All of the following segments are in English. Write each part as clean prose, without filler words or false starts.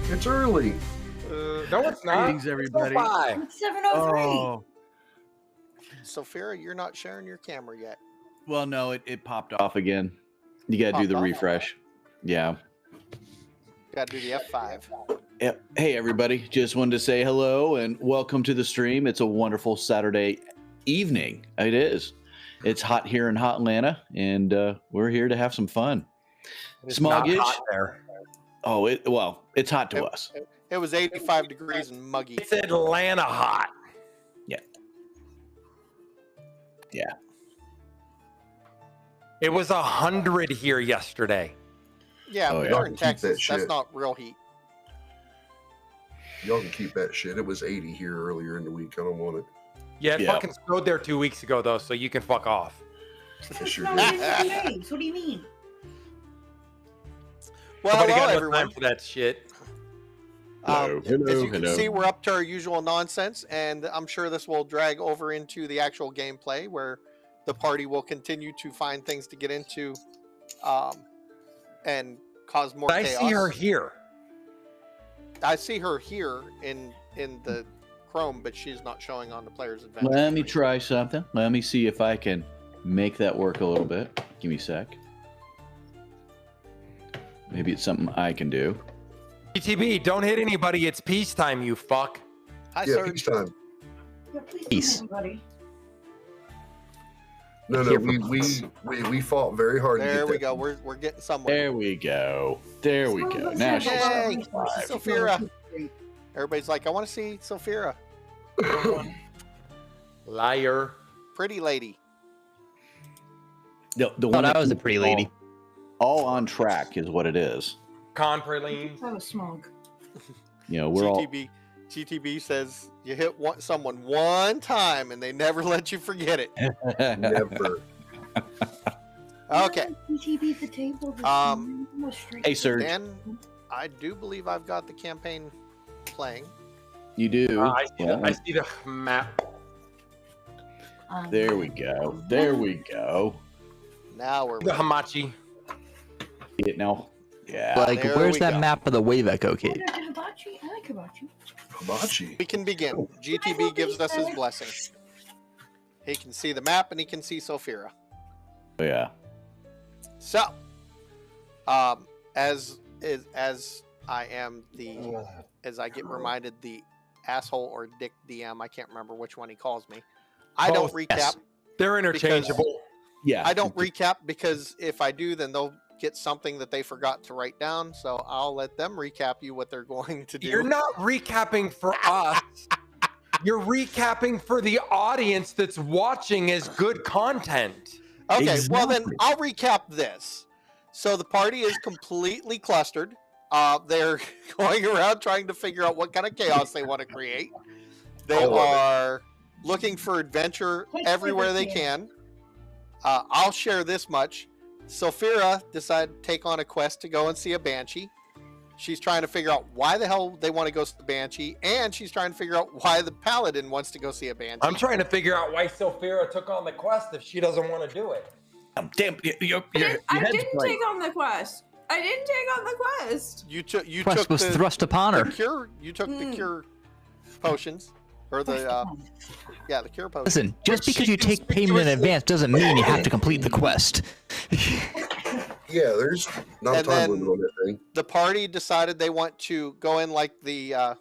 It's early. No, it's not. Greetings, everybody. It's 7:03. Oh, Sophia, you're not sharing your camera yet. well, no, it popped off again. You got to do the Popped off? refresh. Yeah. Got to do the F5. Yep. Hey, everybody. Just wanted to say hello and welcome to the stream. It's a wonderful Saturday evening. It is. It's hot here in hot Atlanta, and we're here to have some fun. It's not Smoggish. hot there. Oh, it's hot to us. It was 85 degrees and muggy. It's Atlanta hot. Yeah. It was 100 here yesterday. Yeah, Oh, but yeah. you're in Keep that Texas. shit. That's not real heat. Y'all can keep that shit. It was 80 here earlier in the week. I don't want it. Yeah, it Yeah. fucking snowed there 2 weeks ago though, so you can fuck off. It sure No, did. it's 2 days. What do you mean? Well, Nobody hello, got no everyone. time for that shit. Hello. As you can see, we're up to our usual nonsense, and I'm sure this will drag over into the actual gameplay where the party will continue to find things to get into and cause more I chaos. see her here. I see her here in the Chrome, but she's not showing on the player's advantage. Let me screen. try something. Let me see if I can make that work a little bit. Give me a sec. Maybe it's something I can do. ETB, don't hit anybody. It's peacetime, you fuck. Hi, Yeah, Serge. peace time. Yeah, please, Peace. everybody. No, Here we fought very hard. to There get we that. go. We're getting somewhere. There we go. There we go. Now she's Yay! live. Sophia. Everybody's like, I want to see Sophia. Liar. Pretty lady. The Oh, one that was a keeps pretty lady. All on track is what it is. Con pralines. That was smog. You know, we're all GTB says you hit someone one time and they never let you forget it. Never. Okay. TTB at the table. this Um, morning. Was straight Hey, to- Serge. And I do believe I've got the campaign playing. You do. I see Well, I see the map. there we go. There we go. Now we're The Hamachi. It now. Yeah. Like, there where's we that go. map of the wave echo Oh, cave? there's a hibachi. I like Hibachi. Hibachi. We can begin. GTB gives us his blessing. He can see the map and he can see Sophira. Oh, yeah. So, as I am as I get reminded the asshole or dick DM, I can't remember which one he calls me. I don't Both. recap. Yes. They're interchangeable. Yeah. I don't recap because if I do, then they'll get something that they forgot to write down. So I'll let them recap you what they're going to do. You're not recapping for us. You're recapping for the audience that's watching as good content. Okay, well then Exactly. I'll recap this. So the party is completely clustered. They're going around trying to figure out what kind of chaos they want to create. They are looking for adventure everywhere they can. I'll share this much. Sophira decided to take on a quest to go and see a banshee. She's trying to figure out why the hell they want to go see the banshee, and she's trying to figure out why the paladin wants to go see a banshee. I'm trying to figure out why Sophira took on the quest if she doesn't want to do it. Damn, I didn't take on the quest. I didn't take on the quest. You took Quest was the, thrust upon the her. cure. You took the cure potions, or the the cure potions. Listen, just Which because she you take payment in conspicuously- advance doesn't mean you have to complete the quest. Yeah, there's not a And time then- limit on that thing. The party decided they want to go in like the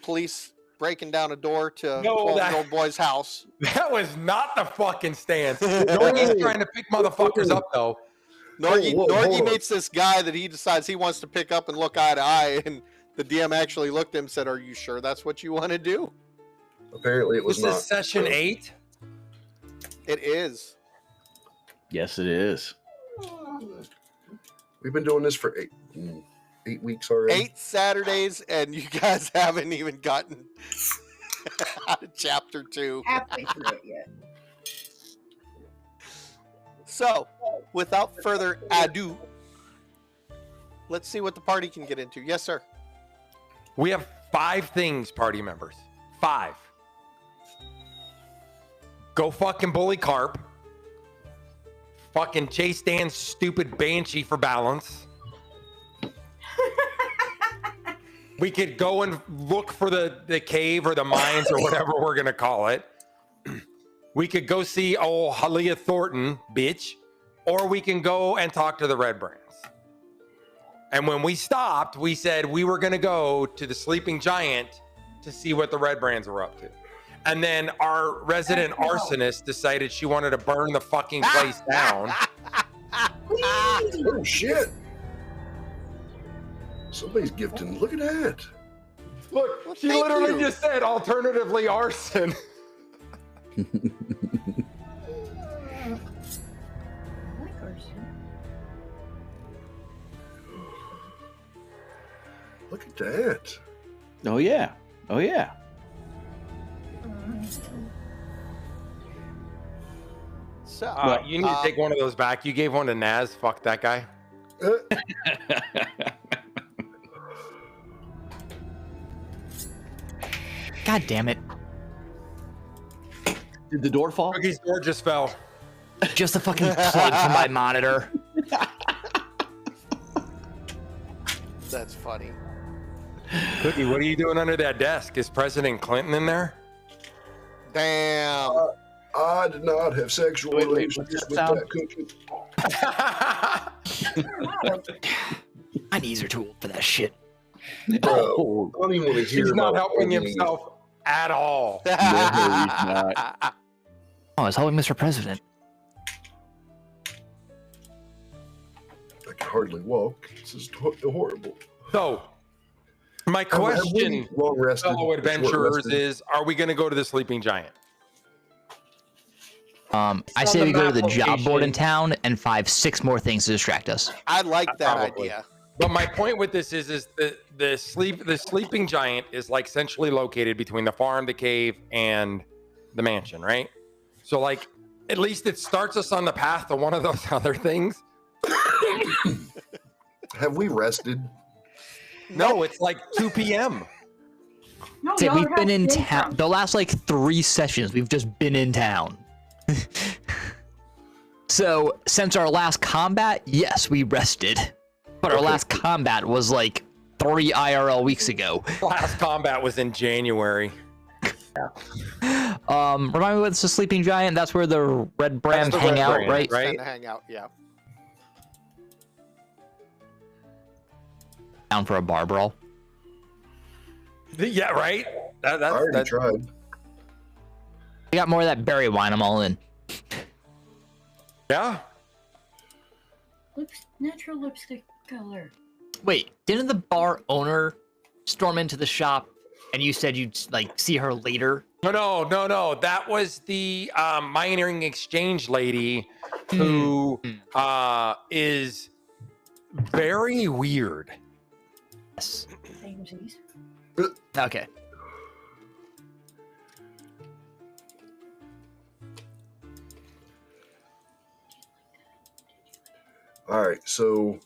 police breaking down a door to a No, 12-year-old boy's house. That was not the fucking stance. Norgie's trying to pick motherfuckers up though. Norgie, whoa, Norgie hold on. meets this guy that he decides he wants to pick up and look eye to eye, and the DM actually looked at him and said, "Are you sure that's what you want to do?" Apparently, it was This not. is session 8. It is. Yes, it is. We've been doing this for 8 weeks already. 8 Saturdays, and you guys haven't even gotten out of chapter 2. Halfway through it yet. So, without further ado, let's see what the party can get into. Yes, sir. We have 5 things, party members. 5. Go fucking bully Carp. Fucking chase Dan's stupid banshee for balance. We could go and look for the cave or the mines or whatever we're gonna call it. We could go see old Halia Thornton, bitch, or we can go and talk to the Red Brands. And when we stopped, we said we were gonna go to the Sleeping Giant to see what the Red Brands were up to. And then our resident arsonist decided she wanted to burn the fucking place down. Oh shit! Somebody's gifting. Look at that. Look, Well, she thank literally you. just said alternatively arson. I like arson. Look at that. Oh yeah. Oh yeah. So, You need to take one of those back. You gave one to Naz. Fuck that guy. Uh, God damn it. Did the door fall? Cookie's door just fell. Just a fucking plug for my monitor. that's funny. Cookie, what are you doing under that desk? Is President Clinton in there? Damn. I did not have sexual Wait, relations what's that with sound? that cookie. My knees are too old for that shit. Bro, I don't even want to hear He's not about helping bullying. himself at all. No, he's not. Oh, it's helping Mr. President. I can hardly walk. This is horrible. So, my question, Long rested. fellow adventurers, Short-rested. is: are we going to go to the Sleeping Giant? I on say the we go to map the job board in location. town and 6 more things to distract us. I like that Probably. idea. But my point with this is the Sleeping Giant is like centrally located between the farm, the cave, and the mansion, right? So like, at least it starts us on the path to one of those other things. Have we rested? No, it's like 2 p.m. No, Say, y'all we've are been in having town. The last like 3 sessions, we've just been in town. So, since our last combat, yes, we rested. But our Okay. last combat was like 3 IRL weeks ago. Last combat was in January. Remind me what's the Sleeping Giant? That's where the Red Brams the hang Red out, Brams, right? right? Tend to hang out, yeah. Down for a bar brawl. Yeah, right? I already tried. We got more of that berry wine. I'm all in. Yeah. Natural lipstick color. Wait, didn't the bar owner storm into the shop and you said you'd like see her later? No. That was the mining exchange lady who is very weird. Yes. Samesies. Okay. All right, so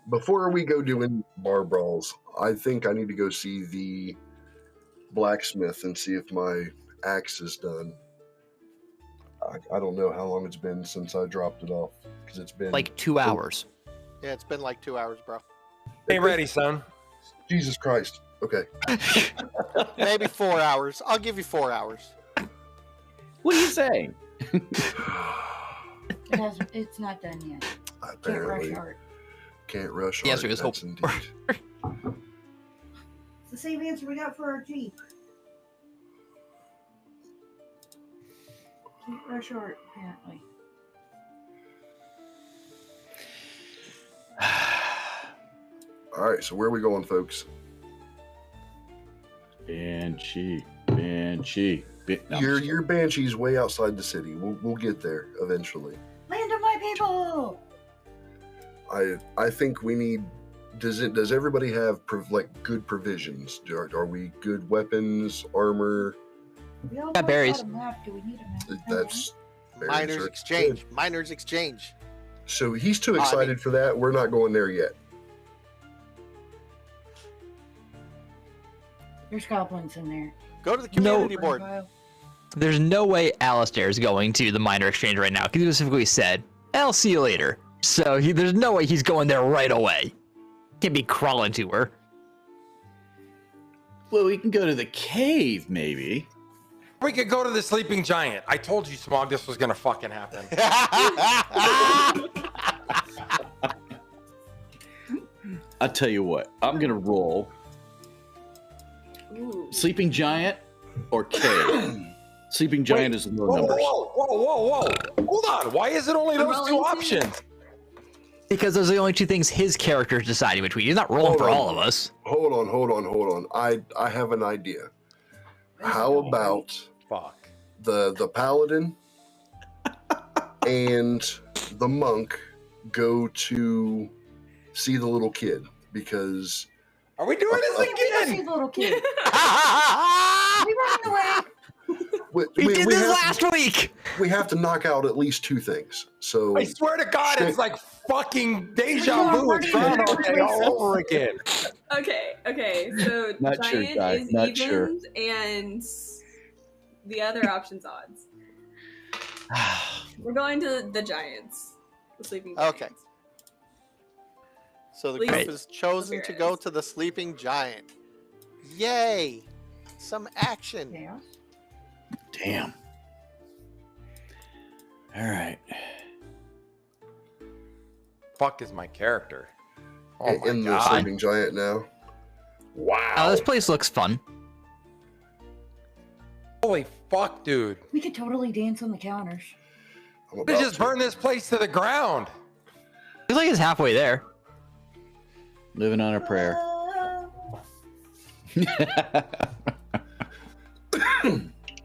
before we go doing bar brawls, I think I need to go see the blacksmith and see if my axe is done. I don't know how long it's been since I dropped it off because it's been Like 2 hours. Yeah, it's been like 2 hours, bro. Ain't ready, son. Jesus Christ. Okay. Maybe 4 hours. I'll give you 4 hours. What are you saying? It's not done yet. Can't rush Apparently, art. can't rush. The answer art, is hope. that's indeed. It's the same answer we got for our Jeep. Can't rush art, apparently. All right, so where are we going, folks? Banshee. No, Your banshee's way outside the city. We'll get there eventually. Land of my people! I think we need. Does everybody have good provisions? Are we good weapons, armor? We all Got know berries. about a map. Do we need a map? That's berries Miners are exchange. good. Miners exchange. So he's too I mean- excited for that. We're not going there yet. There's goblins in there. Go to the community board. There's no way Alistair is going to the minor exchange right now because he specifically said, I'll see you later. So there's no way he's going there right away. Can't be crawling to her. Well, we can go to the cave, maybe. We could go to the Sleeping Giant. I told you, Smog, this was gonna fucking happen. I'll tell you what. I'm gonna roll Ooh. Sleeping Giant or cave. Sleeping Giant is low numbers. Whoa. Hold on. Why is it only I'm those two rolling options? Because those are the only two things his character is deciding between. He's not rolling Hold for on. all of us. Hold on. I have an idea. How about Fuck. the paladin and the monk go to see the little kid because Are we doing this See again? little kid. We running away. We did this have, last week! we have to knock out at least two things. So I swear to God, it's like fucking deja Yeah, vu. It's we're Groundhog Day all over again. Okay. So Not sure, giant guy, is not sure. evens and the other option's odds. We're going to the Giants. The Sleeping Giants. Okay. So the Please. group has chosen to go to the Sleeping Giant. Yay! Some action. Chaos. Damn. All right. Fuck is my character? Oh my in the God. sleeping giant now. Wow. Oh, this place looks fun. Holy fuck, dude. We could totally dance on the counters. I'm They about just to. burn this place to the ground. Looks like it's halfway there. Living on a prayer.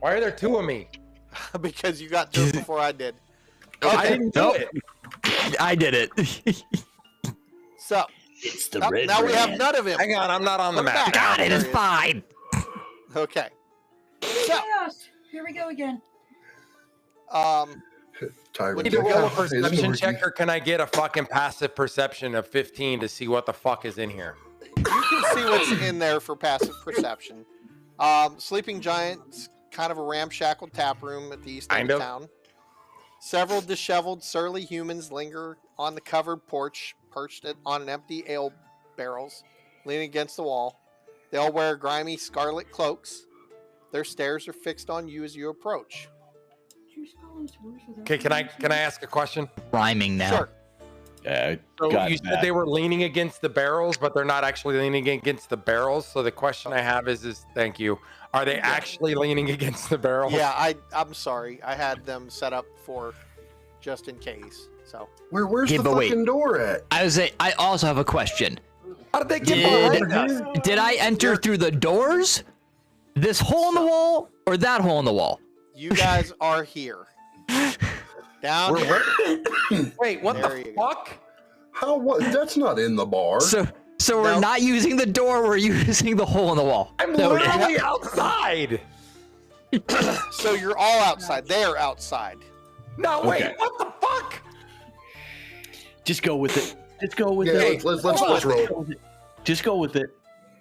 Why are there two of me? Because you got to it before I did. I didn't do Nope. it. I did it. So It's the now we have none of him. Hang on, I'm not on the Put it map. back. God, it is There fine. Okay. So Chaos. Here we go again. Tyrant. We need to roll a Isn't perception it check, or can I get a fucking passive perception of 15 to see what the fuck is in here? you can see what's in there for passive perception. Sleeping Giant's kind of a ramshackle tap room at the east end Kind of of. town. Several disheveled, surly humans linger on the covered porch, perched on an empty ale barrels, leaning against the wall. They all wear grimy scarlet cloaks. Their stares are fixed on you as you approach. Okay, can I ask a question? Rhyming now. Sure. Yeah, So got you said they were leaning against the barrels, but they're not actually leaning against the barrels. So the question I have is thank you. Are they actually leaning against the barrels? Yeah, I'm sorry. I had them set up for just in case. So Where's Yeah, the but fucking door at? I also have a question. How did they get Did, behind us? did I enter through the doors, this hole in the wall, or that hole in the wall? you guys are here. Down here. Wait, what There the you go. fuck? How? What? That's not in the bar. So we're No. not using the door, we're using the hole in the wall. I'm Noted. literally outside. So you're all outside. They're outside. No, wait, Okay. what the fuck? Just go with it. Just go with Yeah, it. let's roll. Just go with it.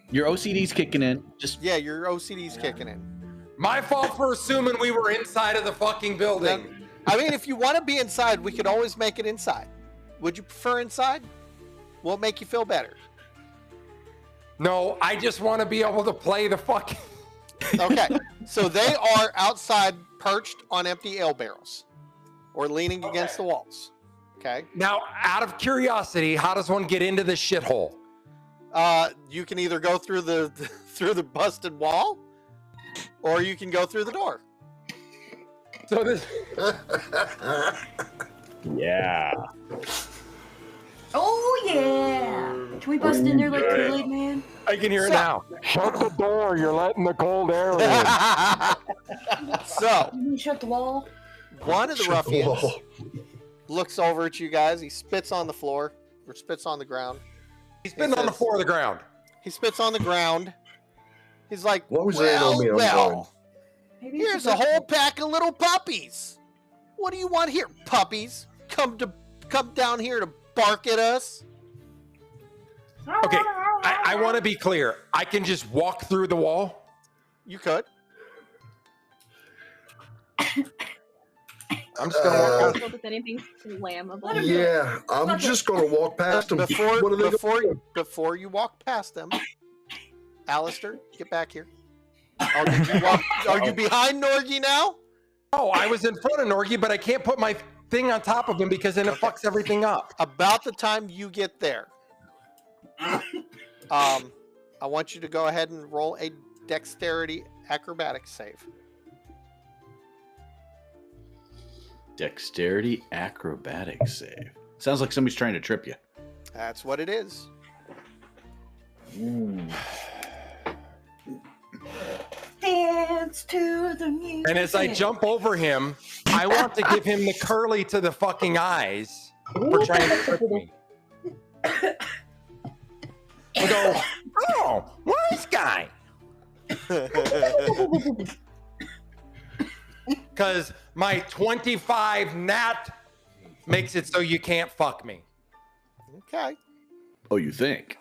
Your OCD's kicking in. Just Yeah, your OCD's kicking in. My fault for assuming we were inside of the fucking building. I mean, if you want to be inside, we could always make it inside. Would you prefer inside? Will it make you feel better? No, I just want to be able to play the fucking. Okay, so they are outside, perched on empty ale barrels, or leaning against the walls. Okay, Now, out of curiosity, how does one get into this shithole? you can either go through the through the busted wall, or you can go through the door. So this. yeah. Oh yeah! Can we bust in there like Kool-Aid Man? I can hear it now. Shut the door. You're letting the cold air in. So Can we shut the wall? one of the Shut the ruffians wall. looks over at you guys. He spits on the floor, or spits on the ground. He's been on the floor of the ground. He spits on the ground. He's like, What was that on me? I'm going. Maybe it's here's a whole pack of little puppies. What do you want here, puppies? Come down here to bark at us? Okay, I want to be clear. I can just walk through the wall. You could. I'm just gonna walk out. Come up with anything flammable. Yeah, I'm just gonna walk past them. Before What are they before you walk past them, Alistair, get back here. Oh, did you walk? Are you behind Norgie now? Oh, I was in front of Norgie, but I can't put my thing on top of him because then it fucks everything up. About the time you get there, I want you to go ahead and roll a dexterity acrobatics save. Dexterity acrobatics save. Sounds like somebody's trying to trip you. That's what it is. Dance to the music. And as I jump over him, I want to give him the curly to the fucking eyes for trying to trick me. I go, oh, wise guy. Because my 25 nat makes it so you can't fuck me. Okay. Oh, you think?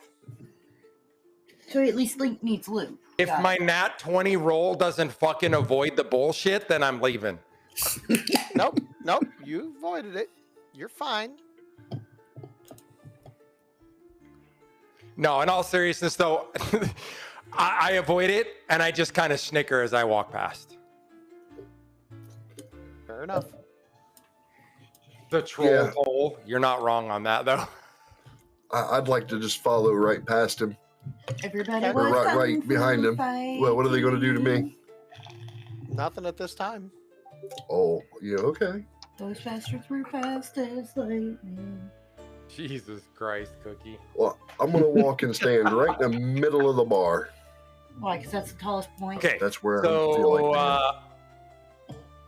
So at least Link needs loot. If Got my it. nat 20 roll doesn't fucking avoid the bullshit, then I'm leaving. Nope. You avoided it. You're fine. No, in all seriousness, though, I avoid it and I just kind of snicker as I walk past. Fair enough. The troll Yeah. hole. You're not wrong on that, though. I'd like to just follow right past him. Everybody Or was right behind him. Well, what are they going to do to me? Nothing at this time. Oh, yeah, okay. Those bastards were fast as lightning. Jesus Christ, Cookie. Well, I'm going to walk and stand right in the middle of the bar. Why? Because that's the tallest point. Okay, That's where I feel so like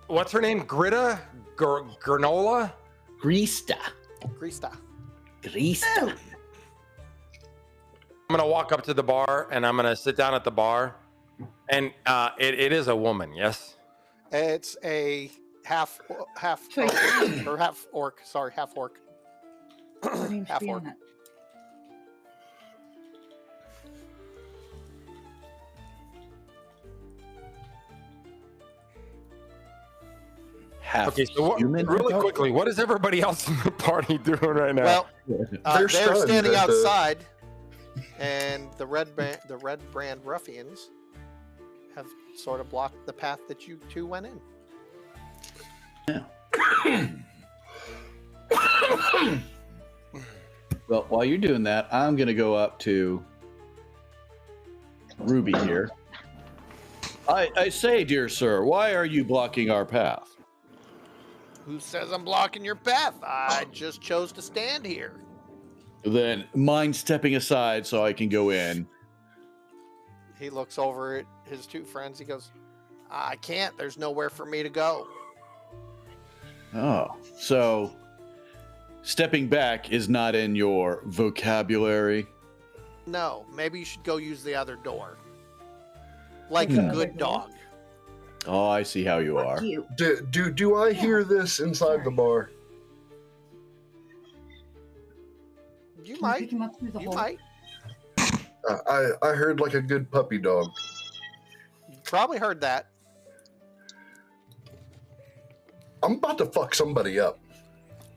what's her name? Greta? Granola? Grista. Krista. Grista. Oh, I'm gonna walk up to the bar and I'm gonna sit down at the bar, and it is a woman, yes. It's a half Sorry. or half orc. Sorry, half orc. her name's Half orc. Fiona. Half Okay, so what, human. really quickly, what is everybody else in the party doing right now? Well, They're they're stunned standing at the- outside. and the red brand ruffians have sort of blocked the path that you two went in. Well, while you're doing that, I'm going to go up to Ruby here. I say, dear sir, why are you blocking our path? Who says I'm blocking your path? I just chose to stand here. Then mind stepping aside so I can go in. He looks over at his two friends. He goes, I can't. There's nowhere for me to go. Oh, so stepping back is not in your vocabulary? No, maybe you should go use the other door. Like a good dog. Oh, I see how you are. Do I hear this inside the bar? You might. Pick him up through the You hole. might. I heard like a good puppy dog. You probably heard that. I'm about to fuck somebody up.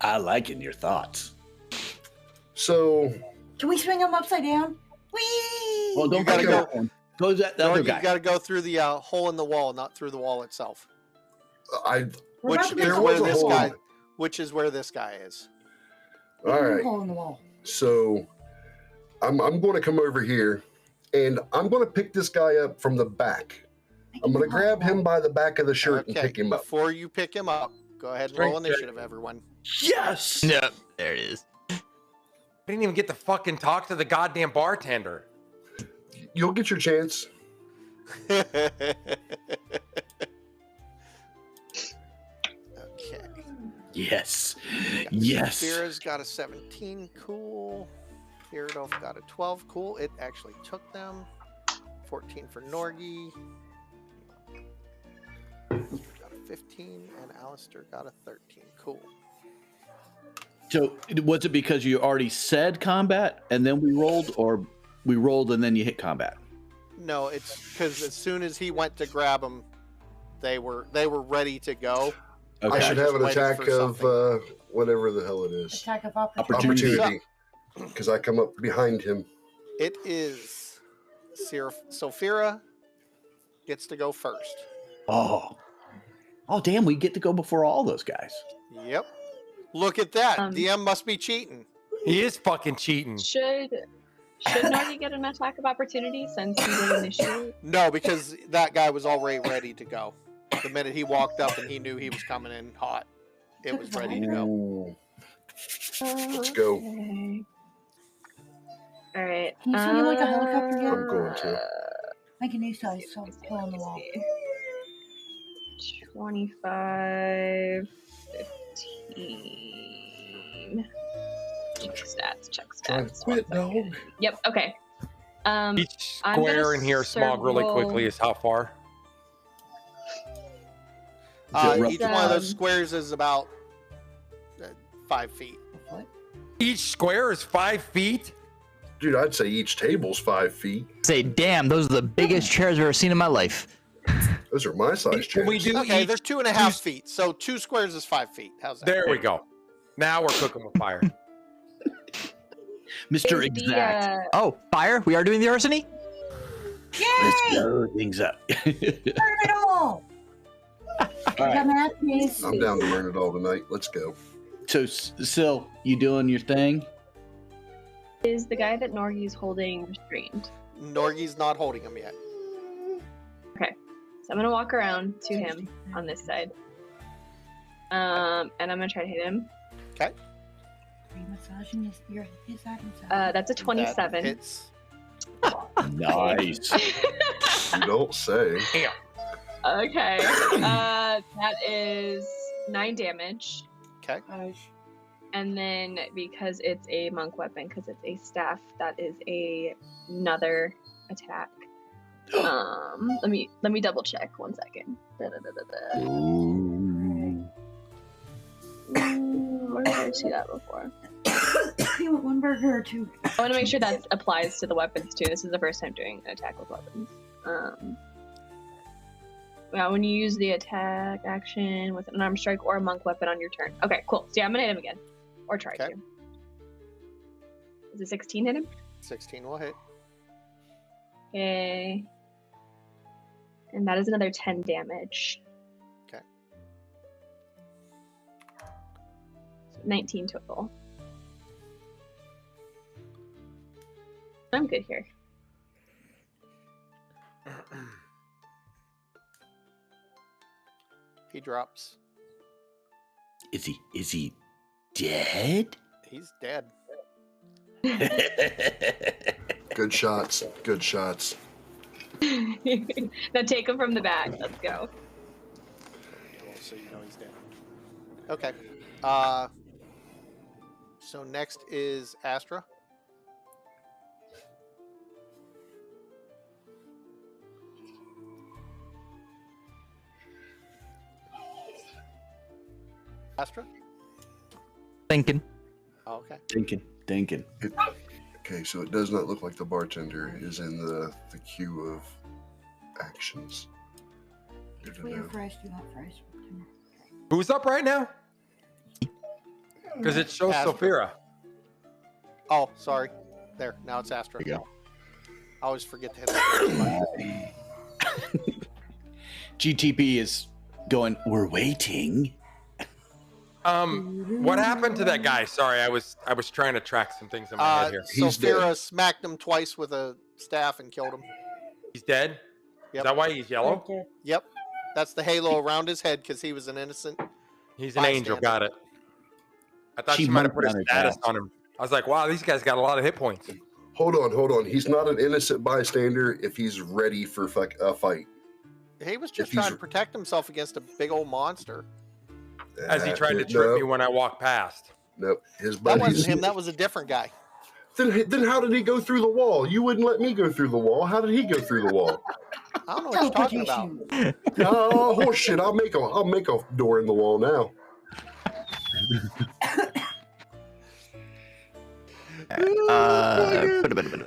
I like in your thoughts. So Can we swing him upside down? Whee! Well, don't You gotta go go- that one. Go that the No, other you guy. got to go through the hole in the wall, not through the wall itself. We're Which about to make there is a where was a this hole. guy. Which is where this guy is. all right. hole in the wall. So I'm going to come over here, and I'm going to pick this guy up from the back. I'm going to grab him by the back of the shirt and pick him up. Before you pick him up, go ahead and roll initiative, everyone. Yes! Yep, there it is. I didn't even get to fucking talk to the goddamn bartender. You'll get your chance. Okay. Yes. Yes. Vera's got a 17. Cool. Gyarados got a 12. Cool. It actually took them. 14 for Norgi. Got a 15. And Alistair got a 13. Cool. So was it because you already said combat and then we rolled, or we rolled and then you hit combat? No, it's because as soon as he went to grab them, they were ready to go. Okay. I should just have an waited attack for of whatever the hell it is. Attack of opportunity. Opportunity. Because I come up behind him. It is Sophira gets to go first. Oh. Oh, damn, we get to go before all those guys. Yep. Look at that. Um, DM must be cheating. He is fucking cheating. Should Norgie get an attack of opportunity since he did initiate? No, because that guy was already ready to go. The minute he walked up and he knew he was coming in hot, it was ready to go. Ooh. Let's go. Okay. All right. Can you swing it like a helicopter yet? I'm going to. Like an ace size, so pull on the wall. 25, 15. Check stats. Trying to quit, dog. Yep. Okay. Each I'm gonna square in here, smog really quickly, is how far? Each one of those squares is about 5 feet. Each square is 5 feet? Dude, I'd say each table's 5 feet. Say, damn, those are the biggest chairs I've ever seen in my life. Those are my size Can we chairs. do Okay, each? they're 2.5 feet. So 2 squares is 5 feet. How's that? There we go. Now we're cooking with fire. Mr. Is Exact. Oh, fire? We are doing the arsony? Let's Yay! blow things up. Burn it all! All right. Come at me. I'm down to learn it all tonight. Let's go. So, Sil, you doing your thing? Is the guy that Norgie's holding restrained? Norgi's not holding him yet. So I'm gonna walk around to him on this side. And I'm gonna try to hit him. Massaging his item side. That's a That 27. hits. Nice. You don't say. Okay. That is 9 damage. Okay. And then because it's a monk weapon, because it's a staff, that is another attack. Let me double check 1 second. Where did I see that before? You want one burger or two? I want to make sure that applies to the weapons too. This is the first time doing an attack with weapons. Now, when you use the attack action with an unarmed strike or a monk weapon on your turn. Okay, cool. So yeah, I'm gonna hit him again, or try Okay. to. Is it 16 hit him? 16 will hit. Okay. And that is another 10 damage. Okay. So 19 total. I'm good here. He drops. Is he dead? He's dead. Good shots. Good shots. Now take him from the back. Let's go. So you know he's dead. Okay. So next is Astra. Astra? Thinking. Oh, okay. Thinking. Okay, so it does not look like the bartender is in the queue of actions. Wait, you're first. You got first. Who's up right now? Because it shows Astra. Sophia. Oh, sorry. There. Now it's Astra. There you go. I always forget to hit that. GTP is going, we're waiting. What happened to that guy? Sorry, I was trying to track some things in my head here. He's Sophia smacked him twice with a staff and killed him. He's dead? Yep. Is that why he's yellow? Yep. That's the halo around his head because he was an innocent. He's an angel, got it. I thought She she might have put a moved on her status gas. on him. I was like, wow, these guys got a lot of hit points. Hold on. He's not an innocent bystander if he's ready for a fight. He was just If he's- trying to protect himself against a big old monster. As he tried to trip me when I walked past. Nope. His That buddies. wasn't him. That was a different guy. Then how did he go through the wall? You wouldn't let me go through the wall. How did he go through the wall? I don't know what you're talking about. Oh, horse shit! I'll make a door in the wall now.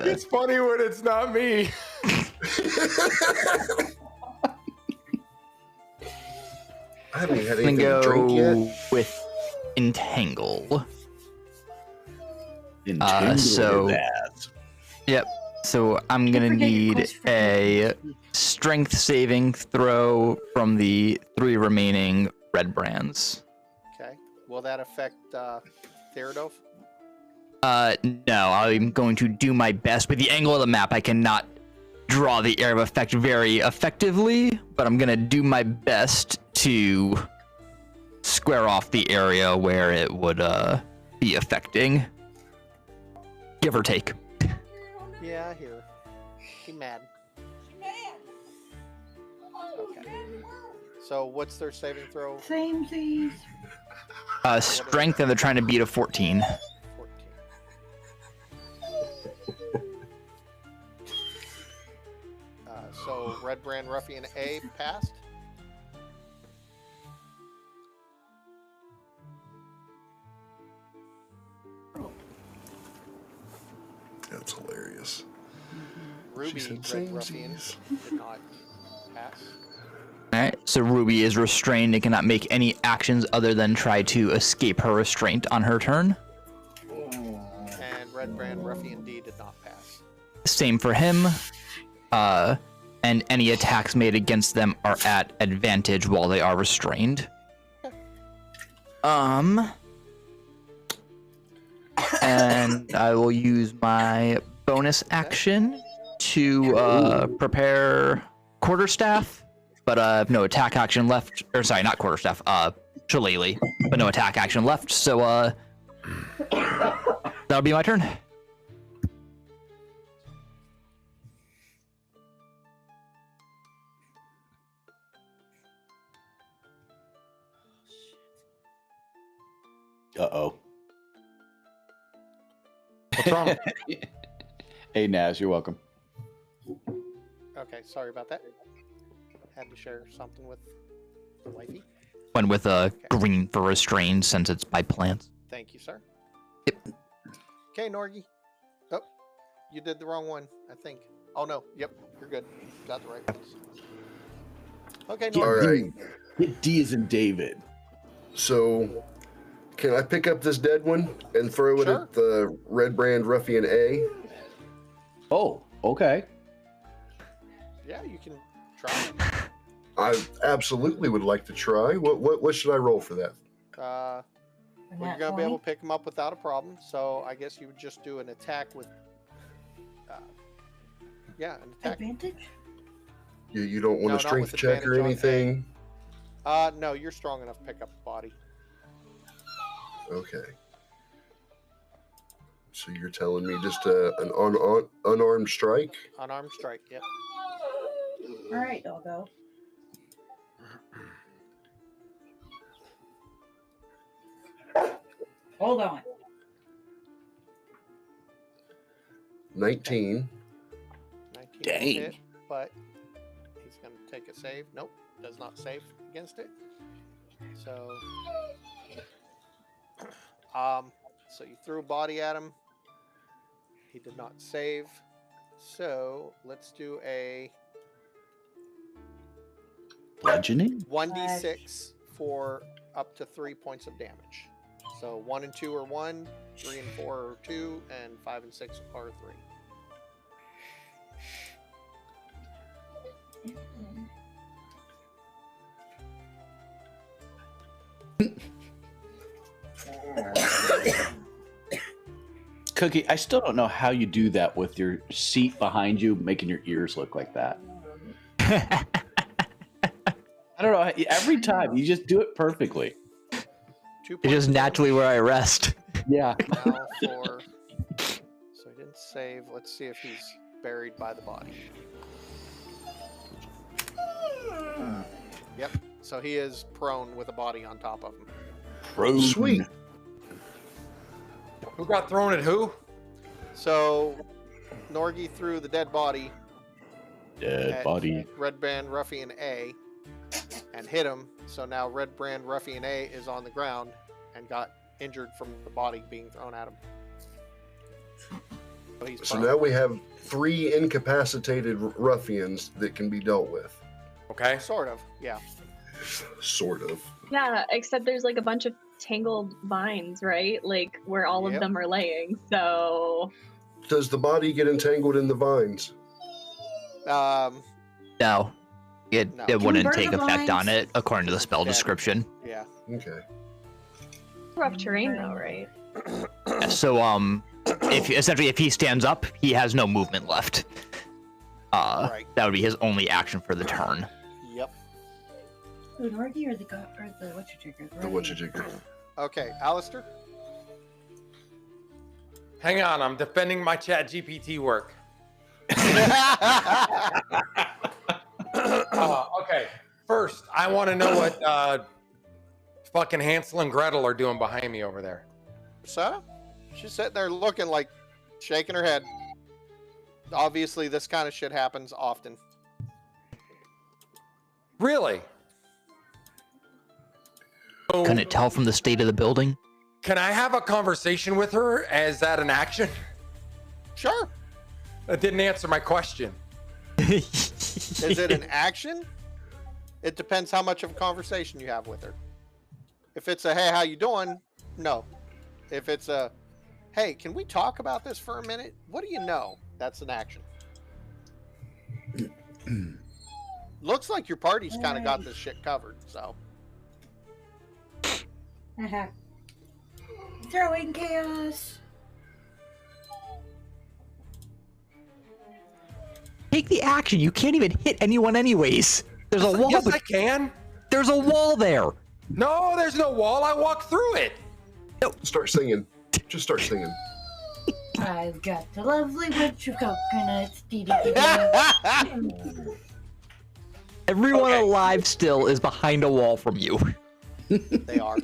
It's funny when it's not me. I haven't even had I'm anything gonna to drink yet. go with Entangle. Entangle so- his ass. Yep. So I'm gonna forget your need quest for a strength saving throw from the 3 remaining red brands. Okay. Will that affect Theodolf? No, I'm going to do my best. With the angle of the map, I cannot draw the area of effect very effectively, but I'm gonna do my best to square off the area where it would be affecting. Give or take. Yeah, I hear. He mad. Okay. So what's their saving throw? Same, please. Strength, and they're trying to beat a 14. 14. So Red Brand Ruffian A passed. That's hilarious. Ruby said Red Ruffian samesies. did not pass. Alright, so Ruby is restrained and cannot make any actions other than try to escape her restraint on her turn. And Red Brand Ruffian D did not pass. Same for him. And any attacks made against them are at advantage while they are restrained. And I will use my bonus action to prepare quarterstaff, but I have no attack action left. Or sorry, not quarterstaff. Shillelagh, but no attack action left. So that'll be my turn. Uh-oh. What's wrong? Hey, Naz, you're welcome. Okay, sorry about that. Had to share something with the wifey. Went with a green for restrained since it's by plants. Thank you, sir. Yep. Okay, Norgie. Oh, you did the wrong one, I think. Oh, no. Yep, you're good. Got the right ones. Okay, All Norgie. right. D is in David. So, can I pick up this dead one and throw it Sure. at the Red Brand Ruffian A? Oh, okay. Yeah, you can try. I absolutely would like to try. What should I roll for that? Well, you're gonna be able to pick him up without a problem. So I guess you would just do an attack with. Yeah, an attack. Advantage? You don't want No, a not strength with check or advantage on anything? No, you're strong enough to pick up the body. Okay. So you're telling me just an unarmed strike? Unarmed strike. Yep. All right, doggo. Hold on. 19. 19 Dang. will hit, but he's gonna take a save. Nope, does not save against it. So, so you threw a body at him. He did not save. So let's do a Bludgeoning? 1d6 for up to 3 points of damage. So 1 and 2 are 1, 3 and 4 are 2, and 5 and 6 are 3. Cookie, I still don't know how you do that with your seat behind you, making your ears look like that. I don't know. Every time you just do it perfectly. 2 It's points just of naturally where I rest. Yeah. now for. So he didn't save. Let's see if he's buried by the body. Yep. So he is prone with a body on top of him. Sweet. Who got thrown at who? So Norgi threw the dead body Dead at body. Red Band Ruffian A and hit him. So now Red Brand Ruffian A is on the ground and got injured from the body being thrown at him. So, he's So prone. now we have 3 incapacitated ruffians that can be dealt with. Okay. Sort of, yeah. Sort of. Yeah, except there's like a bunch of tangled vines, right? Like where all Yep. of them are laying. So Does the body get entangled in the vines? No. It, No. it Can we wouldn't burn take the effect on vines? it, according to the spell Yeah. description. Yeah. Okay. rough terrain though, right? So, if he stands up, he has no movement left. Right. That would be his only action for the turn. Yep. The Norgi or the whatcha-jigger? The whatcha-jigger. Okay, Alistair. Hang on, I'm defending my chat GPT work. Okay. First, I want to know what fucking Hansel and Gretel are doing behind me over there. So, she's sitting there looking like shaking her head. Obviously, this kind of shit happens often. Really? So, Couldn't it tell from the state of the building? can I have a conversation with her? Is that an action? Sure. That didn't answer my question. Is it an action? It depends how much of a conversation you have with her. If it's a, hey, how you doing? No. If it's a, hey, can we talk about this for a minute? What do you know? That's an action. Looks like your party's kind of got this shit covered, so. Throwing chaos. Take the action. You can't even hit anyone anyways. There's a wall. Yes, I can. There's a wall there. No, there's no wall. I walked through it. Start singing. Just start singing. I've got the lovely witch of coconuts. Everyone Okay. alive still is behind a wall from you. They are.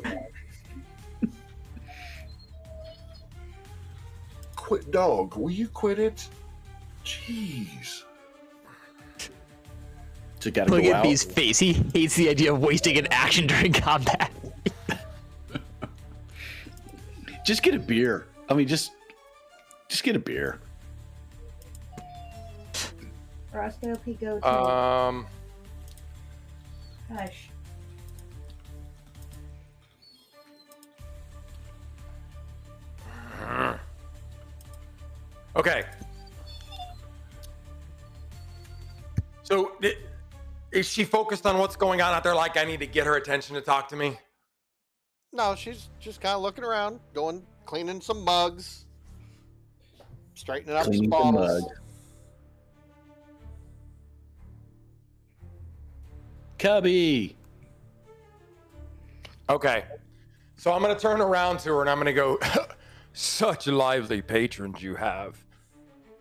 Quit, dog. Will you quit it? Jeez. So gotta Look go at out. B's face. He hates the idea of wasting an action during combat. Just get a beer. I mean, just get a beer. Roscoe P. Go to. Hush. Okay. So is she focused on what's going on out there? Like I need to get her attention to talk to me? No, she's just kind of looking around, cleaning some mugs, straightening up Cleaning some the bottles. mug. Cubby. Okay. So I'm going to turn around to her and I'm going to go, such lively patrons you have.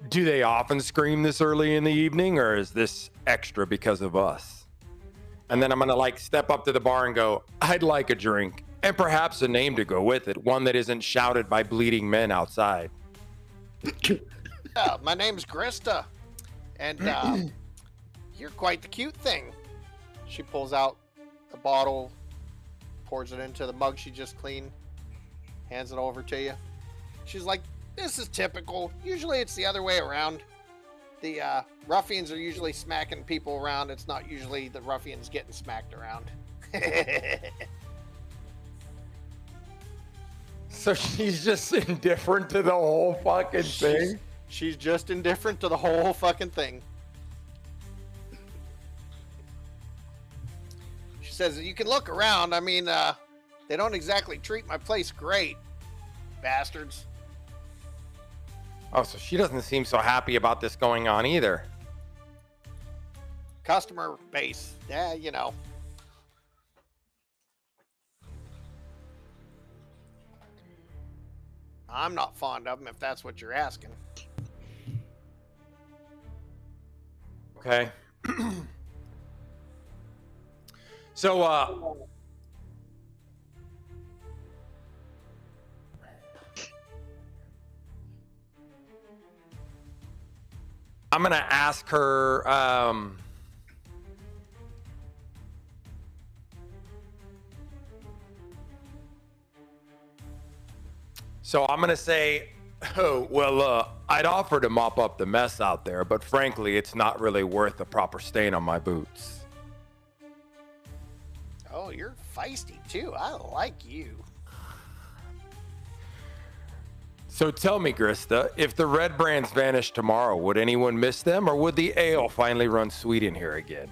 Do they often scream this early in the evening, or is this extra because of us? And then I'm going to like step up to the bar and go, I'd like a drink and perhaps a name to go with it. One that isn't shouted by bleeding men outside. Yeah, my name's Krista, and you're quite the cute thing. She pulls out a bottle, pours it into the mug she just cleaned, hands it over to you. She's like, this is typical. Usually it's the other way around. The ruffians are usually smacking people around. It's not usually the ruffians getting smacked around. So she's just indifferent to the whole fucking thing? She's just indifferent to the whole fucking thing. She says, you can look around. I mean, they don't exactly treat my place great. Bastards. Oh, so she doesn't seem so happy about this going on either. Customer base. Yeah, you know. I'm not fond of them, if that's what you're asking. Okay. So, I'm going to ask her, so I'm going to say, oh, well, I'd offer to mop up the mess out there, but frankly, it's not really worth a proper stain on my boots. Oh, you're feisty too. I like you. So tell me, Grista, if the red brands vanish tomorrow, would anyone miss them, or would the ale finally run sweet in here again?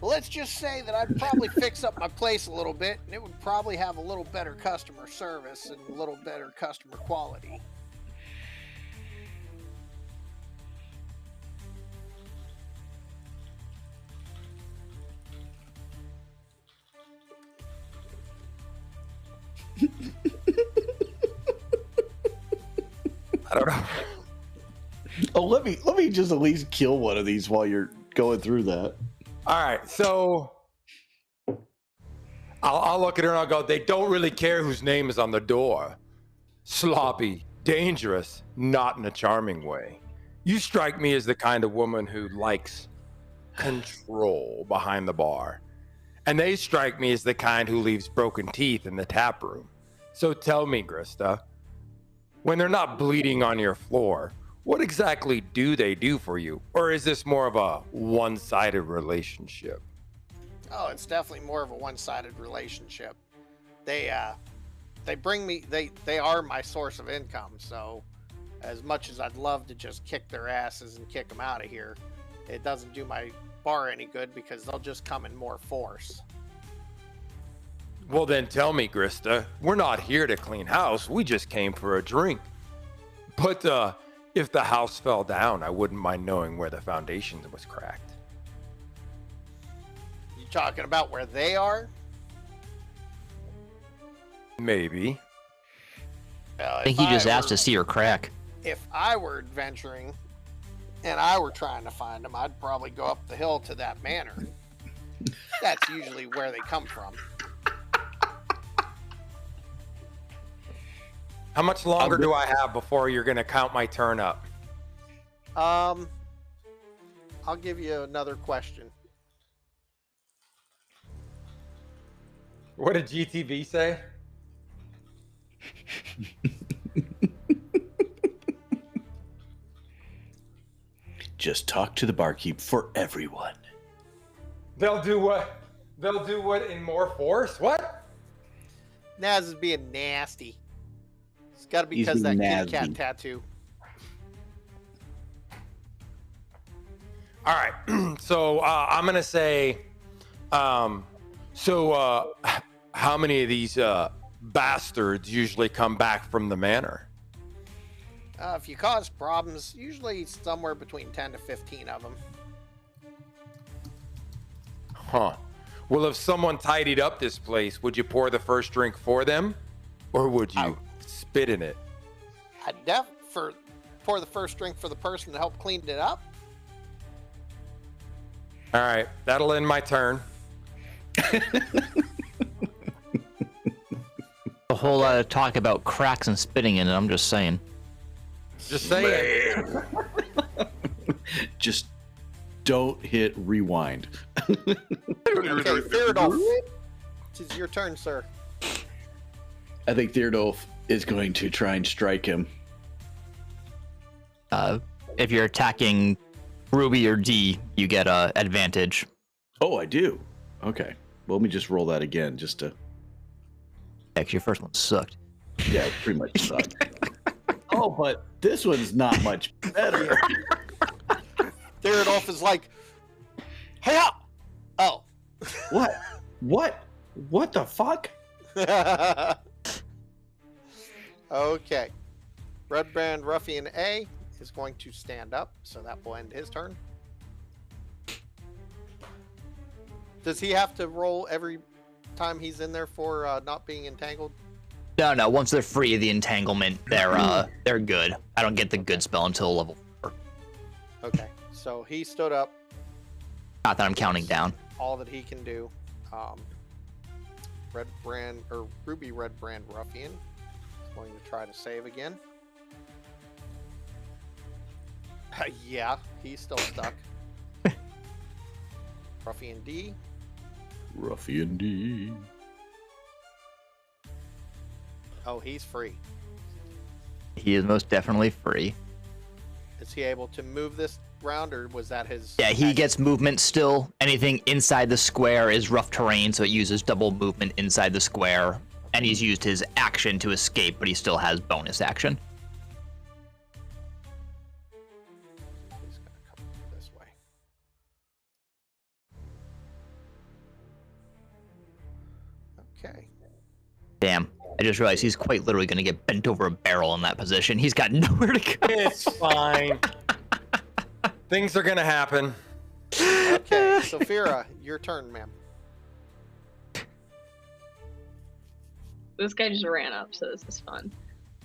Well, let's just say that I'd probably fix up my place a little bit, and it would probably have a little better customer service and a little better customer quality. I don't know. Oh, let me just at least kill one of these while you're going through that. All right, so I'll look at her and I'll go, they don't really care whose name is on the door. Sloppy, dangerous, not in a charming way. You strike me as the kind of woman who likes control behind the bar. And they strike me as the kind who leaves broken teeth in the tap room. So tell me, Grista, when they're not bleeding on your floor, what exactly do they do for you? Or is this more of a one-sided relationship? Oh, it's definitely more of a one-sided relationship. They bring me, they are my source of income. So as much as I'd love to just kick their asses and kick them out of here, it doesn't do my bar any good because they'll just come in more force. Well, then tell me, Grista, we're not here to clean house. We just came for a drink. But if the house fell down, I wouldn't mind knowing where the foundation was cracked. You talking about where they are? Maybe. Well, I think he just asked to see her crack. If I were adventuring and I were trying to find them, I'd probably go up the hill to that manor. That's usually where they come from. How much longer do I have before you're going to count my turn up? I'll give you another question. What did GTV say? Just talk to the barkeep for everyone. They'll do what? They'll do what in more force? What? Naz is being nasty. It's got to be He's because that being kitty cat nasty. tattoo. All right. So I'm gonna say, how many of these bastards usually come back from the manor? If you cause problems, usually somewhere between 10 to 15 of them. Huh. Well, if someone tidied up this place, would you pour the first drink for them, or would you spit in it? I'd pour the first drink for the person to help clean it up. All right, that'll end my turn. A whole lot of talk about cracks and spitting in it. I'm just saying. Just saying. Just don't hit rewind. Okay, Theodulf, it's your turn, sir. I think Theodulf is going to try and strike him. If you're attacking Ruby or D, you get advantage. Oh, I do. Okay. Well, let me just roll that again, just to. Actually, your first one sucked. Yeah, it pretty much sucked. Oh, but this one's not much better. Theodulf is like, hey up! Oh. What the fuck? Okay. Red Brand Ruffian A is going to stand up, so that will end his turn. Does he have to roll every time he's in there for not being entangled? No. Once they're free of the entanglement, they're good. I don't get the good spell until level 4. Okay, so he stood up. Not that I'm counting down. All that he can do. Red Brand or Ruby Red Brand Ruffian is going to try to save again. Yeah, he's still stuck. Ruffian D. Ruffian D. Oh, he's free. He is most definitely free. Is he able to move this round, or was that his? Yeah, he action? gets movement still. Anything inside the square is rough terrain, so it uses double movement inside the square. And he's used his action to escape, but he still has bonus action. He's gonna come this way. Okay. Damn. I just realized he's quite literally going to get bent over a barrel in that position. He's got nowhere to go. It's fine. Things are gonna happen. Okay, Sophia, your turn, ma'am. This guy just ran up, so this is fun.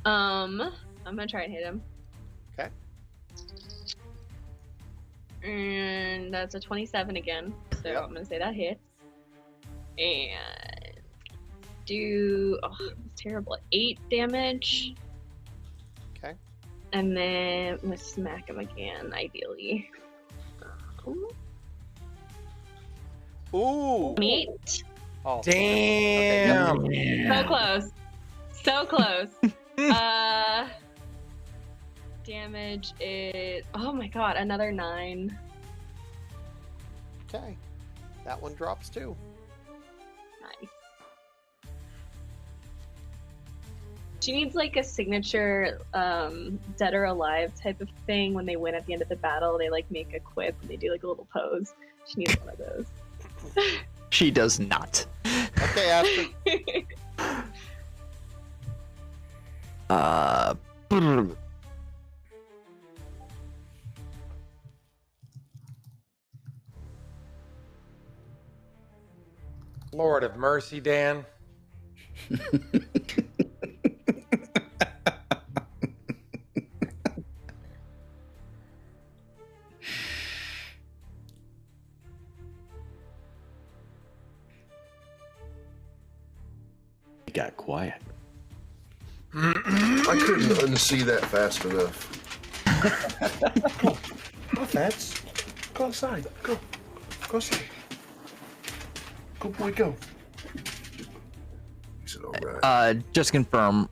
I'm gonna try and hit him. Okay. And that's a 27 again. So Yep. I'm gonna say that hits. And it's terrible. 8 damage. Okay. And then I'm gonna smack him again, ideally. Ooh. 28. Oh, Damn. Okay, So close. So close. Damage is, oh my god, another 9. okay. That one drops too. Nice. She needs like a signature dead or alive type of thing. When they win at the end of the battle, they like make a quip and they do like a little pose. She needs one of those. She does not. Okay, Aspen. Lord of mercy, Dan. It got quiet. I couldn't unsee that fast enough. Go, Fats. Go outside. Go. Go outside. Go, boy, go. He said, all right. Just confirm,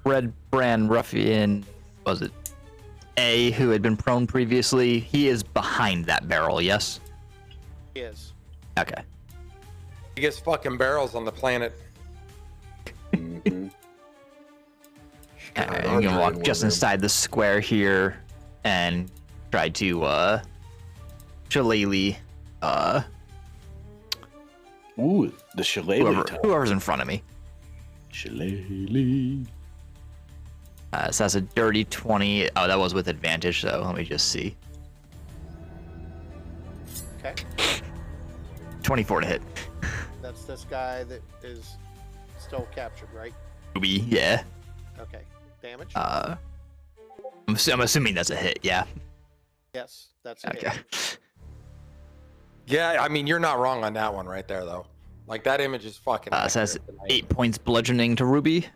Red Brand Ruffian, was it A, who had been prone previously, he is behind that barrel, yes? He is. Okay. Biggest fucking barrels on the planet. Mhm. Alright, God, I'm gonna Andre walk in just one of them. inside the square here and try to Shillelagh, Ooh, the shillelagh time. whoever's in front of me. Shillelagh. So that's a dirty 20. Oh, that was with advantage, so let me just see. Okay. 24 to hit. That's this guy that is still captured, right? Ruby, yeah. Okay. Damage? I'm assuming that's a hit, yeah. Yes, that's a Okay. hit. Yeah, I mean, you're not wrong on that one right there, though. Like, that image is fucking So that's accurate tonight. 8 points bludgeoning to Ruby.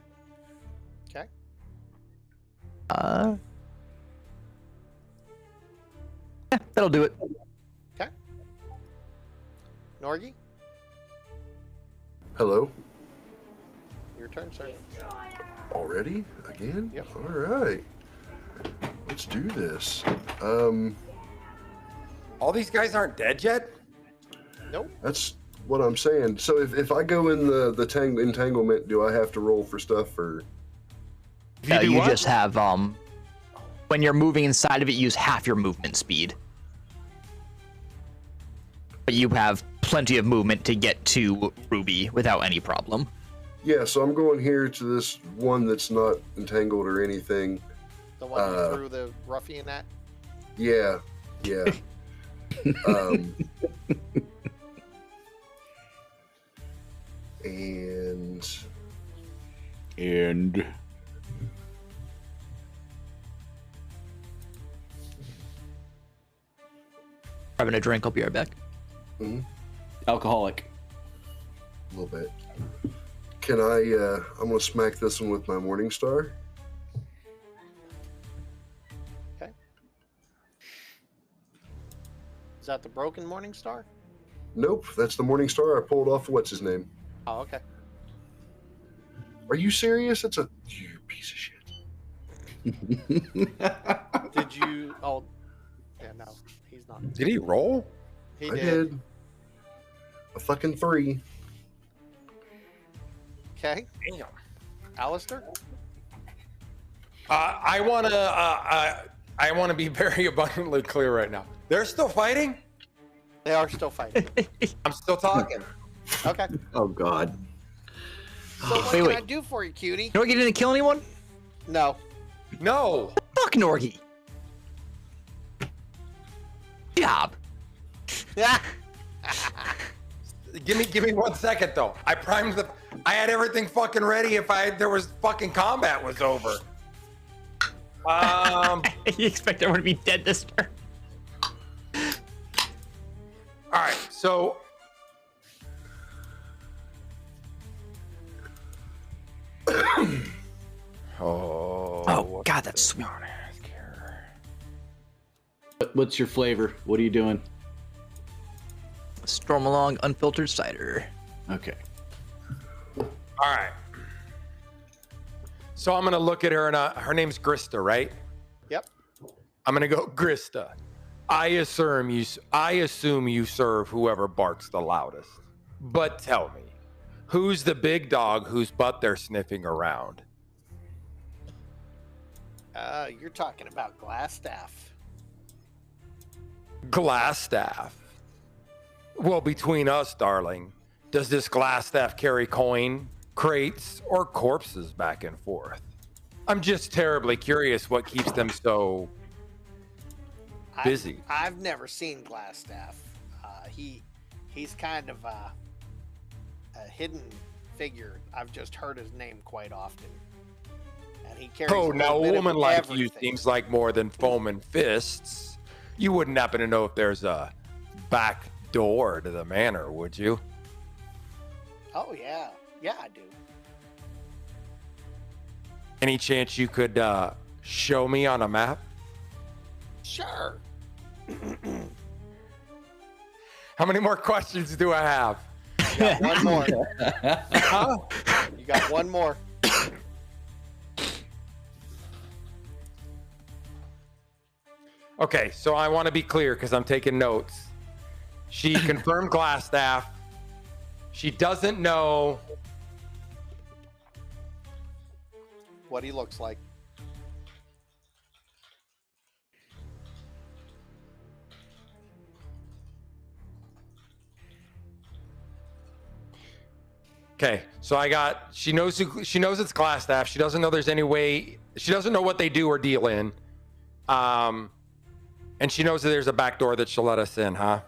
Okay. Yeah, that'll do it. Norgi, Hello. your turn, sir. Already? Again? Yep. All right. Let's do this. All these guys aren't dead yet? Nope. That's what I'm saying. So if I go in the entanglement, do I have to roll for stuff or? If you do You what? just have, when you're moving inside of it, use half your movement speed. But you have plenty of movement to get to Ruby without any problem. Yeah, so I'm going here to this one that's not entangled or anything. The one you threw the ruffian at? Yeah. um, and Having a drink, I'll be right back. Alcoholic. a little bit. Can I? I'm gonna smack this one with my Morning Star. Okay. Is that the broken Morning Star? Nope, that's the Morning Star I pulled off. What's his name? Oh, okay. Are you serious? That's a you piece of shit. Did you? Oh, yeah. No, he's not. Did he roll? He I did. did. A fucking 3. Okay. Damn. Alistair? I want to be very abundantly clear right now. They're still fighting? They are still fighting. I'm still talking. Okay. Oh God. So what Wait, can wait. I do for you, cutie? Norgi didn't kill anyone? No. No. Fuck Norgi. Job. Give me 1 second though. I had everything fucking ready if there was fucking combat was over. You expect everyone to be dead this turn? All right, so Oh, God, that's sweet. What's your flavor? What are you doing? Storm along unfiltered cider. Okay. All right. So I'm gonna look at her, and her name's Grista, right? Yep. I'm gonna go, Grista. I assume you serve whoever barks the loudest. But tell me, who's the big dog whose butt they're sniffing around? You're talking about Glassstaff. Glassstaff. Well, between us, darling, does this Glassstaff carry coin, crates, or corpses back and forth? I'm just terribly curious what keeps them so busy. I've never seen Glassstaff. He's kind of a hidden figure. I've just heard his name quite often. And he carries Oh, a now little a bit of woman like you everything. seems like more than foam and fists. You wouldn't happen to know if there's a back door to the manor, would you? Oh, yeah. Yeah, I do. Any chance you could show me on a map? Sure. How many more questions do I have? You got one more. Huh? You got one more. Okay, so I want to be clear because I'm taking notes. She confirmed Glassstaff. She doesn't know. What he looks like. Okay, so she knows it's glass staff. She doesn't know there's any way. She doesn't know what they do or deal in. And she knows that there's a back door that she'll let us in, huh?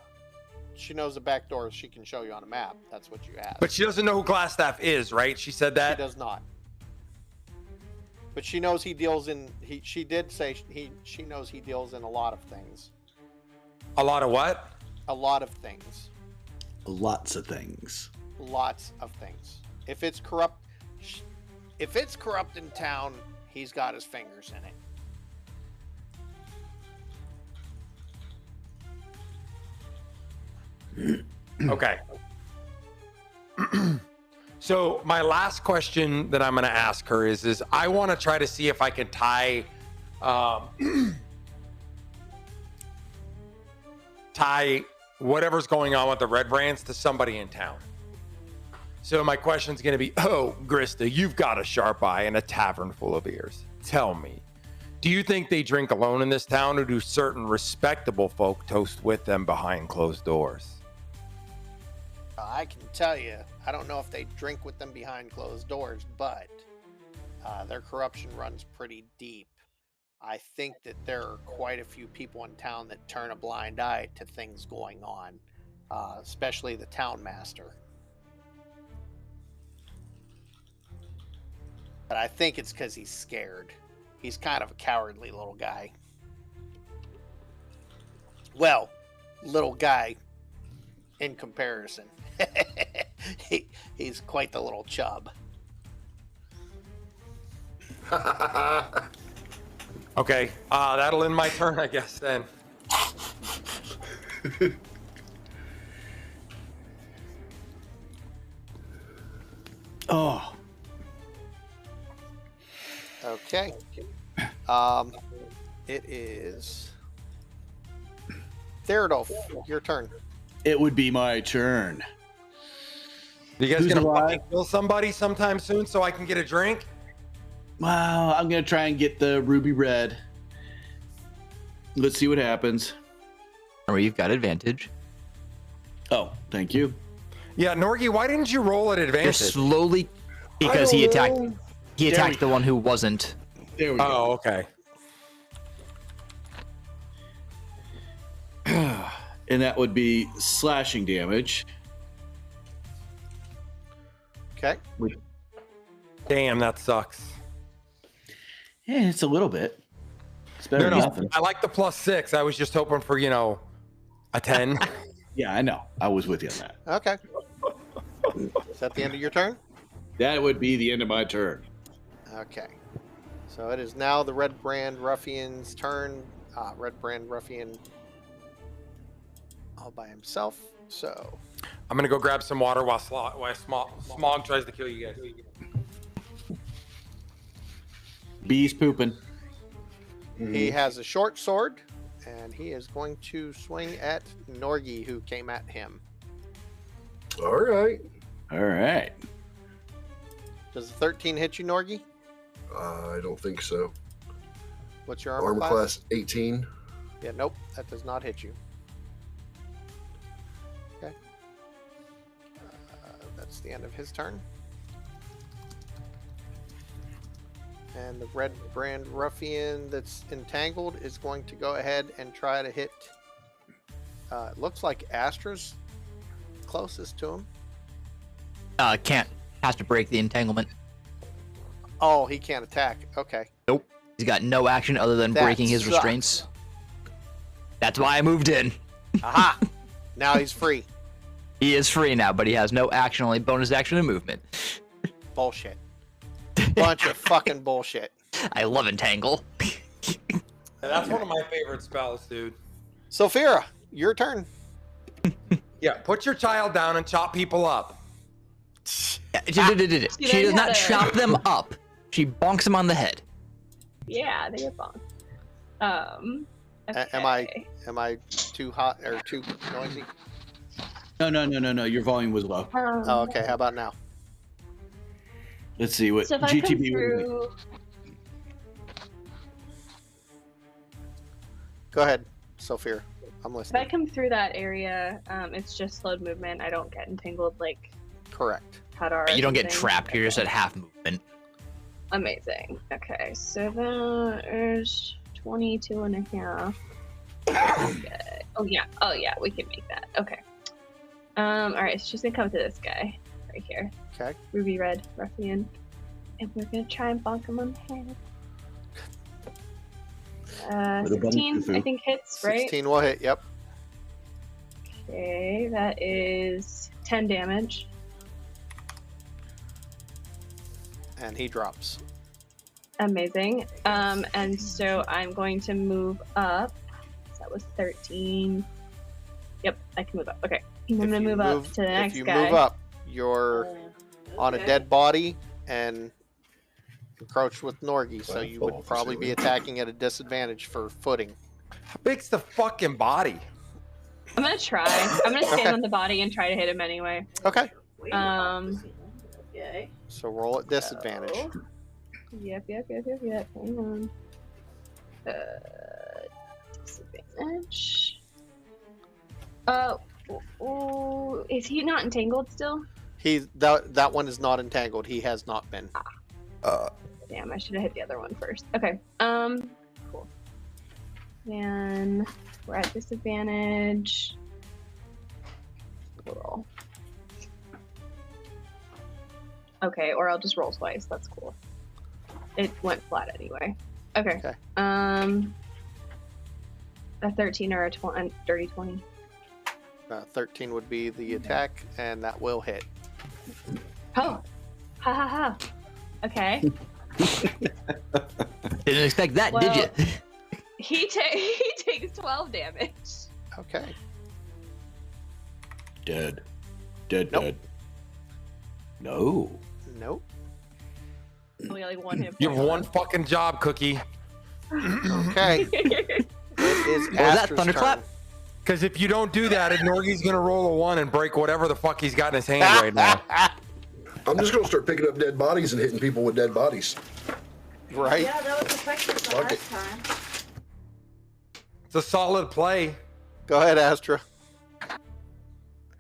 She knows the back door she can show you on a map. That's what you asked. But she doesn't know who glass staff is, right? She said that. She does not. But she knows he deals in. She did say she knows he deals in a lot of things. A lot of what? A lot of things. Lots of things. Lots of things. If it's corrupt in town, he's got his fingers in it. Okay. So my last question that I'm going to ask her is I want to try to see if I can tie tie whatever's going on with the Red Brands to somebody in town. So my question's going to be, oh, Grista, you've got a sharp eye and a tavern full of ears. Tell me, do you think they drink alone in this town, or do certain respectable folk toast with them behind closed doors? I can tell you, I don't know if they drink with them behind closed doors, but their corruption runs pretty deep. I think that there are quite a few people in town that turn a blind eye to things going on, especially the town master. But I think it's because he's scared. He's kind of a cowardly little guy. Well, little guy in comparison. He's quite the little chub. Okay, that'll end my turn, I guess, then. Oh. Okay. It is Theodolf, your turn. It would be my turn. You guys Who's gonna alive? fucking kill somebody sometime soon so I can get a drink? Wow, I'm gonna try and get the ruby red. Let's see what happens. Or you've got advantage. Oh, thank you. Yeah, Norgie, why didn't you roll at You're advantage? slowly because he attacked. He There attacked we the one who wasn't. There we go. Oh, okay. And that would be slashing damage. Okay. Damn, that sucks. Yeah, it's a little bit. It's better No, than no, nothing. I like the +6. I was just hoping for, a 10. Yeah, I know. I was with you on that. Okay. Is that the end of your turn? That would be the end of my turn. Okay. So it is now the Red Brand Ruffian's turn. Red Brand Ruffian all by himself. So I'm going to go grab some water while Smog tries to kill you guys. Bees pooping. he has a short sword, and he is going to swing at Norgie, who came at him. All right. All right. Does the 13 hit you, Norgie? I don't think so. What's your Armor class 18. Yeah, nope, that does not hit you. Okay. That's the end of his turn. And the Red Brand Ruffian that's entangled is going to go ahead and try to hit. It looks like Astra's closest to him. Can't. Has to break the entanglement. Oh, he can't attack. Okay. Nope. He's got no action other than That breaking his sucks. restraints. That's why I moved in. Aha! Now he's free. He is free now, but he has no action, only bonus action and movement. Bullshit. Bunch of fucking bullshit. I love entangle. That's one of my favorite spells, dude. Sophia, your turn. Yeah, put your child down and chop people up. She does not chop them up. She bonks them on the head. Yeah, they get bonked. Okay. Am I too hot or too noisy? No. Your volume was low. Oh, okay. How about now? Let's see what So if I come GTB would be. through, Go ahead, Sophia. I'm if I listening. come through that area, it's just slowed movement. I don't get entangled like Correct. had our. You don't get thing. trapped. You're just at half movement. Amazing. Okay, so that is 22 and a half. Okay. Oh yeah, we can make that. Okay. All right, so she's gonna come to this guy right here. Okay. Ruby Red Ruffian, and we're gonna try and bonk him on the head. 16, I think hits, right? 16 will hit. Yep. Okay, that is 10 damage. And he drops. Amazing. And so I'm going to move up. So that was 13. Yep, I can move up. Okay. I'm going to move up to the next guy. If you move up, you're on a dead body and encroached with Norgi, so you would probably be attacking at a disadvantage for footing. How big's the fucking body? I'm going to try. I'm going to stand on the body and try to hit him anyway. Okay. Okay. So roll at disadvantage. Yep. Hang on. Disadvantage. Is he not entangled still? That one is not entangled. He has not been. Damn, I should have hit the other one first. Okay. Cool. Then we're at disadvantage. Roll. Okay, or I'll just roll twice. That's cool. It went flat anyway. Okay. A 13 or a dirty 20. 13 would be the attack, and that will hit. Oh, ha. Okay. Didn't expect that, did you? He takes 12 damage. Okay. Dead. Nope. Dead. No. Nope. Only like one hit. You have one fucking job, Cookie. Okay. It is What was that, Astra's thunderclap? turn. Because if you don't do that, Norgi's gonna roll a 1 and break whatever the fuck he's got in his hand right now. I'm just gonna start picking up dead bodies and hitting people with dead bodies. Right? Yeah, that was effective the Fuck last time. It's a solid play. Go ahead, Astra.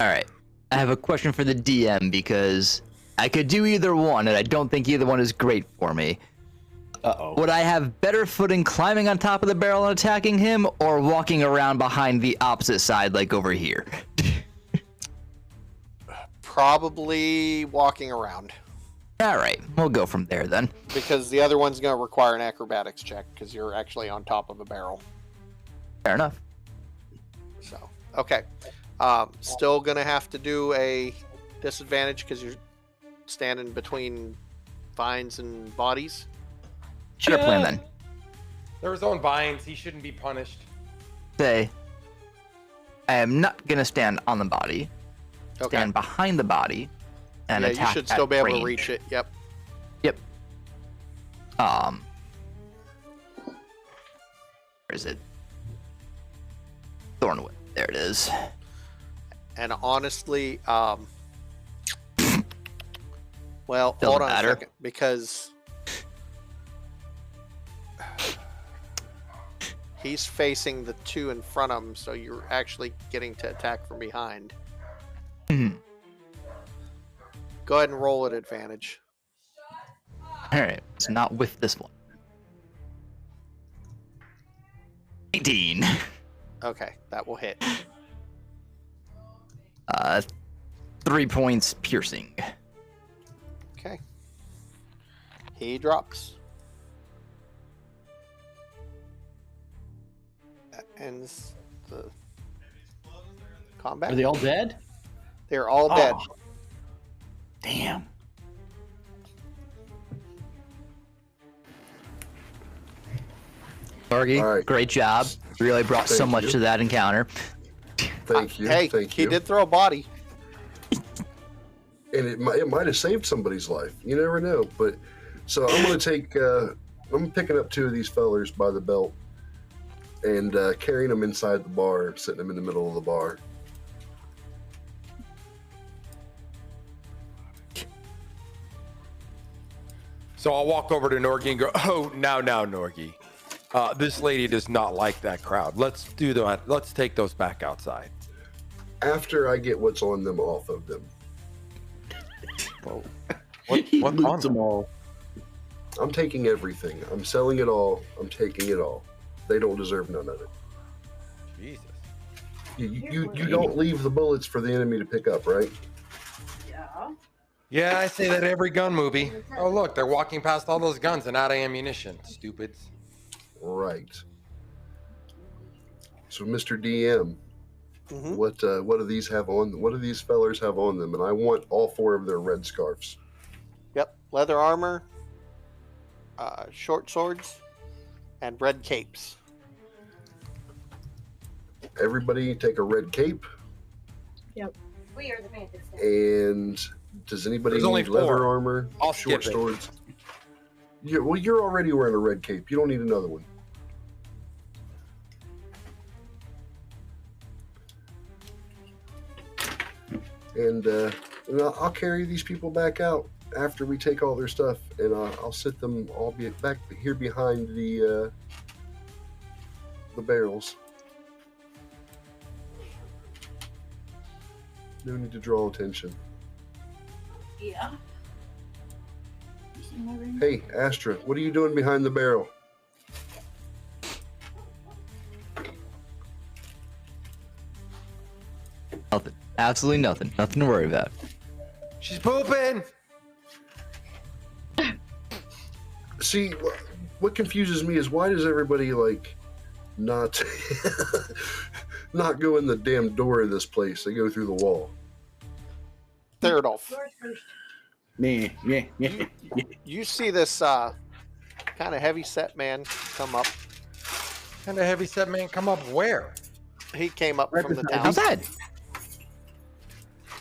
All right. I have a question for the DM because I could do either one, and I don't think either one is great for me. Uh-oh. Would I have better footing climbing on top of the barrel and attacking him, or walking around behind the opposite side, like over here? Probably walking around. All right, we'll go from there then. Because the other one's going to require an acrobatics check, because you're actually on top of a barrel. Fair enough. So, okay. Still going to have to do a disadvantage, because you're standing between vines and bodies. Better plan then. They're his own vines. He shouldn't be punished. Say, I am not gonna stand on the body. Okay. Stand behind the body and Yeah, attack. you should still at be able range. to reach it. Yep. Yep. Where is it? Thornwood. There it is. And honestly, well, Doesn't hold on matter. a second, because he's facing the two in front of him, so you're actually getting to attack from behind. Mhm. Go ahead and roll at advantage. All right, it's not with this one. 18. Okay, that will hit. 3 points piercing. Okay. He drops. That ends the combat. Are they all dead? They're all dead. Oh. Damn. Norgi, All right. great job. Really brought so Thank much you. to that encounter. Thank you. Hey, Thank he you. did throw a body. And it might have saved somebody's life. You never know. But so I'm gonna take. I'm picking up 2 of these fellers by the belt and carrying them inside the bar, sitting them in the middle of the bar. So I'll walk over to Norgi and go, "Oh, now, Norgi. This lady does not like that crowd. Let's do that. Let's take those back outside." After I get what's on them off of them. Whoa. He What's loots on them all. I'm taking everything. I'm selling it all. I'm taking it all. They don't deserve none of it. Jesus. You don't leave the bullets for the enemy to pick up, right? Yeah. Yeah, I say that every gun movie. Oh, look, they're walking past all those guns and out of ammunition. Stupids. Right. So, Mr. DM, Mhm. what do these have on? What do these fellers have on them? And I want all 4 of their red scarves. Yep, leather armor, short swords, and red capes. Everybody take a red cape. We are the bandits. And does anybody There's only need leather 4. armor? I'll short skip it. swords. Yeah, well, you're already wearing a red cape. You don't need another one. And I'll carry these people back out after we take all their stuff, and I'll sit them all back here behind the barrels. No need to draw attention. Yeah. You see my ring? Hey, Astra, what are you doing behind the barrel? Nothing. Absolutely nothing. Nothing to worry about. She's pooping. See, what confuses me is why does everybody like not not go in the damn door of this place? They go through the wall. Theodolf, Yours first. Me. you see this kind of heavy set man come up. Kind of heavy set man come up where? He came up from the town. How's that?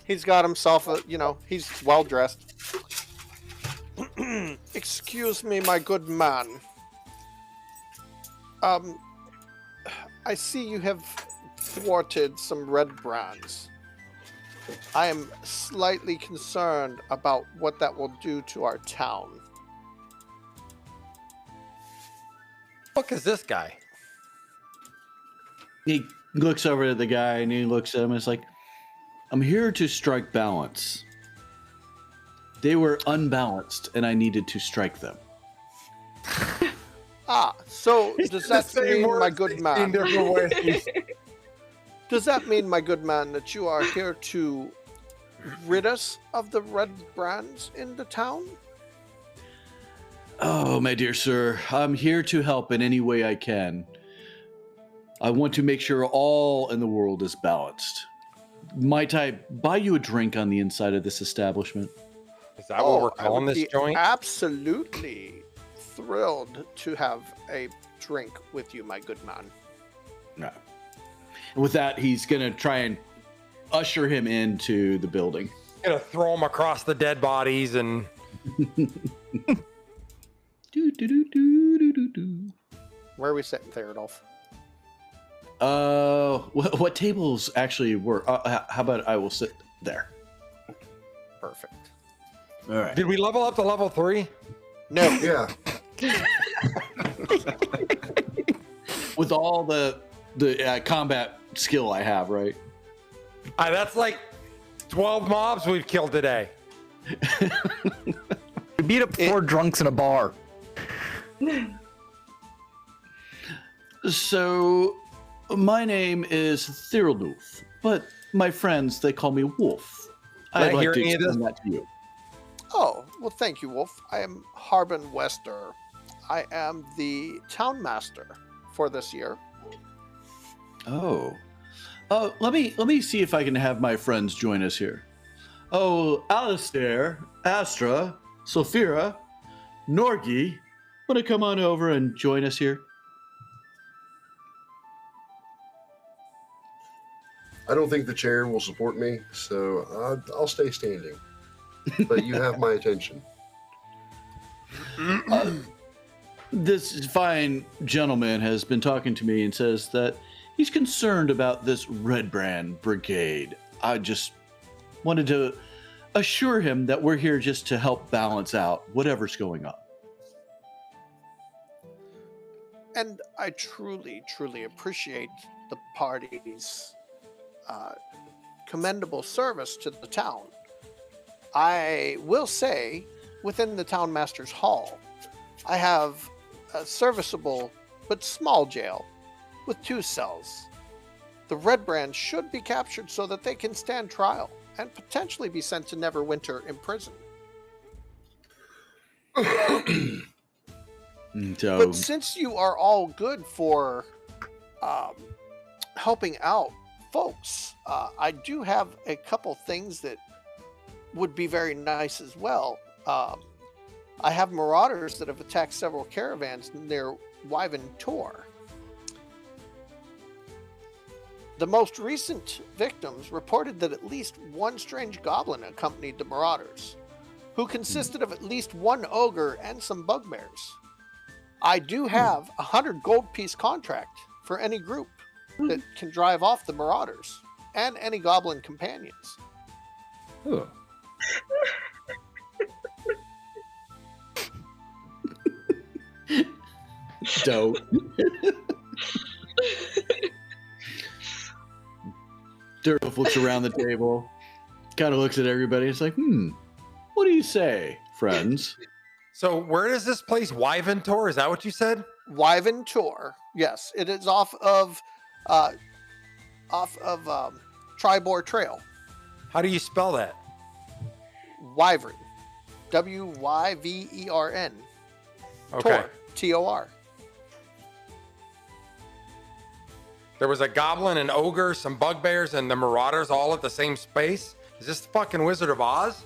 He's got himself a, he's well dressed. Excuse me, my good man. I see you have thwarted some red brands. I am slightly concerned about what that will do to our town. Fuck is this guy? He looks over at the guy and he looks at him and is like, I'm here to strike balance. They were unbalanced and I needed to strike them. So does that Same mean, words my good in man? different ways. Does that mean, my good man, that you are here to rid us of the red brands in the town? Oh, my dear sir, I'm here to help in any way I can. I want to make sure all in the world is balanced. Might I buy you a drink on the inside of this establishment? Is that what we're I calling would this be joint? absolutely thrilled to have a drink with you, my good man. No. And with that, he's going to try and usher him into the building. Gonna throw him across the dead bodies and Where are we sitting, Theodolf? What tables actually work? How about I will sit there? Perfect. All right. did we level up to level 3? No. Yeah. With all the combat skill I have, right? That's like 12 mobs we've killed today. We beat up 4 drunks in a bar. So, my name is Thirlnoof, but my friends, they call me Wolf. Did I I'd like hear to any of this? explain that to you. Oh, well, thank you, Wolf. I am Harbin Wester. I am the town master for this year. Oh. Let me see if I can have my friends join us here. Oh, Alistair, Astra, Sophira, Norgi, want to come on over and join us here? I don't think the chair will support me, so I'll stay standing. But you have my attention. This fine gentleman has been talking to me and says that he's concerned about this Red Brand Brigade. I just wanted to assure him that we're here just to help balance out whatever's going on. And I truly, truly appreciate the party's commendable service to the town. I will say, within the town master's hall, I have a serviceable but small jail with 2 cells. The Red Brand should be captured so that they can stand trial and potentially be sent to Neverwinter in prison. So, But since you are all good for helping out folks, I do have a couple things that would be very nice as well. I have marauders that have attacked several caravans near Wyvern Tor. The most recent victims reported that at least one strange goblin accompanied the marauders, who consisted of at least 1 ogre and some bugbears. I do have a 100 gold piece contract for any group that can drive off the marauders and any goblin companions. Ooh. dope. Durf looks around the table, kind of looks at everybody. It's like, what do you say, friends? So where is this place? Wyventor? Is that what you said? Wyvern Tor, yes, it is off of Tribor Trail. How do you spell that? Wyvern, Wyvern. Okay. Tor, Tor. There was a goblin, an ogre, some bugbears, and the marauders all at the same space? Is this the fucking Wizard of Oz?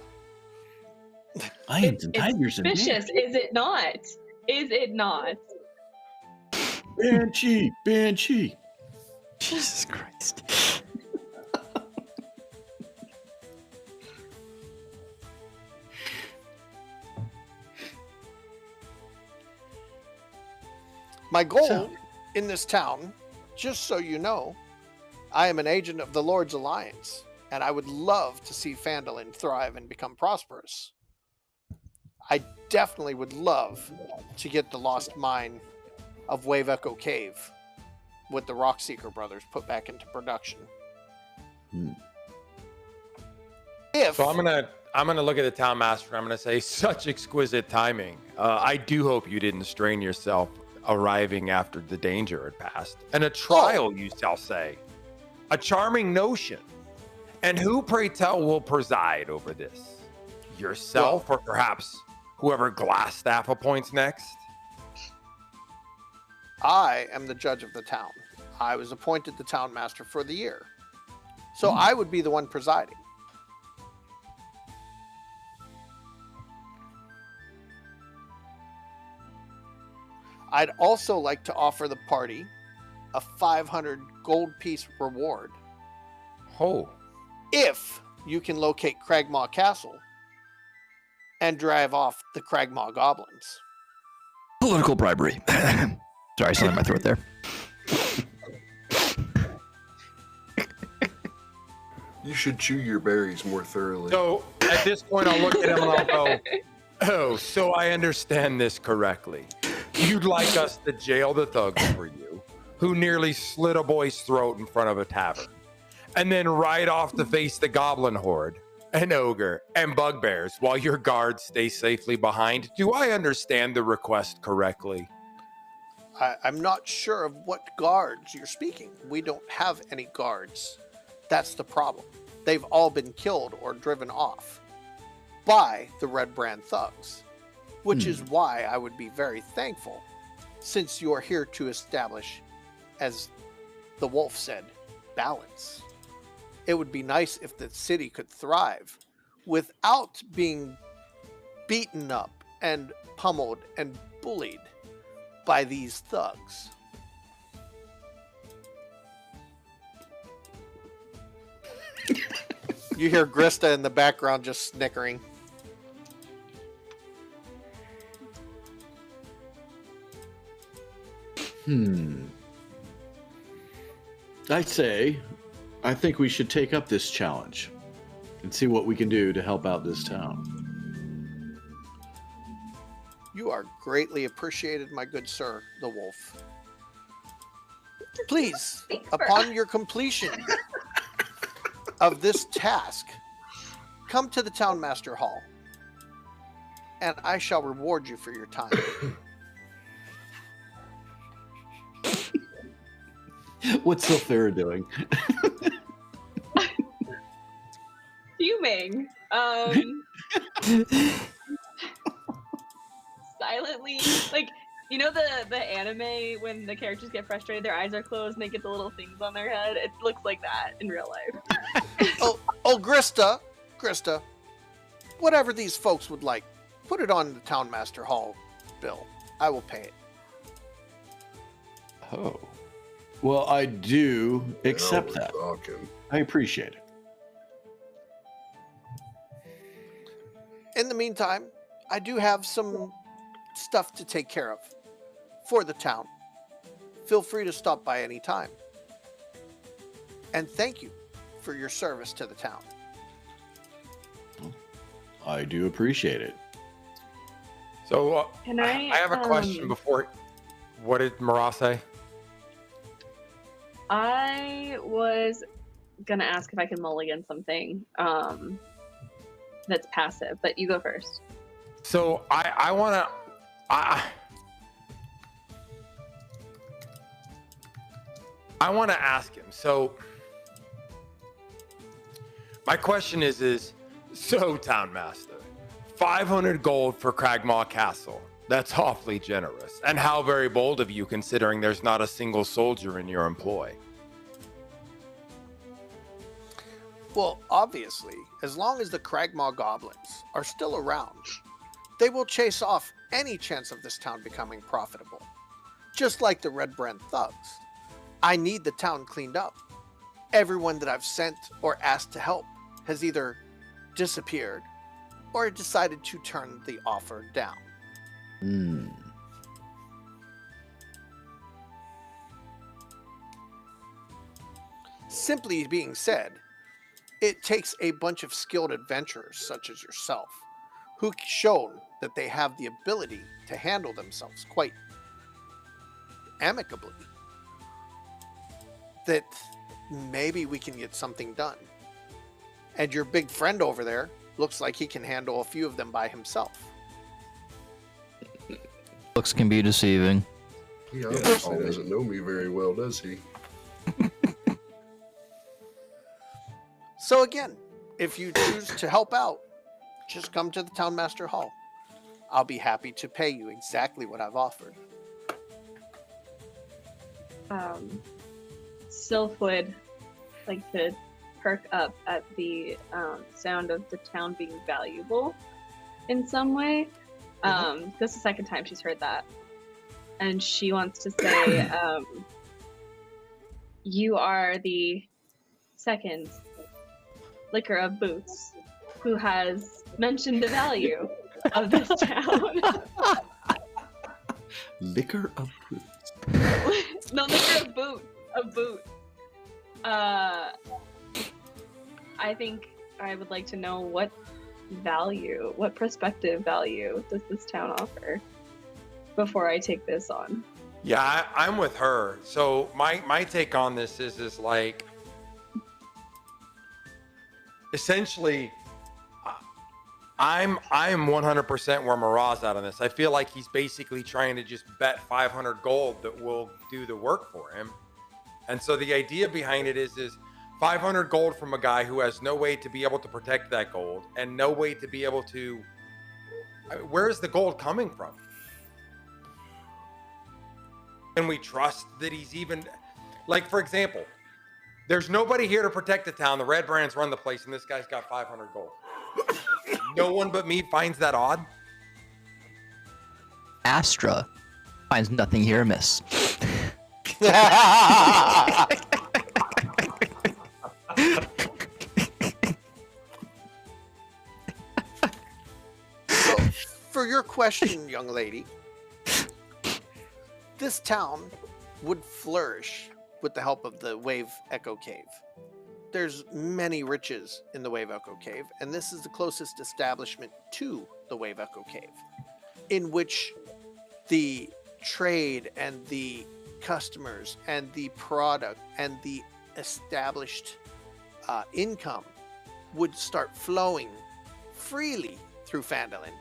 Lions and tigers and Vicious, is it not? Is it not? Banshee. Jesus Christ. My goal in this town, just so you know, I am an agent of the Lord's Alliance, and I would love to see Phandalin thrive and become prosperous. I definitely would love to get the lost mine of Wave Echo Cave with the Rockseeker brothers put back into production. If So I'm gonna look at the town master. And I'm gonna say, such exquisite timing. I do hope you didn't strain yourself arriving after the danger had passed. And a trial, you shall say. A charming notion. And who, pray tell, will preside over this? Yourself, or perhaps whoever Glassstaff appoints next? I am the judge of the town, I was appointed the town master for the year, so I would be the one presiding. I'd also like to offer the party a 500 gold piece reward Oh, if you can locate Cragmaw Castle and drive off the Cragmaw goblins. Political bribery. Sorry, something in my throat there. You should chew your berries more thoroughly. so at this point, I'll look at him and I'll go, oh, so I understand this correctly. You'd like us to jail the thugs for you, who nearly slit a boy's throat in front of a tavern, and then ride off to face the goblin horde, an ogre, and bugbears while your guards stay safely behind. Do I understand the request correctly? I'm not sure of what guards you're speaking. We don't have any guards. That's the problem. They've all been killed or driven off by the Red Brand thugs, which is why I would be very thankful, since you are here to establish, as the wolf said, balance. It would be nice if the city could thrive without being beaten up and pummeled and bullied by these thugs. You hear Grista in the background just snickering. I think we should take up this challenge and see what we can do to help out this town. You are greatly appreciated, my good sir, the wolf. Please, upon your completion of this task, come to the Town Master Hall, and I shall reward you for your time. What's Silphira doing? Fuming. Silently, like, you know the anime when the characters get frustrated, their eyes are closed and they get the little things on their head. It looks like that in real life. Oh, Grista, whatever these folks would like, put it on the Town Master Hall bill. I will pay it. Oh. Well, I do accept Now that. we're talking. I appreciate it. In the meantime, I do have some stuff to take care of for the town. Feel free to stop by any time. And thank you for your service to the town. I do appreciate it. So Can I have a question before. What did Mara say? I was gonna ask if I can mulligan something that's passive, but you go first. So I want to. I want to ask him. So my question is so Town Master, 500 gold for Cragmaw Castle. That's awfully generous. And how very bold of you, considering there's not a single soldier in your employ. Well, obviously, as long as the Cragmaw goblins are still around, they will chase off any chance of this town becoming profitable. Just like the Red Brand thugs. I need the town cleaned up. Everyone that I've sent or asked to help has either disappeared or decided to turn the offer down. Simply being said, it takes a bunch of skilled adventurers such as yourself, who've shown that they have the ability to handle themselves quite amicably, that maybe we can get something done. And your big friend over there looks like he can handle a few of them by himself. Looks can be deceiving. He obviously doesn't know me very well, does he? So again, if you choose to help out, just come to the Town Master Hall. I'll be happy to pay you exactly what I've offered. Sylph would like to perk up at the sound of the town being valuable in some way. This is the second time she's heard that. And she wants to say, you are the second liquor of boots who has mentioned the value of this town. Liquor of boots. No, liquor of boot. A boot. I think I would like to know what prospective value does this town offer before I take this on. Yeah, I'm with her. So my take on this is like, essentially, I'm 100% where Miraz at on this. I feel like he's basically trying to just bet 500 gold that will do the work for him. And so the idea behind it is 500 gold from a guy who has no way to be able to protect that gold and no way to be able to. Where's the gold coming from? Can we trust that he's even, like, for example, there's nobody here to protect the town. The Red Brands run the place, and this guy's got 500 gold. No one but me finds that odd. Astra finds nothing here amiss. So, for your question, young lady, this town would flourish with the help of the Wave Echo Cave. There's many riches in the Wave Echo Cave, and this is the closest establishment to the Wave Echo Cave, in which the trade and the customers and the product and the established income would start flowing freely through Phandalin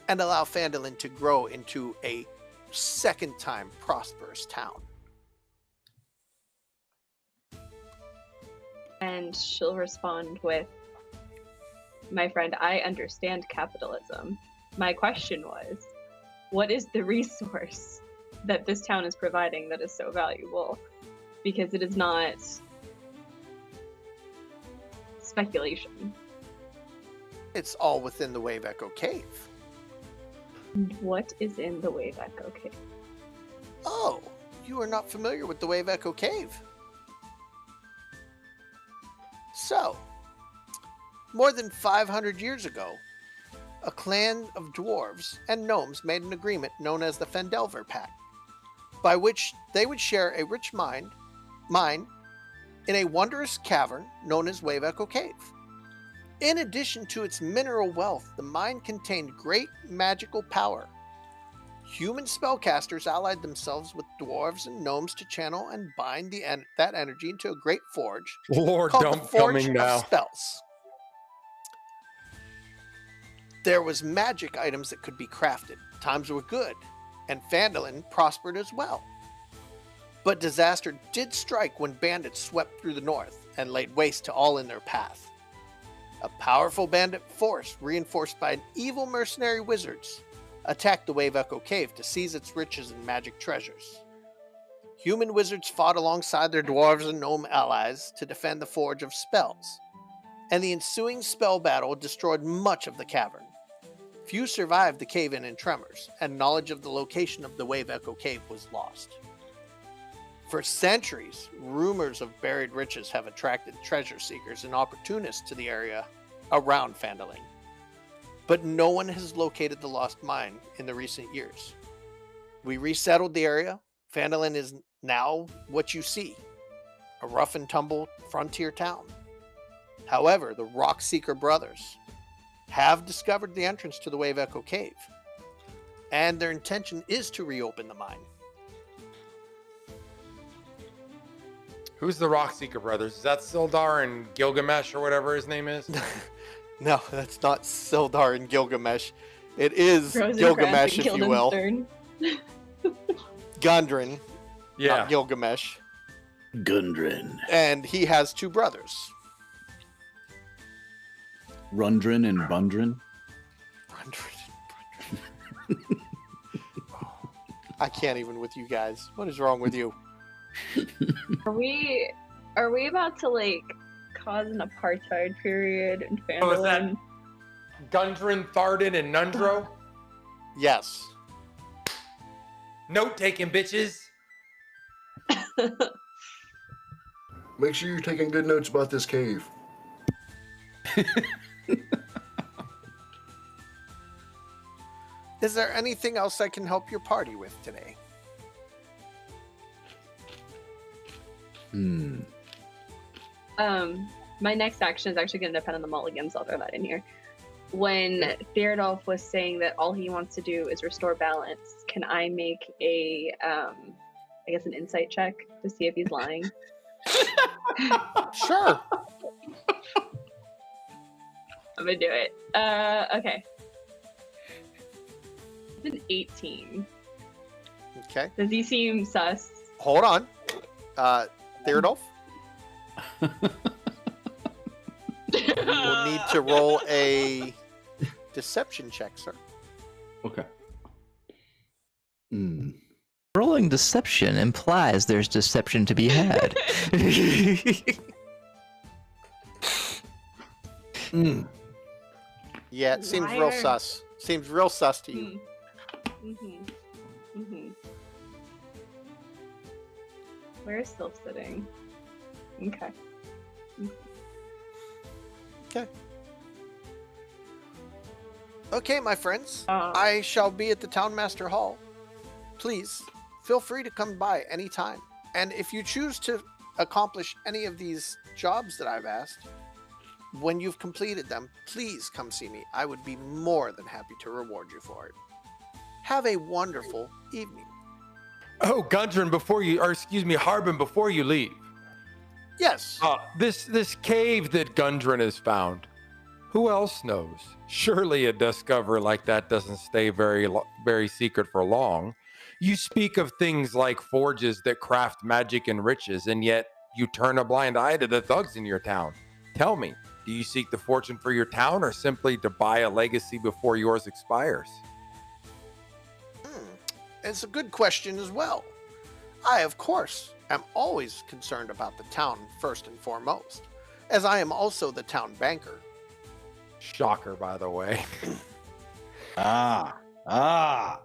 and allow Phandalin to grow into a second-time prosperous town. And she'll respond with, my friend, I understand capitalism. My question was, what is the resource that this town is providing that is so valuable? Because it is not speculation. It's all within the Wave Echo Cave. And what is in the Wave Echo Cave? Oh, you are not familiar with the Wave Echo Cave. So, more than 500 years ago, a clan of dwarves and gnomes made an agreement known as the Fendelver Pact, by which they would share a rich mine in a wondrous cavern known as Wave Echo Cave. In addition to its mineral wealth, the mine contained great magical power. Human spellcasters allied themselves with dwarves and gnomes to channel and bind that energy into a great forge Lord called the Dump Forge coming of now. Spells. There was magic items that could be crafted. Times were good, and Phandalin prospered as well. But disaster did strike when bandits swept through the north and laid waste to all in their path. A powerful bandit force, reinforced by an evil mercenary wizards, attacked the Wave Echo Cave to seize its riches and magic treasures. Human wizards fought alongside their dwarves and gnome allies to defend the Forge of Spells, and the ensuing spell battle destroyed much of the cavern. Few survived the cave-in and tremors, and knowledge of the location of the Wave Echo Cave was lost. For centuries, rumors of buried riches have attracted treasure seekers and opportunists to the area around Phandalin. But no one has located the lost mine in the recent years. We resettled the area. Phandalin is now what you see, a rough and tumble frontier town. However, the Rockseeker brothers have discovered the entrance to the Wave Echo Cave, and their intention is to reopen the mine. Who's the Rockseeker brothers? Is that Sildar and Gilgamesh or whatever his name is? No, that's not Sildar and Gilgamesh. It is Gilgamesh, if you will. Gundren, Yeah. not Gilgamesh. Gundren. And he has two brothers. Rundren and Bundren. I can't even with you guys. What is wrong with you? Are we about to like cause an apartheid period in Phandalin? Oh, is that Gundren, Tharden, and Nundro? Yes. Note taking, bitches. Make sure you're taking good notes about this cave. Is there anything else I can help your party with today? My next action is actually going to depend on the mulligans. I'll throw that in here. When Theodolf was saying that all he wants to do is restore balance, can I make a, I guess, an insight check to see if he's lying? Sure. I'm gonna do it. Okay. It's an 18. Okay. Does he seem sus? Hold on. Theodolf? We'll need to roll a deception check, sir. Okay. Rolling deception implies there's deception to be had. Yeah, it seems real Liar. sus. Seems real sus to you. Where is Sylph sitting? Okay. Okay, my friends. I shall be at the Townmaster Hall. Please, feel free to come by anytime. And if you choose to accomplish any of these jobs that I've asked, when you've completed them, please come see me. I would be more than happy to reward you for it. Have a wonderful evening. Oh, Gundren, Harbin, before you leave. Yes. This cave that Gundren has found. Who else knows? Surely a discovery like that doesn't stay very secret for long. You speak of things like forges that craft magic and riches, and yet you turn a blind eye to the thugs in your town. Tell me, do you seek the fortune for your town or simply to buy a legacy before yours expires? It's a good question as well. I, of course, am always concerned about the town first and foremost, as I am also the town banker. Shocker, by the way.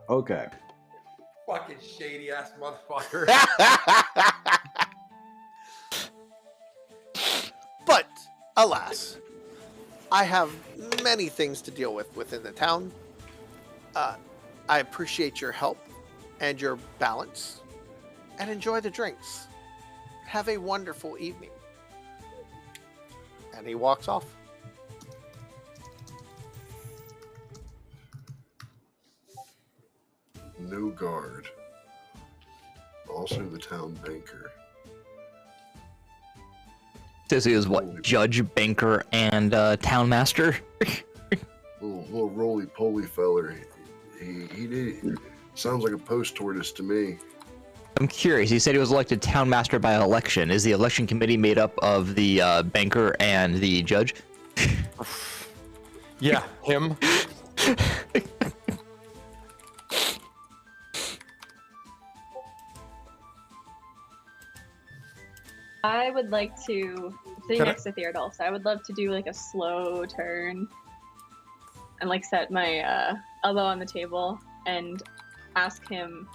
Okay. Fucking shady ass motherfucker. But, alas, I have many things to deal with within the town. I appreciate your help and your balance, and enjoy the drinks. Have a wonderful evening. And he walks off. No guard. Also the town banker. Says he was what? Judge, banker, and town master? Little roly-poly feller. He did. Sounds like a post tortoise to me. I'm curious. He said he was elected town master by election. Is the election committee made up of the banker and the judge? Yeah, him. I would like to, sitting Can I- next to Theodulf, so I would love to do like a slow turn and like set my elbow on the table and ask him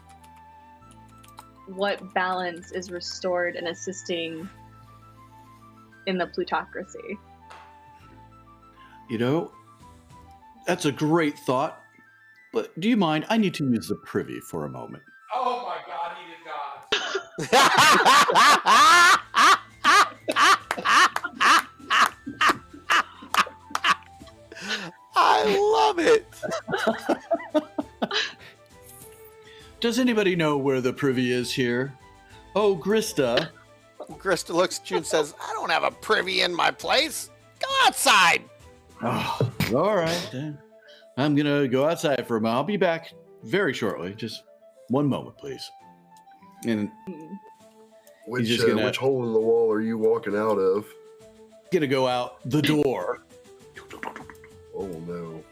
what balance is restored and assisting in the plutocracy. You know, that's a great thought. But do you mind? I need to use the privy for a moment. Oh my god, he did not. I love it. Does anybody know where the privy is here? Oh, Grista. Grista looks at you and says, I don't have a privy in my place. Go outside. Oh, all right, then. I'm going to go outside for a moment. I'll be back very shortly. Just one moment, please. And Which, just gonna- which hole in the wall are you walking out of? going to go out the door. Oh no.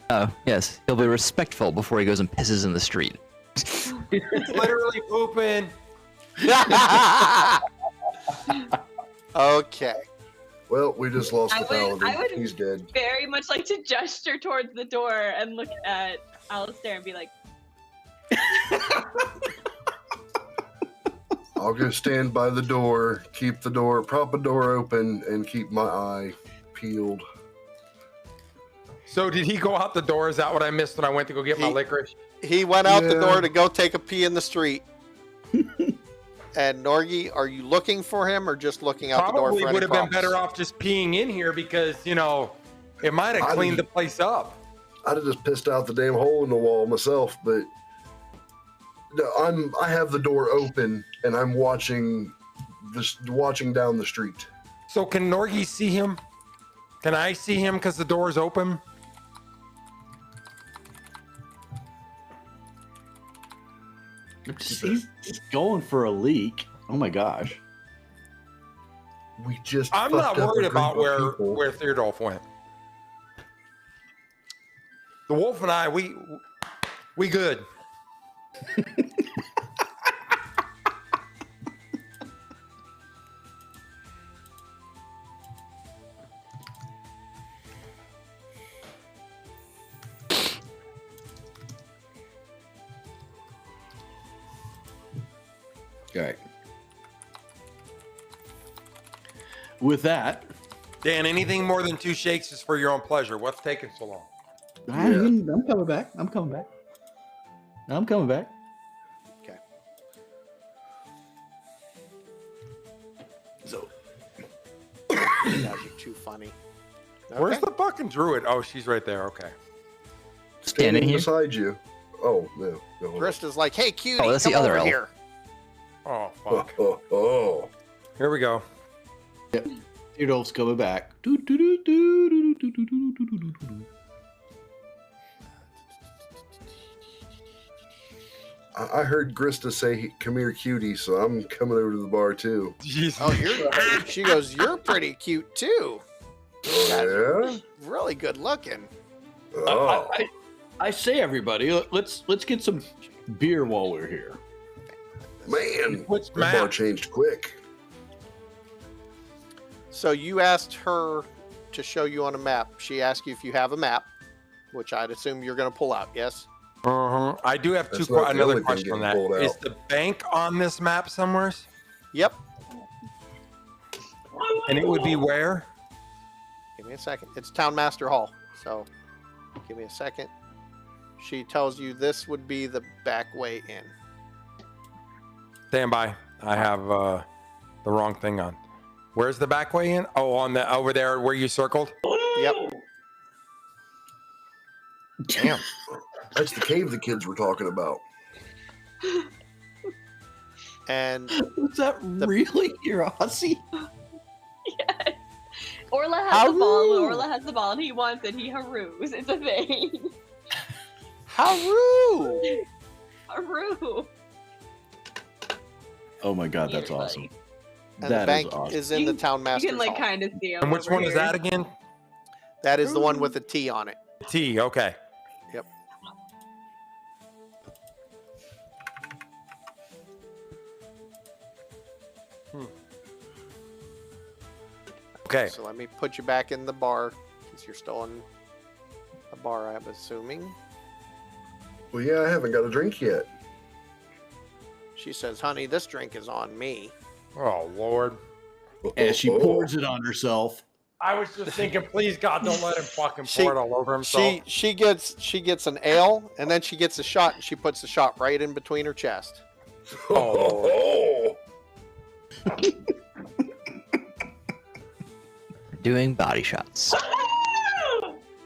Oh, yes. He'll be respectful before he goes and pisses in the street. Literally pooping. Okay. Well, we just lost I the would- paladin. I would- He's dead. Very much like to gesture towards the door and look at Alistair and be like, I'll go stand by the door, keep the door, prop the door open, and keep my eye peeled. So did he go out the door? Is that what I missed when I went to go get my He- licorice? He went out the Yeah. door to go take a pee in the street. And Norgi, are you looking for him or just looking out the door Probably for would any have been props? better off just peeing in here because, you know, it might have cleaned the place up. I'd have just pissed out the damn hole in the wall myself, but no, I have the door open and I'm watching down the street. So can Norgi see him? Can I see him because the door's open? He's just going for a leak. Oh my gosh. We just I'm fucked not up a worried about group of people. where Theodulf went. The wolf and I, we good. Okay. With that, Dan, anything more than 2 shakes is for your own pleasure. What's taking so long? I'm coming back. I'm coming back. I'm coming back. Okay. So, You guys are too funny. Where's Okay. the fucking druid? Oh, she's right there. Okay. Standing here? beside you. Oh no. No. Krista's like, hey, cutie, Oh, that's come the other over elf. here. Oh, Oh, fuck. oh, oh. Here we go. Theodulf's coming back. I heard Grista say, "Come here, cutie," so I'm coming over to the bar too. Jesus. Oh, she goes, "You're pretty cute too. Yeah. Really good looking." Oh. I say, everybody, let's get some beer while we're here. Man, Which the bar map? changed quick. So you asked her to show you on a map. She asked you if you have a map, which I'd assume you're going to pull out. Yes. I do have That's not the another only thing question on that. getting pulled Is out. the bank on this map somewhere? Yep. And it would be where? Give me a second. It's Town Master Hall. So give me a second. She tells you this would be the back way in. Stand by. I have the wrong thing on. Where's the back way in? Oh, on the over there where you circled. Yep. Damn. That's the cave the kids were talking about. And Was that really your Aussie? Yes. Orla has Haru. the ball. Orla has the ball, and he wants it. He haroos. It's a thing. Haru! Haru. Oh my god, that's Here, awesome. buddy. And That the bank is awesome. is in the Town You Master's can like Hall. kind of see him. And which over one is here. that again? That is the one with the T on it. T. Okay. Yep. Okay. So let me put you back in the bar because you're still in a bar, I'm assuming. Well, yeah, I haven't got a drink yet. She says, "Honey, this drink is on me." Oh Lord. As she pours it on herself. I was just thinking, please God, don't let him fucking She- pour it all over himself. She gets an ale and then she gets a shot and she puts the shot right in between her chest. Oh. Doing body shots.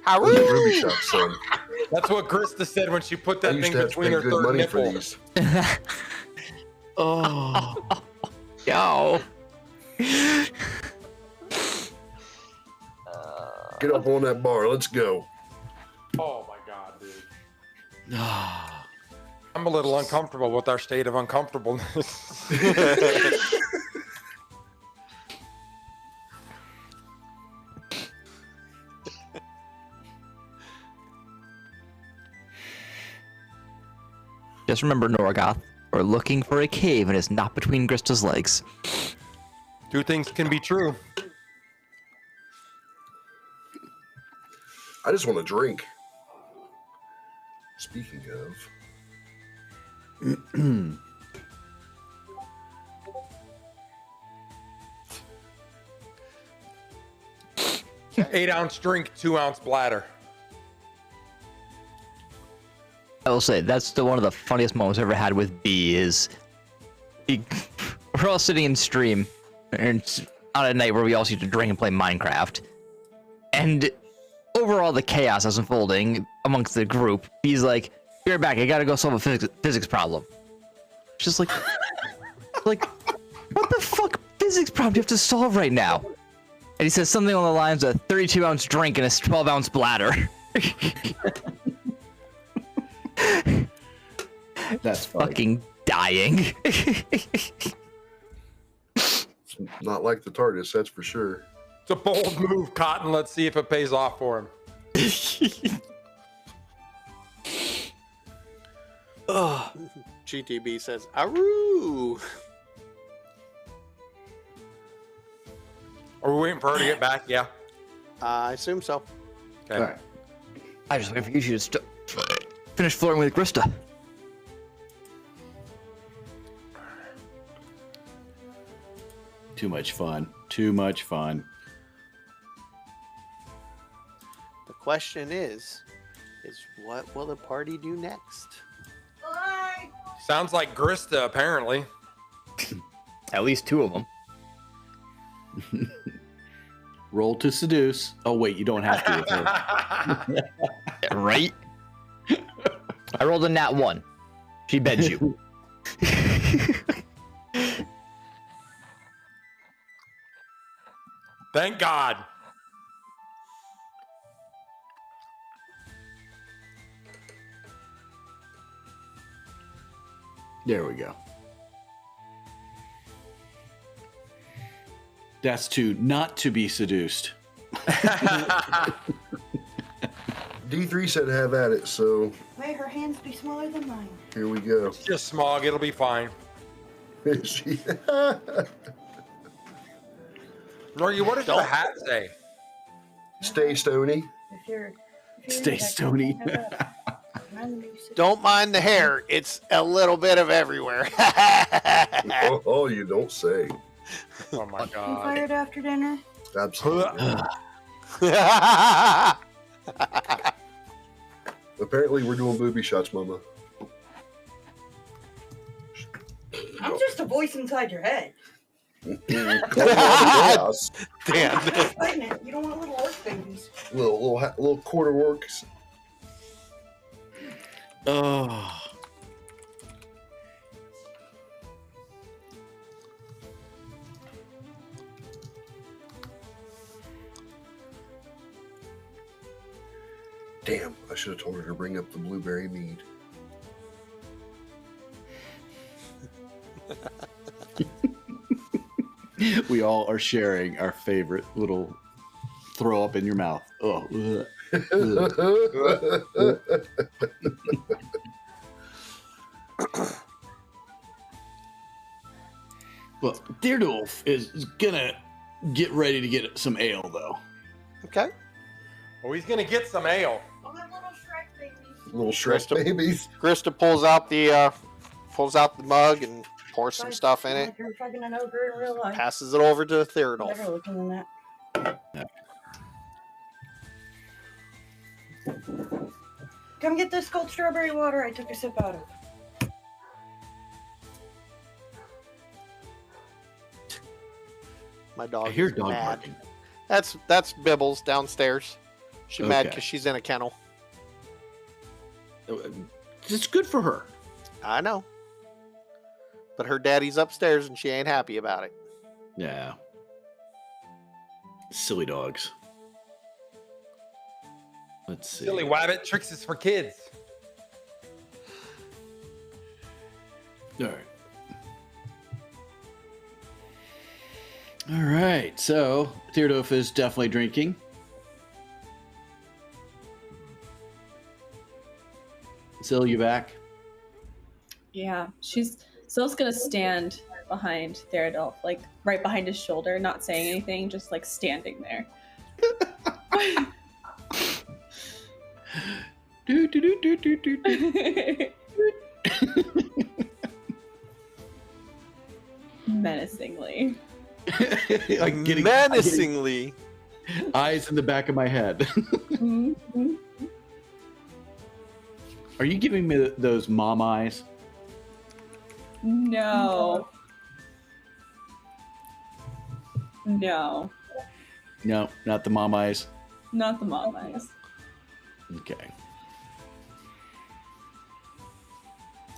Haru! Ruby shot, son. That's what Krista said when she put I that used thing to have to between pay her good third money for nipple. these. Oh. Yo. Get up on that bar. Let's go. Oh my God, dude. I'm a little uncomfortable with our state of uncomfortableness. Just remember, Norgoth, we're looking for a cave and it's not between Grista's legs. Two things can be true. I just want a drink. Speaking of, 8-ounce drink, 2-ounce bladder. I will say that's one of the funniest moments I've ever had with B is we're all sitting in stream and it's on a night where we all used to drink and play Minecraft. And overall the chaos is unfolding amongst the group. He's like, "Be right back, I gotta go solve a physics problem." It's just like what the fuck physics problem do you have to solve right now? And he says something along the lines of 32-ounce drink and a 12-ounce bladder. That's funny. Fucking dying. it's not like the TARDIS, that's for sure. It's a bold move, Cotton. Let's see if it pays off for him. GTB says, "Aru." Are we waiting for her to get back? Yeah. I assume so. Okay. All right. I just wait for you to finish flirting with Krista. Too much fun. Too much fun. The question is what will the party do next? Sounds like Grista, apparently. At least two of them. Roll to seduce. Oh wait, you don't have to with her. Right? I rolled a nat 1. She beds you. Thank God. There we go. That's to not to be seduced. D3 said have at it, so May her hands be smaller than mine. here we go. Just smog. It'll be fine. She- Norgie, what does the hat say? Stay stony. If you're Stay stony. Don't mind the hair. It's a little bit of everywhere. Oh, you don't say. Oh my You God. fired after dinner? Absolutely. Apparently, we're doing booby shots, Mama. I'm just a voice inside your head. Chaos. Damn. Pregnant. You don't want little orc babies. Little quarter orcs. Oh. Damn, I should have told her to bring up the blueberry mead. We all are sharing our favorite little throw up in your mouth. Oh. Well, Deerdolf is gonna get ready to get some ale, though. Okay. Oh, he's gonna get some ale. Oh, that little Shrek baby. Little Shrek babies. Krista pulls out the mug and pours some stuff in it. You're fucking an ogre in real life. Passes it over to Theodolf. Never looking in that. Come get this cold strawberry water I took a sip out of. My dog I hear is dog mad. barking. That's Bibbles downstairs. She's mad Okay. because she's in a kennel. It's good for her. I know. But her daddy's upstairs and she ain't happy about it. Yeah. Silly dogs. Let's see. Silly wabbit tricks is for kids. All right. All right. So Theodolf is definitely drinking. Sil, you back? Yeah, Syl's gonna stand behind Theodolf, like right behind his shoulder, not saying anything, just like standing there. Do, do, do, do, do, do, do. Menacingly. Like getting Menacingly. eyes in the back of my head. Mhm. Are you giving me those mom eyes? No. No, No, not the mom eyes. not the mom eyes. Okay.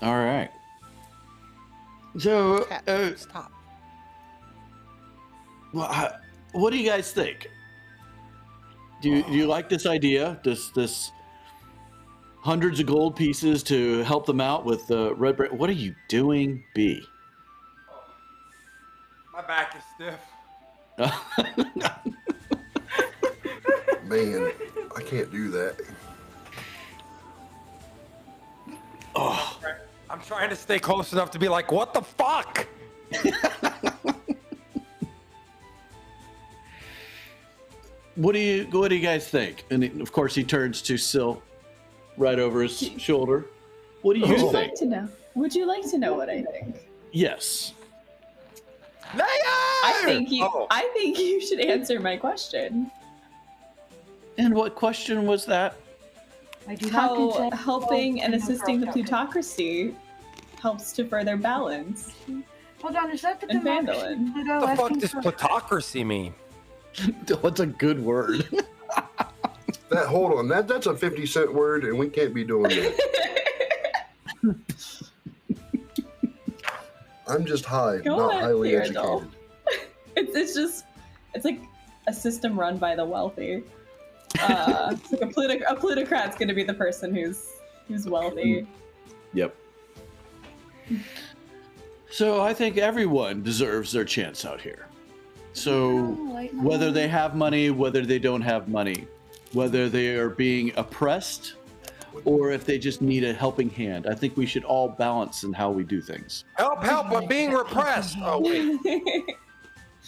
All right. So, Cat, stop. well, what do you guys think? Do you like this idea? This hundreds of gold pieces to help them out with the red bread? What are you doing, B? My back is stiff. Man, I can't do that. Oh, I'm trying to stay close enough to be like, what the fuck? what do you guys think? And of course, he turns to Sil, right over his shoulder. What do Would you you think? like to know? Would you like to know what I think? Yes. I think you. Oh. I think you should answer my question. And what question was that? I do not How consent. helping and No assisting the girl plutocracy helps to further balance. Hold on, is that the And democracy Vandalin. Pluto What the fuck asking does for- plutocracy mean? What's a good word? Hold on, that's a 50-cent word, and we can't be doing that. I'm just high, Go not ahead, highly Theodolf. educated. It's like a system run by the wealthy. It's like a plutocrat's going to be the person who's wealthy. Yep. So I think everyone deserves their chance out here. So whether they have money, whether they don't have money, whether they are being oppressed, or if they just need a helping hand, I think we should all balance in how we do things. Help, I'm being repressed. Oh, wait.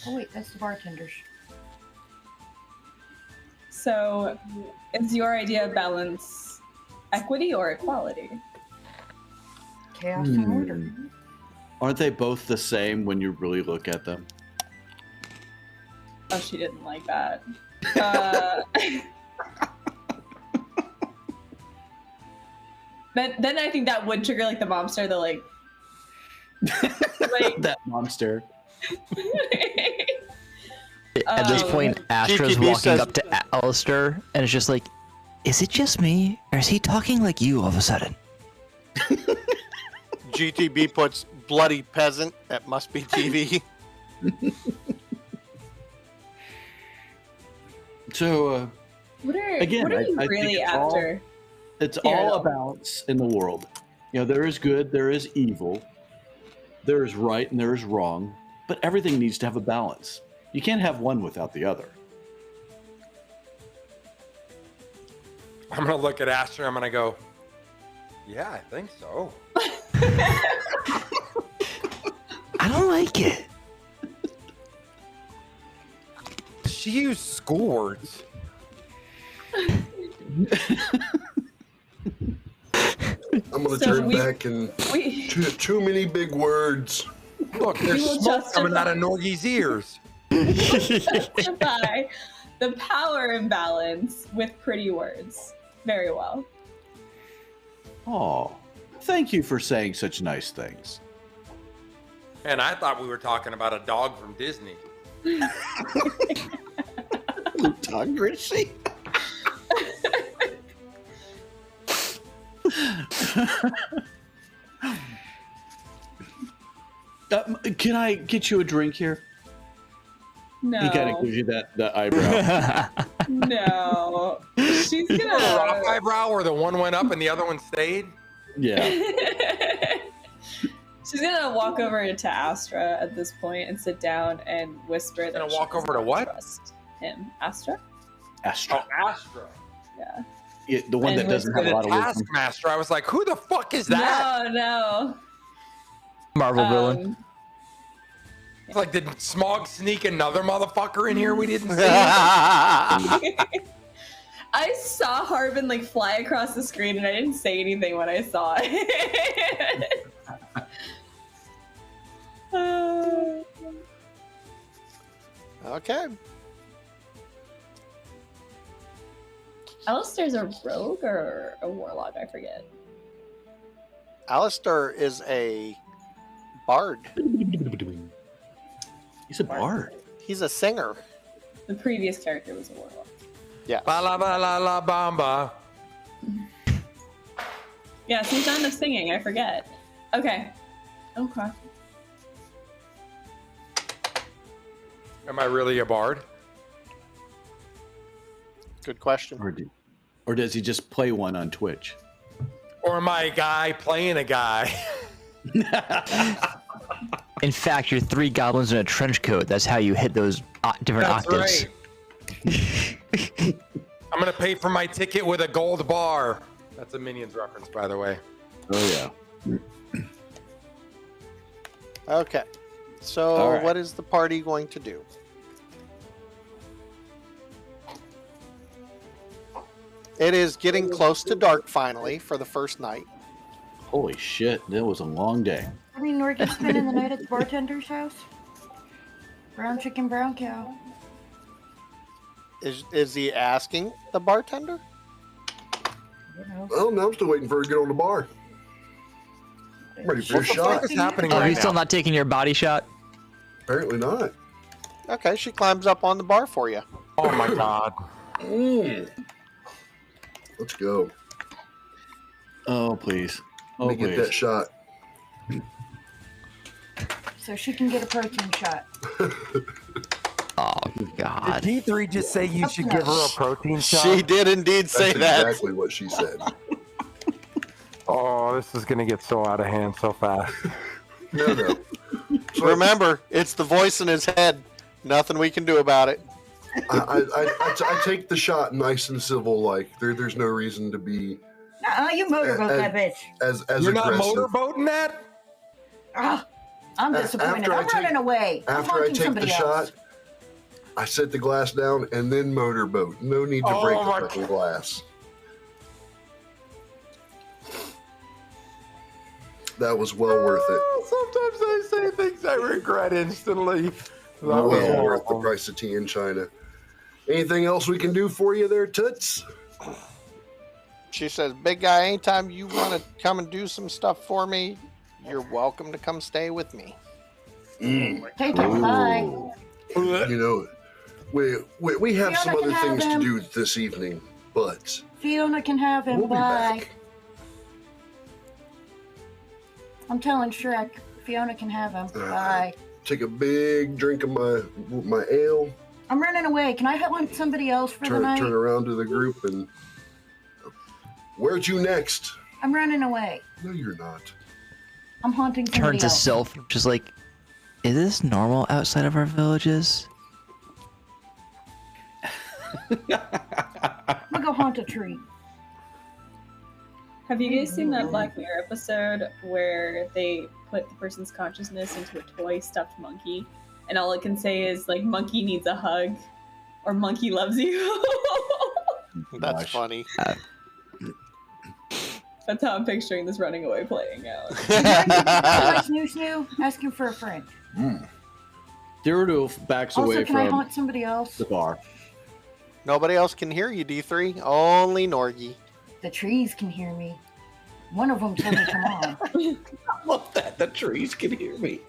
Oh wait, that's the bartenders. So, is your idea of balance equity or equality? Chaos and order. Aren't they both the same when you really look at them? Oh, she didn't like that. Then I think that would trigger like the monster, the like That monster. At this point, Astra's GTB walking says- up to Alistair, and it's just like, is it just me, or is he talking like you all of a sudden? GTB puts bloody peasant. That must be TV. So, what are Again, what are you I think really it's all- after? it's Yeah, all no. a balance in the world. You know, there is good, there is evil, there is right, and there is wrong, but everything needs to have a balance. You can't have one without the other. I'm going to look at Asher. I'm going to go, yeah, I think so. I don't like it. She used school words. I'm gonna So turn we- back and We too many big words. Look, there's will smoke coming out of Norgie's ears. justify the power imbalance with pretty words very well. Oh, thank you for saying such nice things. And I thought we were talking about a dog from Disney. Plutocracy. Can I get you a drink here? No, He kind of gives you that eyebrow. no. She's The rock gonna. eyebrow where the one went up and the other one stayed? Yeah. She's gonna walk over to Astra at this point and sit down and whisper that Gonna she walk does over to not what? Trust him, Astra. Astra. Astra. Yeah. Yeah, the one And that doesn't have The a lot of wisdom. Taskmaster. I was like, who the fuck is that? No. Marvel villain. It's like, did Smog sneak another motherfucker in here we didn't see? I saw Harbin like fly across the screen, and I didn't say anything when I saw it. Okay. Alistair's a rogue or a warlock, I forget. Alistair is a bard. He's a bard. He's a singer. The previous character was a warlock. Ba la ba la la bamba. Yeah, so he's done of singing, I forget. Okay. Okay. Am I really a bard? Good question. Or does he just play one on Twitch? Or am I a guy playing a guy? In fact, you're three goblins in a trench coat. That's how you hit those different That's octaves. right. I'm gonna pay for my ticket with a gold bar. That's a Minions reference, by the way. Oh yeah. Okay. So, All right. what is the party going to do? It is getting close to dark finally for the first night. Holy shit, that was a long day. I mean, Norgie's spending the night at the bartender's house. Brown chicken, brown cow. Is he asking the bartender? You know. Well, now I'm still waiting for her to get on the bar. I'm ready for a What the shot. fuck is happening Are right you still now? not taking your body shot? Apparently not. Okay, she climbs up on the bar for you. Oh my god. Let's go. Oh please. Oh Let me get that please. shot. So she can get a protein shot. Oh God. Did D3 just say you should give her a protein shot? She did indeed say That's that. exactly what she said. Oh, this is gonna get so out of hand so fast. No. Remember, it's the voice in his head. Nothing we can do about it. I take the shot nice and civil, like there's no reason to be You motorboat that bitch. as You're aggressive. not motorboating that? Ah, I'm disappointed. I'm running away. I'm After I haunting take somebody the else. shot, I set the glass down and then motorboat. No need to break my the fucking glass. That was well worth it. Sometimes I say things I regret instantly. That was Well worth the horrible. price of tea in China. Anything else we can do for you there, Toots? She says, "Big guy, anytime you want to come and do some stuff for me, you're welcome to come stay with me." Take it. Bye. You know, we have some Fiona other can have things to him. do this evening, but Fiona can have him. we'll be Bye. back. I'm telling Shrek. Fiona can have him. Bye. Take a big drink of my ale. I'm running away. Can I hunt somebody else for the night? Turn around to the group and where to next? I'm running away. No, you're not. I'm haunting somebody Turn to else. Sylph, just like, is this normal outside of our villages? I'm gonna go haunt a tree. Have you guys seen that Black Mirror episode where they put the person's consciousness into a toy stuffed monkey, and all it can say is like, "Monkey needs a hug," or "Monkey loves you"? That's Gosh. funny. That's how I'm picturing this running away playing out. Snoo snoo, asking for a friend. Theodulf backs Also, away can I from haunt somebody else? the bar. Nobody else can hear you, D3. Only Norgie. The trees can hear me. One of them told me come on. I love that. The trees can hear me.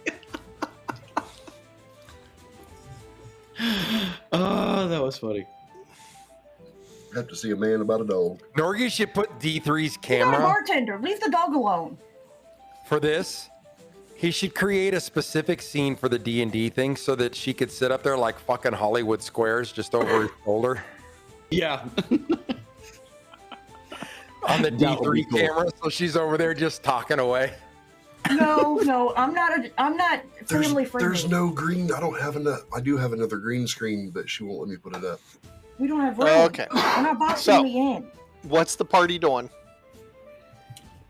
Oh, that was funny. Have to see a man about a dog. Norgie should put D3's You're a camera bartender. Leave the dog alone. for this. He should create a specific scene for the D&D thing so that she could sit up there like fucking Hollywood Squares just over his shoulder Yeah. on the That would be D3 cool. camera. So she's over there just talking away. No, I'm not family friendly. There's no green. I don't have enough. I do have another green screen, but she won't let me put it up. We don't have room. Okay. We're not boxing So- me in. What's the party doing?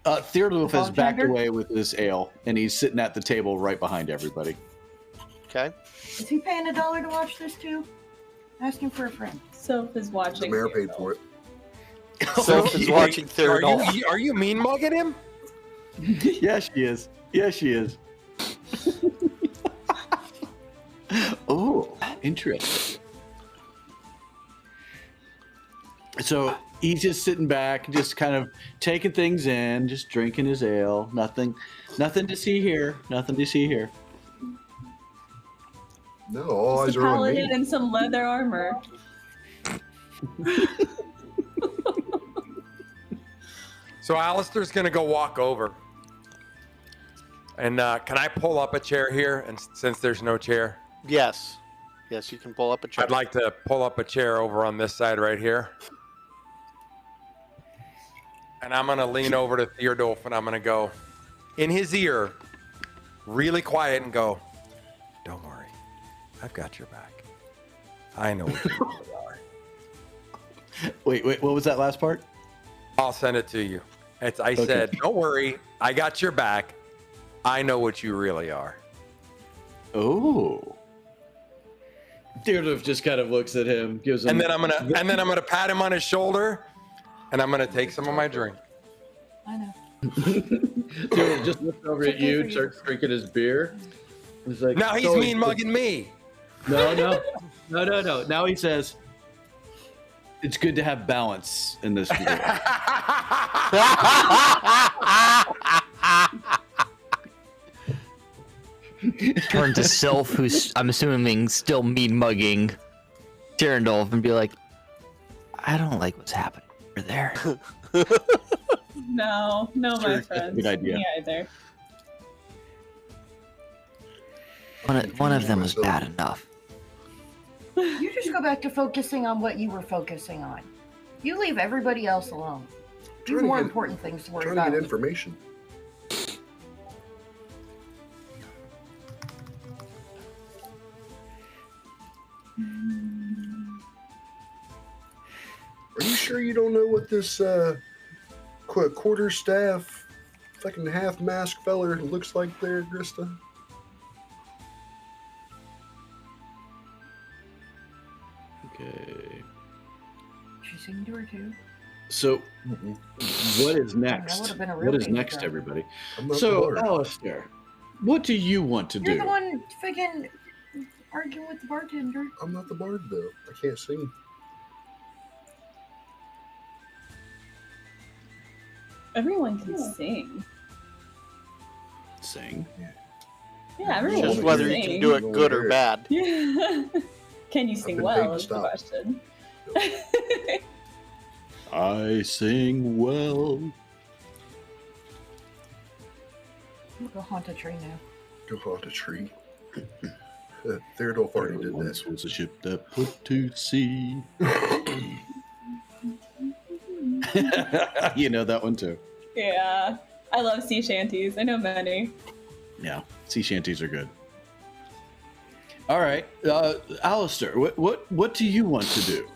Theodulf has backed Bartender? away with his ale, and he's sitting at the table right behind everybody. Okay. Is he paying $1 to watch this too? Asking for a friend. Soph is The watching. mayor paid for it. Soph is watching Are Theodulf. you mean mugging him? Yes, she is. Yes, she is. Oh, interesting. So he's just sitting back, just kind of taking things in, just drinking his ale. Nothing to see here. Nothing to see here. No, all eyes Just a are on paladin me. and some leather armor. So Alistair's gonna go walk over. And can I pull up a chair here? And since there's no chair, Yes. Yes, you can pull up a chair. I'd like to pull up a chair over on this side right here. And I'm gonna lean over to Theodulf and I'm gonna go in his ear, really quiet, and go, "Don't worry, I've got your back. I know what you really are. Wait, what was that last part? I'll send it to you." I Okay. said, "Don't worry, I got your back. I know what you really are." Oh. Theodulf just kind of looks at him, gives him. And then I'm gonna pat him on his shoulder, and I'm gonna take some of my drink. I know. Theodulf just looks over at you, starts drinking his beer. He's like, Now he's "So mean mugging me. No. Now he says, it's good to have balance in this group. Turn to Sylph, who's I'm assuming still mean mugging Tyrandolf, and be like, I don't like what's happening over there. No, my friends. Good idea. Me either. One of them was bad enough. You just go back to focusing on what you were focusing on. You leave everybody else alone. You have more important things to worry Trying about. to get information. Are you sure you don't know what this quarterstaff, fucking half mask feller looks like there, Grista? Okay. She singing to her too. So, what is That next? would've been a real What is big next, job. everybody? I'm not the So, bard. Alistair, what do you want to You're do? the one freaking arguing with the bartender. I'm not the bard though. I can't sing. Everyone can sing. Sing. Yeah, It's everyone Just can whether sing. you can do it good or bad. Yeah. Can you sing been well? paid to Is the stop. question. I sing well. We'll go haunt a tree now. Go haunt a tree. Theodore already did Once that. was a ship that put to sea. You know that one too. Yeah. I love sea shanties. I know many. Yeah, sea shanties are good. All right, Alistair, what do you want to do?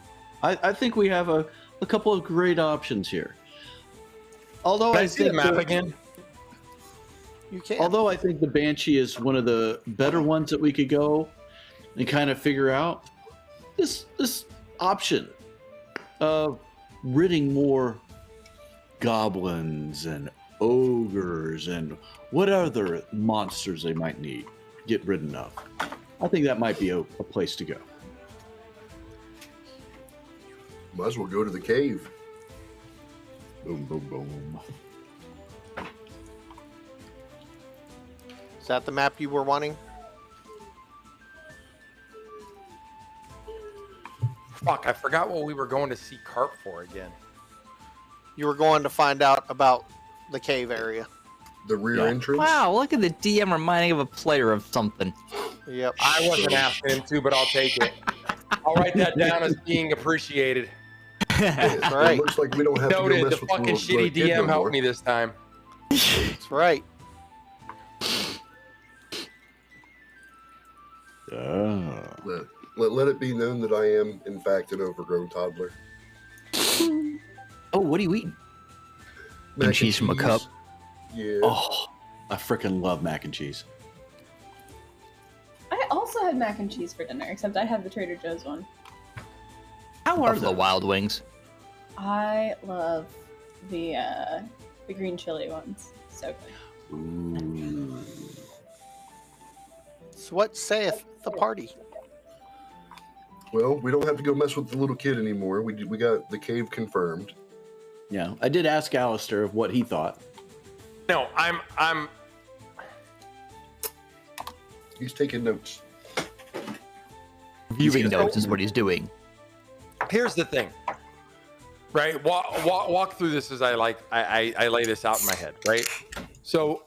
I think we have a couple of great options here. Although Can I I see the think map again? You can. although I think the Banshee is one of the better ones that we could go and kind of figure out this option of ridding more goblins and ogres and what other monsters they might need get ridden of. I think that might be a place to go. Might as well go to the cave. Boom, boom, boom. Is that the map you were wanting? Fuck, I forgot what we were going to see Carp for again. You were going to find out about the cave area. The rear Yeah. entrance. Wow, look at the DM reminding of a player of something. Yep. I wasn't asking him to, but I'll take it. I'll write that down as being appreciated. That's right. It looks like we don't have to go Noted, mess the with fucking little shitty kid no DM helped more. me this time. That's right. Ah. Let it be known that I am, in fact, an overgrown toddler. Oh, what are you eating? Mac cheese from a cup. Yeah. Oh, I freaking love mac and cheese. I also had mac and cheese for dinner, except I had the Trader Joe's one. How are the Wild Wings? I love the green chili ones. So good. Ooh. So what saith the party? Well, we don't have to go mess with the little kid anymore. We got the cave confirmed. Yeah, I did ask Alistair of what he thought. No, I'm He's taking notes. Viewing notes is what he's doing. here's the thing. Right? Walk through this as I lay this out in my head, right? So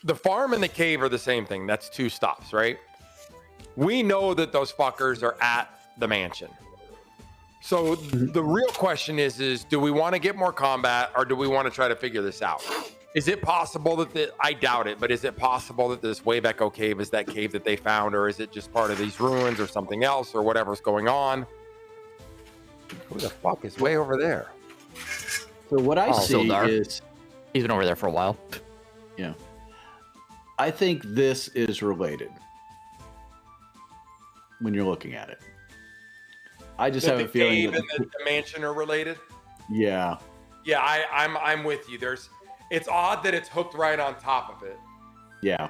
the farm and the cave are the same thing. That's 2 stops, right? We know that those fuckers are at the mansion. So the real question is do we want to get more combat or do we want to try to figure this out? Is it possible that I doubt it, but is it possible that this Wave-Echo cave is that cave that they found, or is it just part of these ruins or something else or whatever's going on? Who the fuck is way over there? So what I see Sildar. is, He's been over there for a while. yeah, I think this is related when you're looking at it. I just have The a feeling cave that and the mansion are related. yeah, Yeah, I'm with you. It's odd that it's hooked right on top of it. yeah.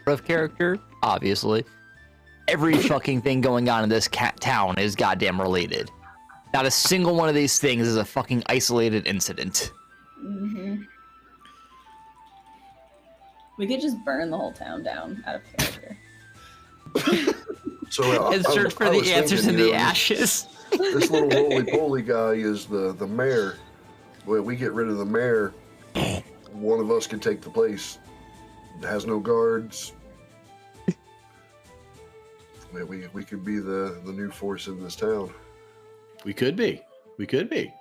Of character, obviously. Every fucking thing going on in this town is goddamn related. Not a single one of these things is a fucking isolated incident. Mm-hmm. We could just burn the whole town down out of character. So And search for I the was answers thinking, in you the know, ashes. This little roly-poly guy is the mayor. Well, we get rid of the mayor, one of us could take the place. has no guards. We could be the new force in this town. We could be. We could be.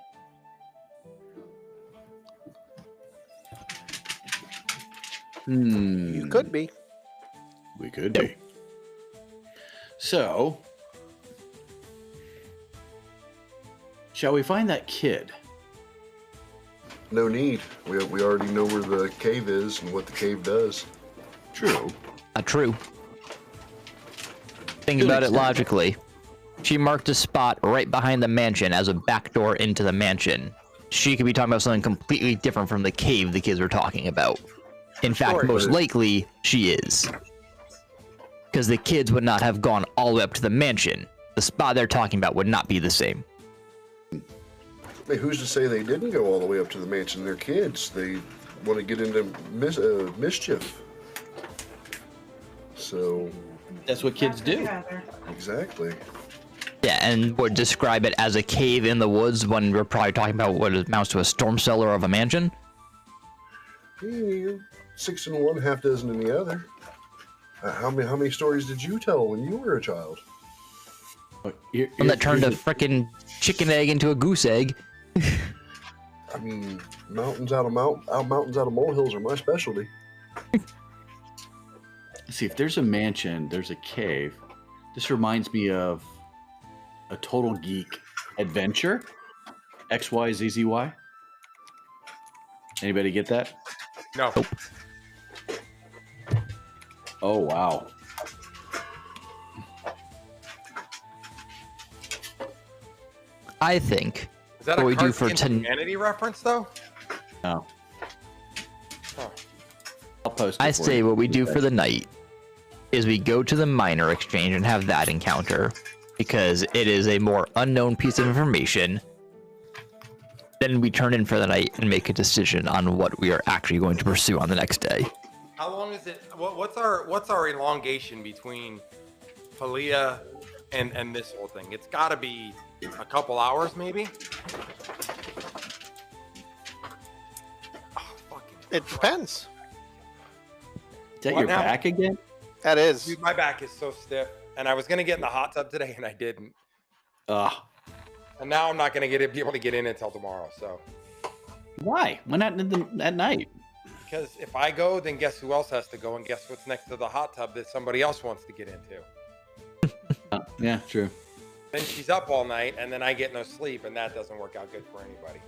You could be. We could be. So, shall we find that kid? No need. We already know where the cave is and what the cave does. True. Not true. Think To an about it extent. logically. She marked a spot right behind the mansion as a back door into the mansion. She could be talking about something completely different from the cave the kids were talking about. In fact, Sure. most likely, she is. Because the kids would not have gone all the way up to the mansion. The spot they're talking about would not be the same. Hey, who's to say they didn't go all the way up to the mansion? They're kids. They want to get into mischief. So, That's what kids do. exactly. Yeah, and would describe it as a cave in the woods when we're probably talking about what amounts to a storm cellar of a mansion. You're 6 in one, half dozen in the other. How many stories did you tell when you were a child? One that turned a frickin' chicken egg into a goose egg. I mean, mountains out of molehills are my specialty. See, if there's a mansion, there's a cave. This reminds me of a Total Geek adventure. XYZZY. Anybody get that? No. Oh, wow. I think Is that what a we do Cards for Against Humanity reference, though? No. Huh. I'll post it I for say you. what we do for the night is we go to the minor exchange and have that encounter because it is a more unknown piece of information. Then we turn in for the night and make a decision on what we are actually going to pursue on the next day. How long is it? What's our elongation between Palia and this whole thing? It's got to be a couple hours, maybe. Oh, fucking It depends. Is that What your now? back again? That is. Dude, my back is so stiff, and I was gonna get in the hot tub today, and I didn't. Ugh. And now I'm not gonna be able to get in until tomorrow. So, Why? Why not at night? because if I go, then guess who else has to go, and guess what's next to the hot tub that somebody else wants to get into? Yeah, true. Then she's up all night, and then I get no sleep, and that doesn't work out good for anybody.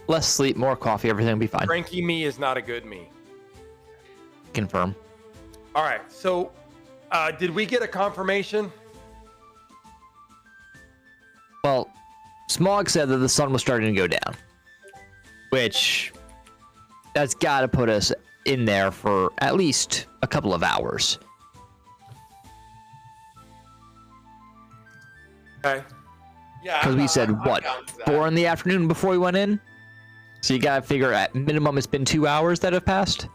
Less sleep, more coffee, everything will be fine. Cranky me is not a good me. Confirm. All right. So, did we get a confirmation? Well, Smog said that the sun was starting to go down, which that's got to put us in there for at least a couple of hours. Okay. Yeah. Because we said, what, 4 in the afternoon before we went in? So you got to figure at minimum it's been 2 hours that have passed.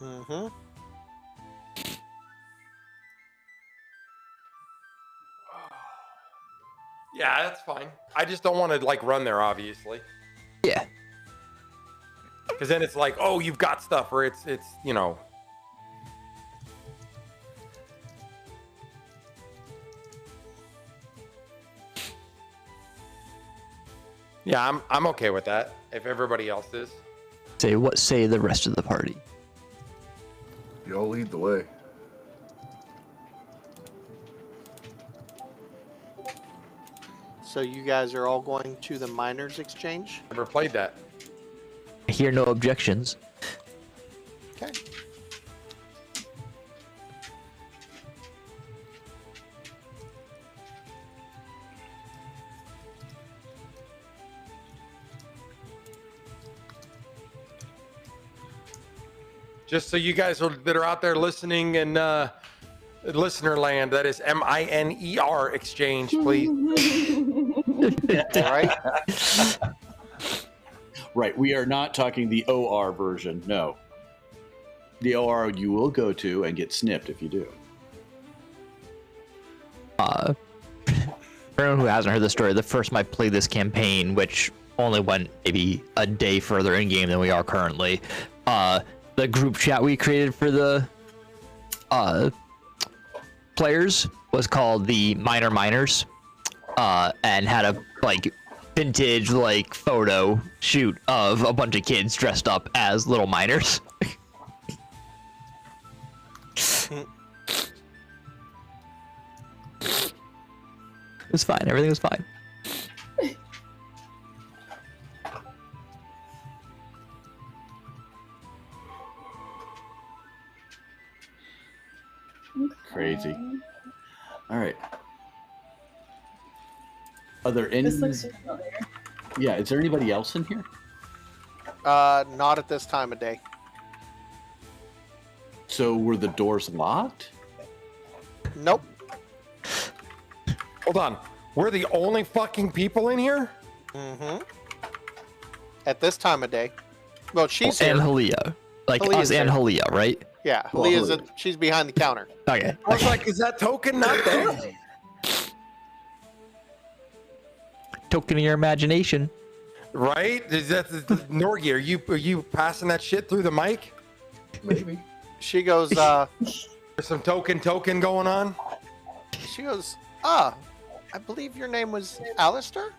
Mm-hmm. Yeah, that's fine. I just don't want to like run there, obviously, Yeah. because then it's like, oh, you've got stuff, or it's you know. Yeah, I'm okay with that. If everybody else is. Say the rest of the party. Y'all lead the way. So you guys are all going to the miners' exchange? Never played that. I hear no objections. Okay. Just so you guys that are out there listening in listener land, that is MINER exchange, please. All right. Right. We are not talking the OR version. No. The OR you will go to and get snipped if you do. For anyone who hasn't heard the story, the first time I played this campaign, which only went maybe a day further in game than we are currently. The group chat we created for the players was called the Minor Miners, and had a like vintage like photo shoot of a bunch of kids dressed up as little miners. It was fine. Everything was fine. Crazy. All right. Are there any? This looks familiar. Yeah. Is there anybody else in here? Not at this time of day. So were the doors locked? Nope. Hold on. We're the only fucking people in here? Mm-hmm. At this time of day. Well, she's And here. Halia. Like Halia's us and here. Halia, right? Yeah, Well, Leah's she's behind the counter. Okay. I was like, is that token not there? Token of your imagination. Right? Is that Norgi? Are you passing that shit through the mic? Maybe. She goes, There's some token going on. I believe your name was Alistair?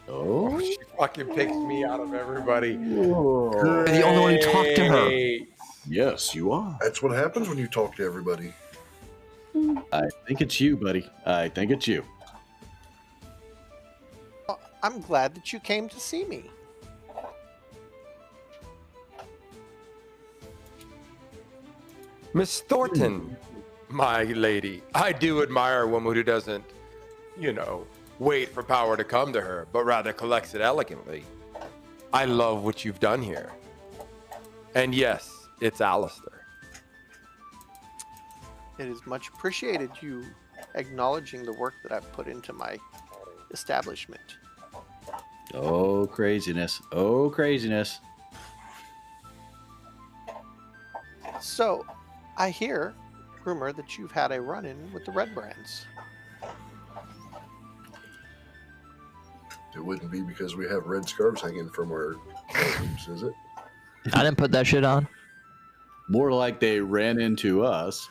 Oh. She fucking picks me out of everybody. You're the only one who talked to her. Great. Yes, you are. That's what happens when you talk to everybody. I think it's you, buddy. I think it's you. I'm glad that you came to see me. Miss Thornton, my lady, I do admire a woman who doesn't, wait for power to come to her, but rather collects it elegantly. I love what you've done here. And yes, it's Alistair. It is much appreciated you acknowledging the work that I've put into my establishment. Oh, craziness. Oh, craziness. So, I hear rumor that you've had a run-in with the Red Brands. It wouldn't be because we have red scarves hanging from our costumes, is it? I didn't put that shit on. More like they ran into us.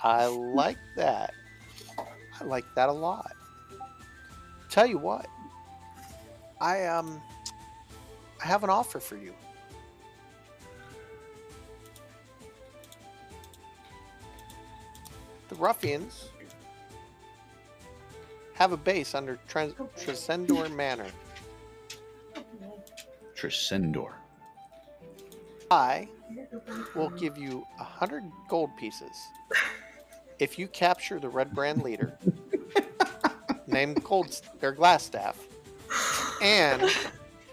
I like that. I like that a lot. Tell you what, I have an offer for you. The ruffians have a base under Tresendor Manor. Tresendor. I will give you 100 gold pieces if you capture the Red Brand leader, named Glassstaff, and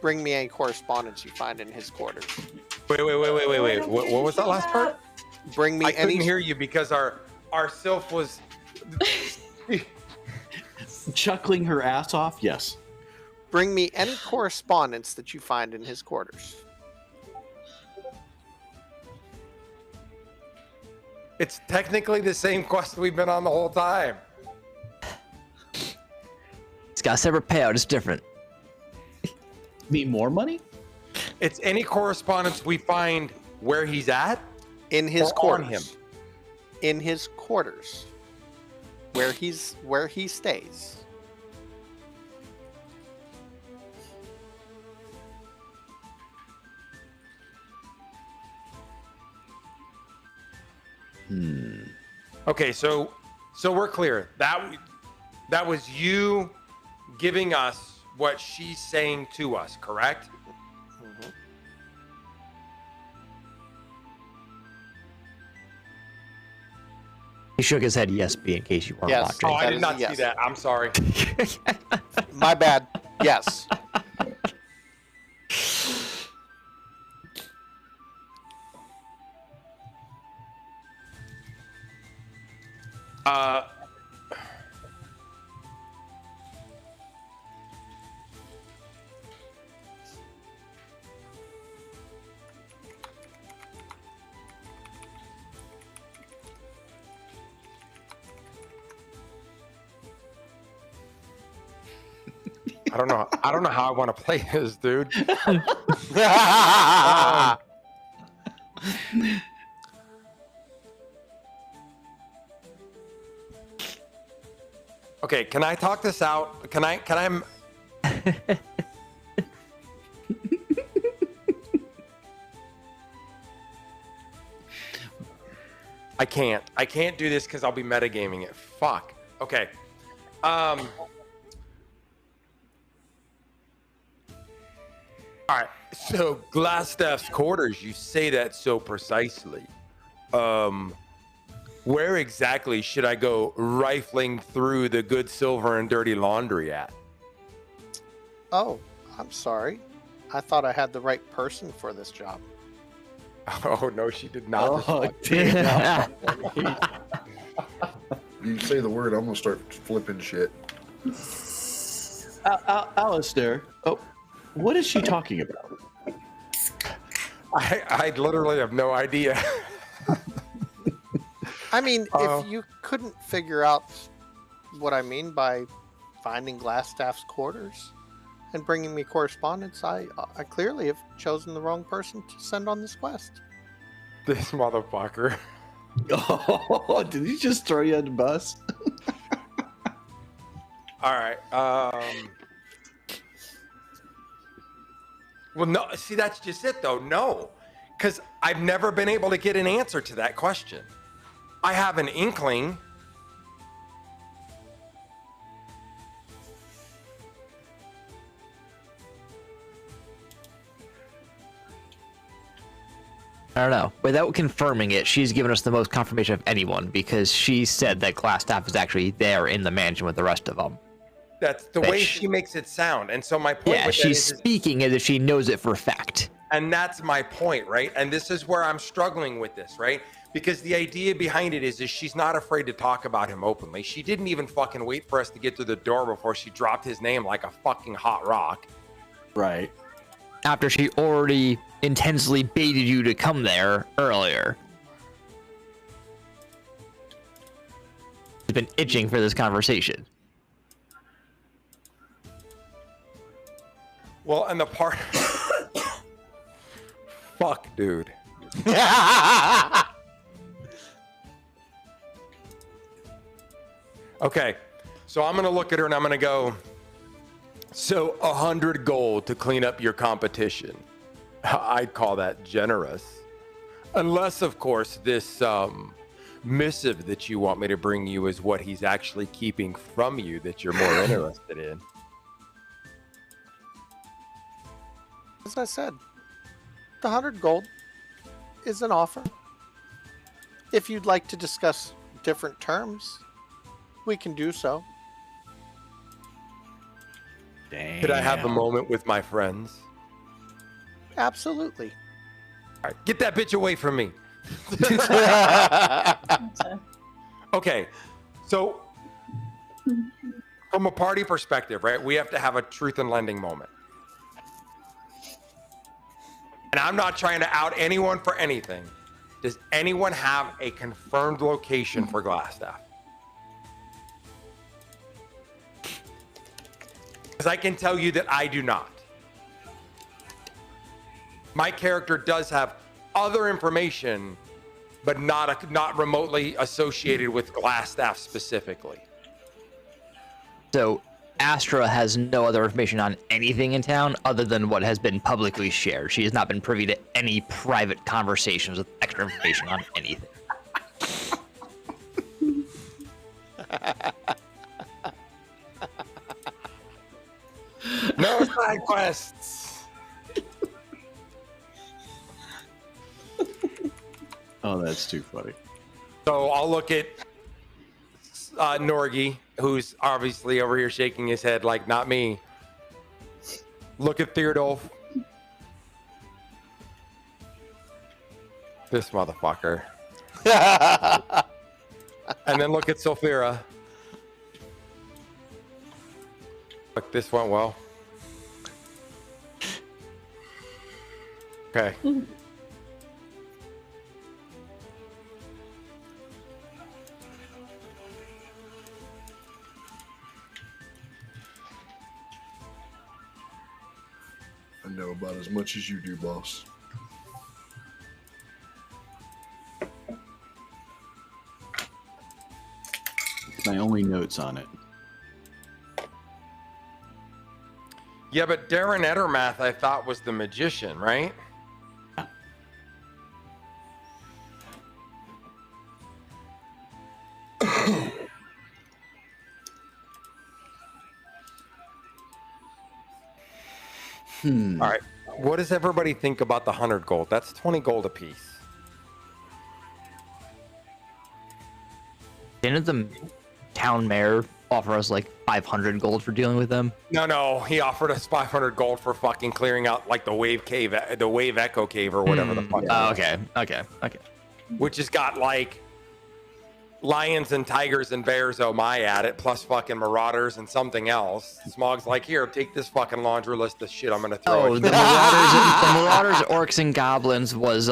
bring me any correspondence you find in his quarters. Wait. What was that last part? Bring me I couldn't any. hear you because our sylph was. Chuckling her ass off? Yes. Bring me any correspondence that you find in his quarters. It's technically the same quest we've been on the whole time. It's got a separate payout. It's different. Need more money? It's any correspondence we find where he's at. In his Or on quarters. him. In his quarters. Where he stays. Okay, so we're clear. That was you giving us what she's saying to us, correct? Mhm. He shook his head yes, B, in case you weren't Yes. watching. Oh, I That did is not a yes. see that. I'm sorry. My bad. Yes. Uh, I don't know. I don't know how I want to play this, dude. Okay, can I talk this out? Can I I can't do this because I'll be metagaming it. Fuck. Okay. All right. So Glassstaff's quarters, you say that so precisely. Where exactly should I go rifling through the good silver and dirty laundry at? Oh, I'm sorry. I thought I had the right person for this job. Oh no, she did not. Oh, damn. You say the word, I'm gonna start flipping shit. Alistair, oh, what is she talking about? I literally have no idea. I mean, if you couldn't figure out what I mean by finding Glassstaff's quarters and bringing me correspondence, I clearly have chosen the wrong person to send on this quest. This motherfucker. Oh, did he just throw you on the bus? All right. Well, no. See, that's just it, though. No, because I've never been able to get an answer to that question. I have an inkling. I don't know. Without confirming it, she's given us the most confirmation of anyone because she said that Glassstaff is actually there in the mansion with the rest of them. That's the way she makes it sound. And so my point Yeah, with she's that is, speaking as if she knows it for a fact. and that's my point, right? And this is where I'm struggling with this, right? Because the idea behind it is she's not afraid to talk about him openly. She didn't even fucking wait for us to get to the door before she dropped his name like a fucking hot rock. Right. After she already intensely baited you to come there earlier. She's been itching for this conversation. Well, and the part... Fuck, dude. Okay, so I'm gonna look at her and I'm gonna go, so 100 gold to clean up your competition. I'd call that generous. Unless, of course, this missive that you want me to bring you is what he's actually keeping from you that you're more interested in. As I said, the 100 gold is an offer. If you'd like to discuss different terms, we can do so. Damn. Could I have a moment with my friends? Absolutely. All right, get that bitch away from me. Okay, so from a party perspective, right, we have to have a truth in lending moment. And I'm not trying to out anyone for anything. Does anyone have a confirmed location for Glassstaff? Because I can tell you that I do not. My character does have other information, but not remotely associated with Glassstaff specifically. So Astra has no other information on anything in town other than what has been publicly shared. She has not been privy to any private conversations with extra information on anything. No side quests. Oh, that's too funny. So I'll look at Norgi, who's obviously over here shaking his head like, not me. Look at Theodulf. This motherfucker. And then look at Sophira. Look, this went well. Okay. know about as much as you do, boss. My only notes on it. Yeah, but Darren Ettermath, I thought, was the magician, right? All right. What does everybody think about the 100 gold? That's 20 gold apiece. Didn't the town mayor offer us like 500 gold for dealing with them? No, he offered us 500 gold for fucking clearing out like the wave cave, the wave echo cave or whatever the fuck. Oh, okay. Which has got like lions and tigers and bears, oh my, at it, plus fucking marauders and something else. Smog's like, here, take this fucking laundry list of shit I'm gonna throw Oh, at the you. Marauders, Orcs, and Goblins was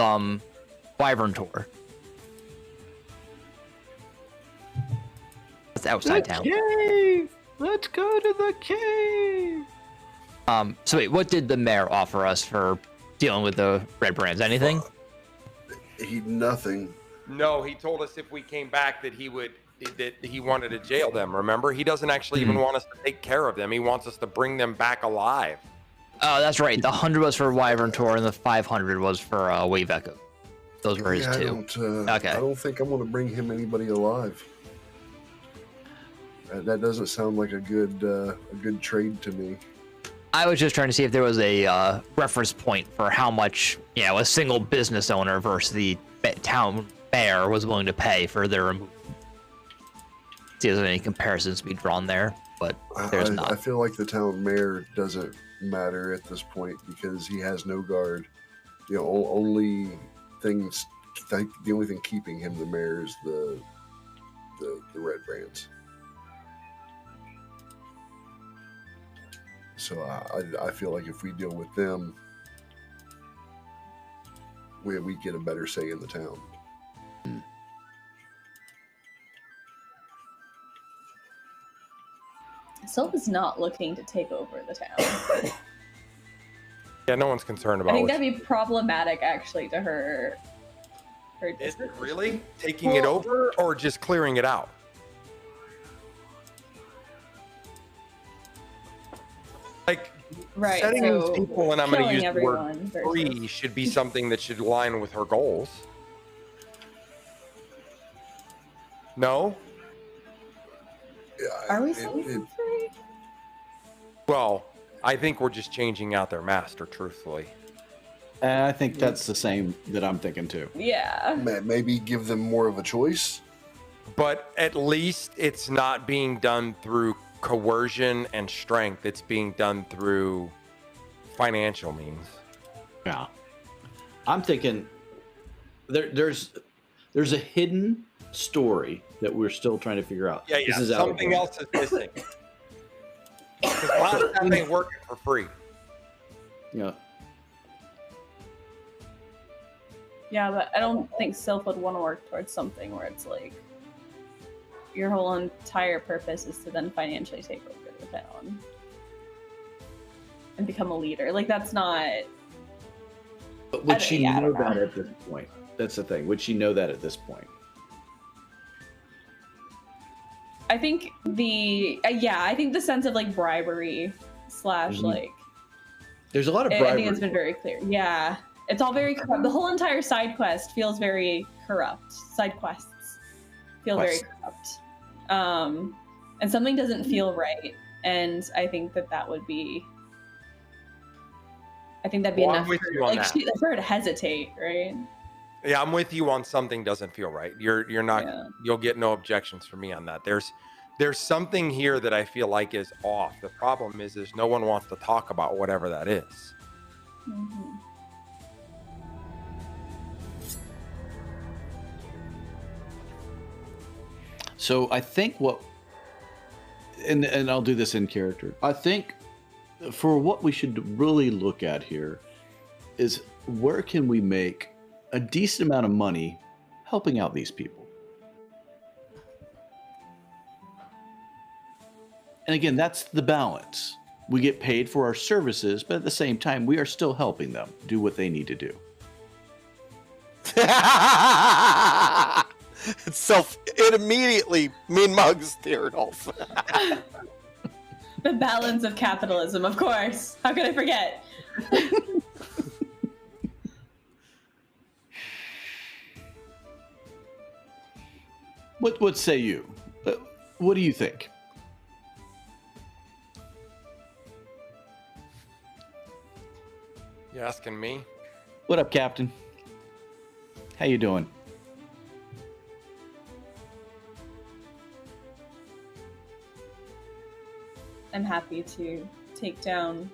Wyvern Tour. That's outside town. Cave! Let's go to the cave! So wait, what did the mayor offer us for dealing with the red brands? Anything? Nothing. No, he told us if we came back that he wanted to jail them. Remember, he doesn't actually even want us to take care of them. He wants us to bring them back alive. Oh, that's right. The 100 was for Wyvern Tour, and the 500 was for Wave Echo. Those were his two. Okay. I don't think I'm going to bring him anybody alive. That doesn't sound like a good trade to me. I was just trying to see if there was a reference point for how much, a single business owner versus the town mayor was willing to pay for their removal. See if there's any comparisons to be drawn there, but there's not. I feel like the town mayor doesn't matter at this point because he has no guard. The only thing keeping him the mayor is the red brands. So I feel like if we deal with them, we get a better say in the town. Sylph is not looking to take over the town. Yeah, no one's concerned I about think it. that'd be problematic, actually, to her. Is it really taking it over or just clearing it out? Like, Right, setting so these people, and I'm going to use the word everyone free, should be something that should align with her goals. No? Are we saying free? Well, I think we're just changing out their master, truthfully. And I think that's the same that I'm thinking too. Yeah. Maybe give them more of a choice. But at least it's not being done through coercion and strength. It's being done through financial means. Yeah. I'm thinking there's a hidden story that we're still trying to figure out. Yeah, This is something else is missing. Because last time they working for free. Yeah. Yeah, but I don't think Sylph would want to work towards something where it's like your whole entire purpose is to then financially take over the town and become a leader. Like, that's not. But would she know don't know. that at this point? That's the thing. Would she know that at this point? I think I think the sense of like bribery slash like. There's a lot of I bribery. think it's been very clear. Yeah, it's all very corrupt. The whole entire side quest feels very corrupt. Side quests feel very corrupt. And something doesn't feel right. And I think that would be. I think that'd be Well, I'm enough with for, you on like, that. for her to hesitate, right? Yeah, I'm with you on something doesn't feel right. You're not. Yeah. You'll get no objections from me on that. There's something here that I feel like is off. The problem is no one wants to talk about whatever that is. Mm-hmm. So I think and I'll do this in character. I think for what we should really look at here is where can we make a decent amount of money helping out these people. And again, that's the balance. We get paid for our services, but at the same time, we are still helping them do what they need to do. It immediately Mean Mugs teared off. The balance of capitalism, of course. How could I forget? What say you? What do you think? You asking me? What up, Captain? How you doing? I'm happy to take down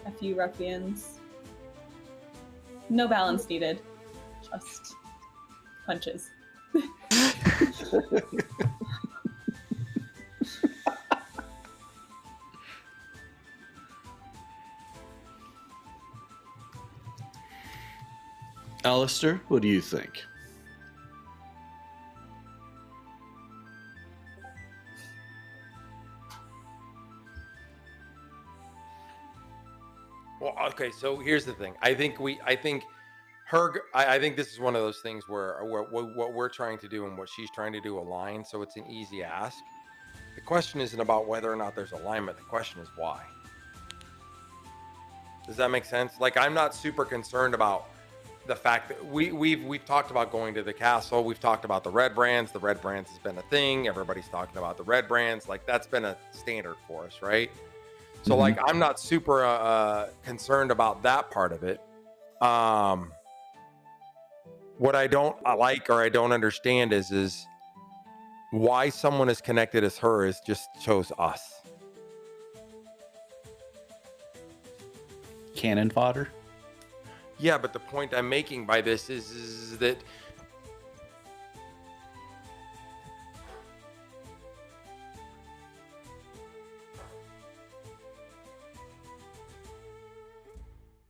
a few ruffians. No balance needed. Just punches. Alistair, what do you think? Well, okay. So here's the thing. I think this is one of those things where what we're trying to do and what she's trying to do align. So it's an easy ask. The question isn't about whether or not there's alignment. The question is why. Does that make sense? Like, I'm not super concerned about the fact that we've talked about going to the castle. We've talked about the red brands. The red brands has been a thing. Everybody's talking about the red brands. Like, that's been a standard for us, right? So like, I'm not super concerned about that part of it. What I don't like or I don't understand is why someone as connected as her is just chose us. Cannon fodder? Yeah, but the point I'm making by this is that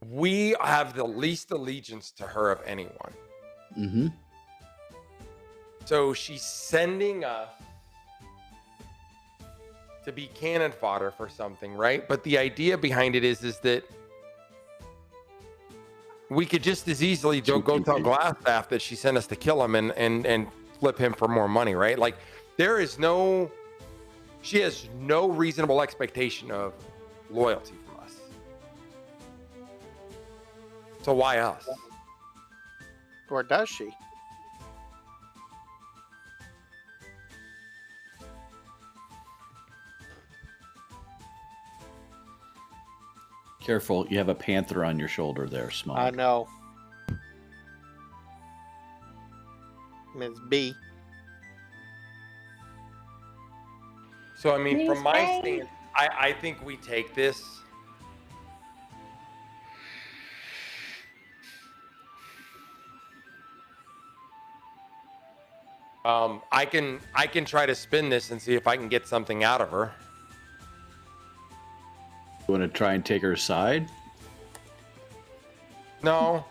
we have the least allegiance to her of anyone. Mm-hmm. So she's sending us to be cannon fodder for something, right? But the idea behind it is that we could just as easily go tell Glassstaff that she sent us to kill him and flip him for more money, right? Like, she has no reasonable expectation of loyalty from us. So why us? Or does she? Careful, you have a panther on your shoulder there, Smog. I know. Ms. B. So, I mean, from my stance, I think we take this. I can try to spin this and see if I can get something out of her. You want to try and take her side? No,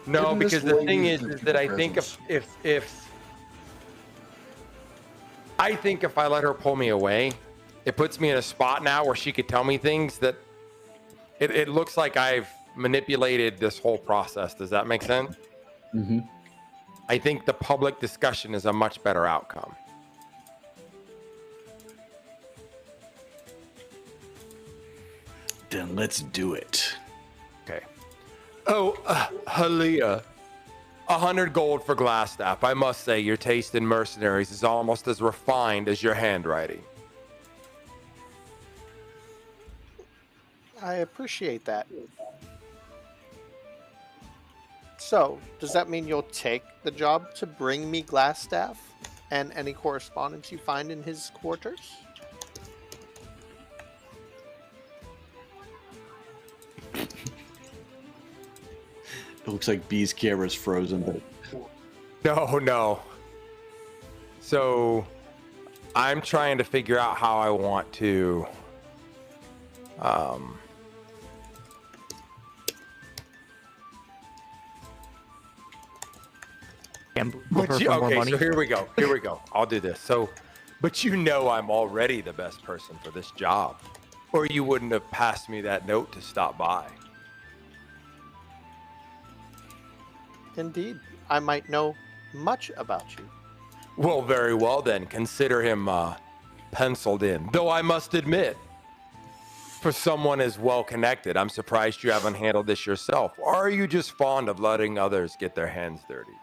because the thing is that I think if I let her pull me away, it puts me in a spot now where she could tell me things that it looks like I've manipulated this whole process. Does that make sense? Mm-hmm. I think the public discussion is a much better outcome. Then let's do it. Okay. Oh, Halia, 100 gold for Glassstaff. I must say, your taste in mercenaries is almost as refined as your handwriting. I appreciate that. So, does that mean you'll take the job to bring me Glassstaff and any correspondence you find in his quarters? It looks like B's camera's frozen, but No. So, I'm trying to figure out how I want to money. So here we go. I'll do this. So, but you know I'm already the best person for this job. or you wouldn't have passed me that note to stop by. Indeed, I might know much about you. Well, very well then. Consider him penciled in. Though I must admit, for someone as well connected, I'm surprised you haven't handled this yourself. Or are you just fond of letting others get their hands dirty?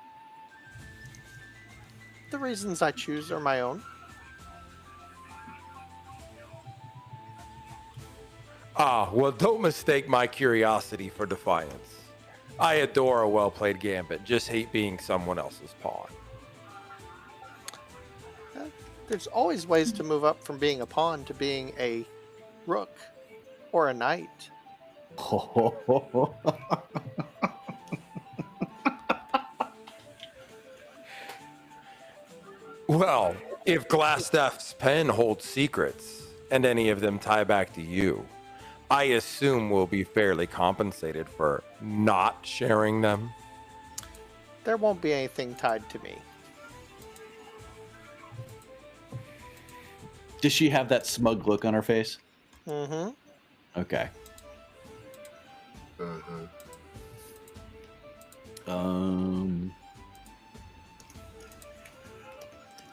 The reasons I choose are my own. Ah, well, don't mistake my curiosity for defiance. I adore a well-played gambit, just hate being someone else's pawn. There's always ways to move up from being a pawn to being a rook or a knight. Well, if Glassstaff's pen holds secrets, and any of them tie back to you, I assume we'll be fairly compensated for not sharing them. There won't be anything tied to me. Does she have that smug look on her face? Mm-hmm. Okay. Uh-huh.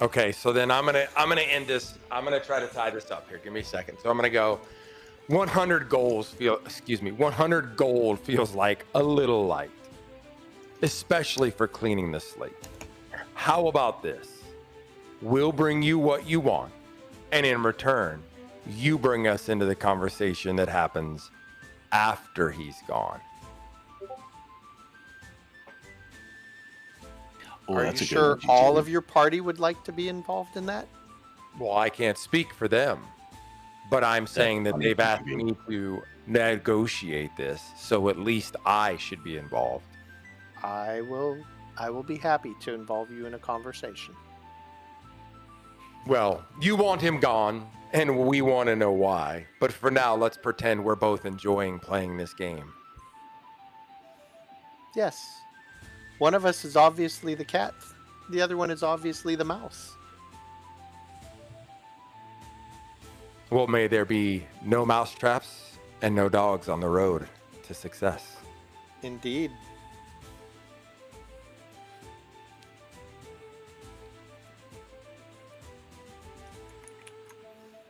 Okay, so then I'm gonna end this. I'm gonna try to tie this up here. Give me a second. So I'm gonna go 100 gold feels like a little light, especially for cleaning the slate. How about this? We'll bring you what you want, and in return, you bring us into the conversation that happens after he's gone. Oh, Are you that's a good sure one, all GG. of your party would like to be involved in that? Well, I can't speak for them, but I'm saying that they've asked me to negotiate this, so at least I should be involved. I will be happy to involve you in a conversation. Well, you want him gone, and we want to know why. But for now, let's pretend we're both enjoying playing this game. Yes. One of us is obviously the cat. The other one is obviously the mouse. Well, may there be no mouse traps and no dogs on the road to success. Indeed.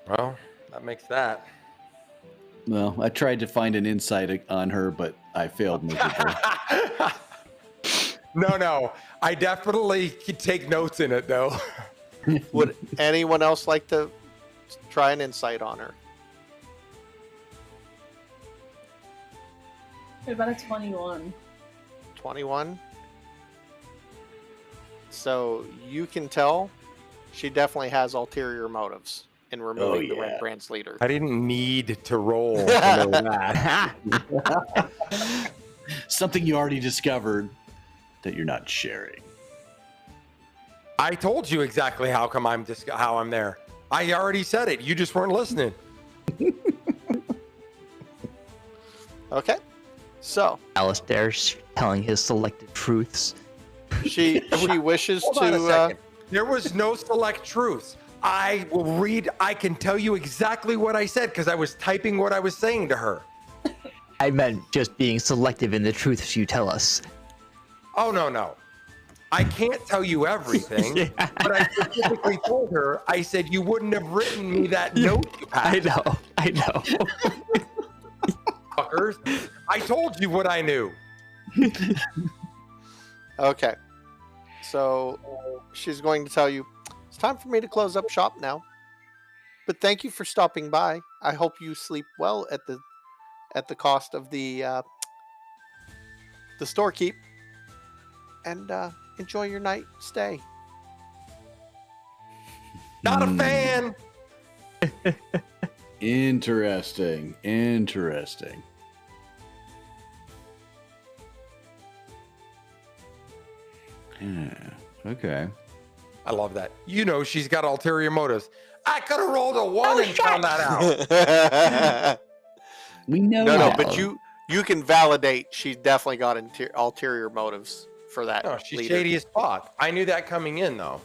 Well, that makes that. Well, I tried to find an insight on her, but I failed miserably. No. I definitely could take notes in it, though. Would anyone else like to try an insight on her? What about a 21? 21. So you can tell she definitely has ulterior motives in removing the Red Brand's leader. I didn't need to roll to know that. Something you already discovered that you're not sharing. I told you exactly how I'm there. I already said it. You just weren't listening. Okay. So Alistair's telling his selected truths. she wishes Hold on a to second. There was no select truths. I can tell you exactly what I said because I was typing what I was saying to her. I meant just being selective in the truths you tell us. Oh, no. I can't tell you everything, but I specifically told her, I said, you wouldn't have written me that note you passed. I know. Fuckers. I told you what I knew. Okay. So she's going to tell you, it's time for me to close up shop now. But thank you for stopping by. I hope you sleep well at the cost of the storekeep. And enjoy your night stay. Not a fan. Interesting. Yeah, okay. I love that. You know she's got ulterior motives. I could have rolled a 1 and found that out. We know No, that. but you can validate she's definitely got ulterior motives for that. No, she's leader. shady as fuck. I knew that coming in, though.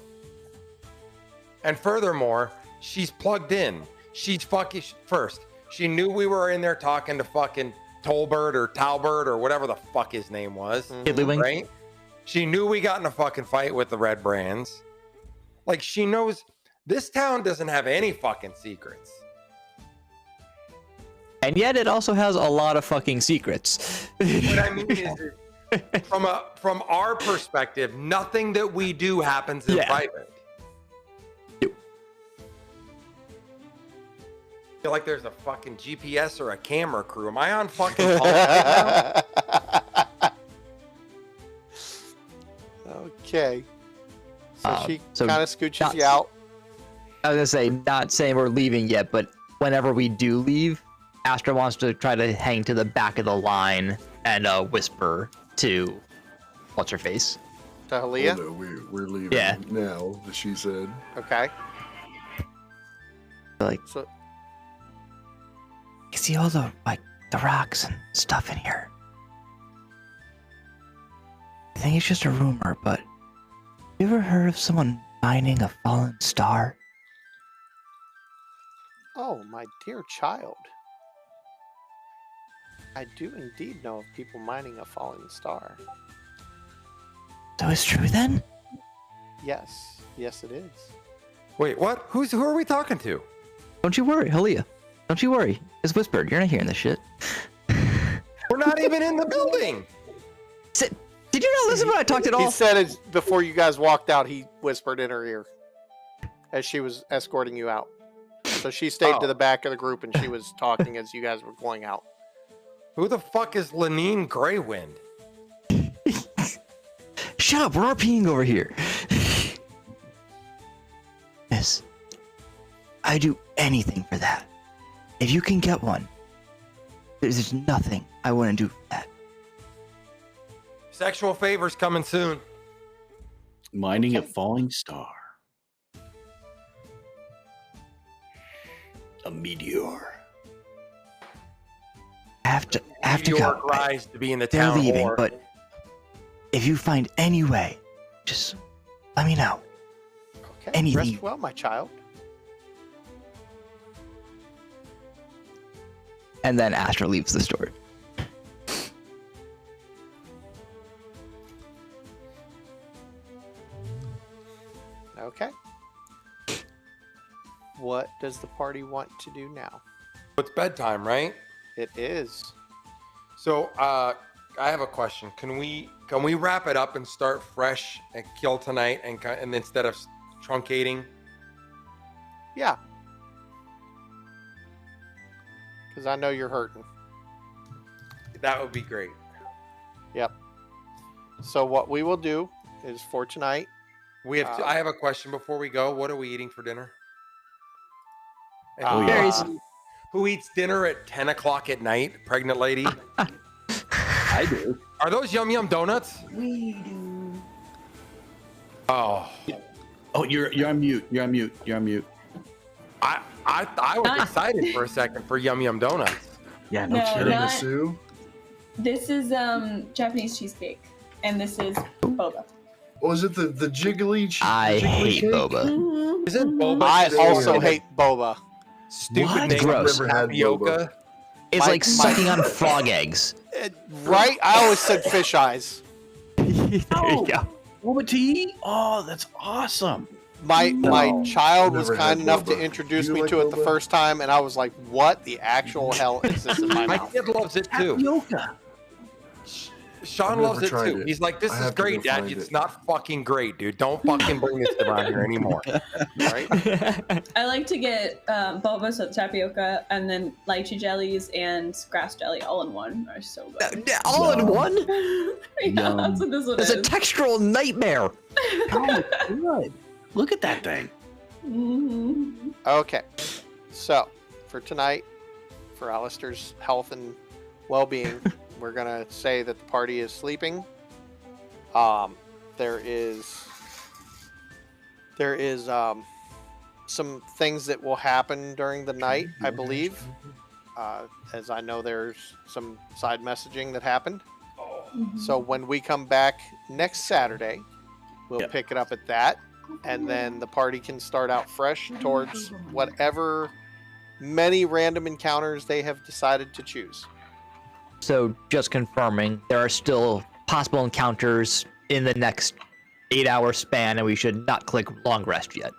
And furthermore, she's plugged in. She's fucking first. She knew we were in there talking to fucking Tolbert or Talbert or whatever the fuck his name was. Tiddlywink. Right? She knew we got in a fucking fight with the Red Brands. Like, she knows this town doesn't have any fucking secrets. And yet it also has a lot of fucking secrets. What I mean is, from our perspective, nothing that we do happens in private. Yep. I feel like there's a fucking GPS or a camera crew. Am I on fucking call right now? Okay. So she so kind of scooches not- you out. I was gonna say, not saying we're leaving yet, but whenever we do leave, Astra wants to try to hang to the back of the line and whisper to what's her face. To Oh, Halia? no, we're leaving Yeah. now, she said. Okay. Like, So you see all the the rocks and stuff in here. I think it's just a rumor, but you ever heard of someone mining a fallen star? oh, my dear child. I do indeed know of people mining a falling star. So it's true then? Yes. Yes, it is. Wait, what? Who are we talking to? Don't you worry, Halia. Don't you worry. It's whispered. You're not hearing this shit. We're not even in the building. Did you not listen when I talked at all? He said it before you guys walked out. He whispered in her ear as she was escorting you out. So she stayed to the back of the group and she was talking as you guys were going out. Who the fuck is Lenine Greywind? Shut up, we're RPing over here. Miss, I do anything for that. If you can get one, there's nothing I wouldn't do for that. Sexual favors coming soon. Mining a falling star. A meteor. I have to New go. York rise to be in the They're town leaving, whore. but if you find any way, just let me know. Okay. Anything. Rest well, my child. And then Astra leaves the store. Okay. What does the party want to do now? It's bedtime, right? It is. So, I have a question. Can we wrap it up and start fresh and kill tonight and instead of truncating? Yeah. Because I know you're hurting. That would be great. Yep. So what we will do is for tonight. We have. I have a question before we go. What are we eating for dinner? And yeah. who eats dinner at 10 o'clock at night? Pregnant lady. I do. Are those Yum Yum donuts? We do. Oh, Oh, you're on mute. You're on mute. You're on mute. I was excited for a second for Yum Yum donuts. Yeah, No, kidding. not- Tiramisu? This is Japanese cheesecake, and this is boba. Oh, is it the jiggly? I the jiggly hate cake? boba. Isn't boba? I just also a hate boba. stupid What? name Gross. of Never had tapioca. It's My- like sucking on frog eggs. Right? I always said fish eyes. There you go. Boba tea? Oh, that's awesome. My child was Never kind had enough to boba. introduce Do you me like to it the boba? first time, and I was like, "What the actual hell is this in my My mouth?" kid loves it too. Tapioca. Sean I've loves never it tried too. it. He's like, "This I is have to great, go Dad. find It's it. not fucking great, dude. Don't fucking bring this around here anymore." Right? I like to get boba, so tapioca, and then lychee jellies and grass jelly all in one. Are so good. All in one? Yeah, that's what this one It's is. a textural nightmare. Oh, good. Look at that thing. Mhm. Okay. So, for tonight, for Alistair's health and well-being, we're gonna say that the party is sleeping. There is some things that will happen during the night, I believe. As I know, there's some side messaging that happened. So when we come back next Saturday, we'll Yep. pick it up at that, and then the party can start out fresh towards whatever many random encounters they have decided to choose. So just confirming, there are still possible encounters in the next 8-hour span, and we should not click long rest yet.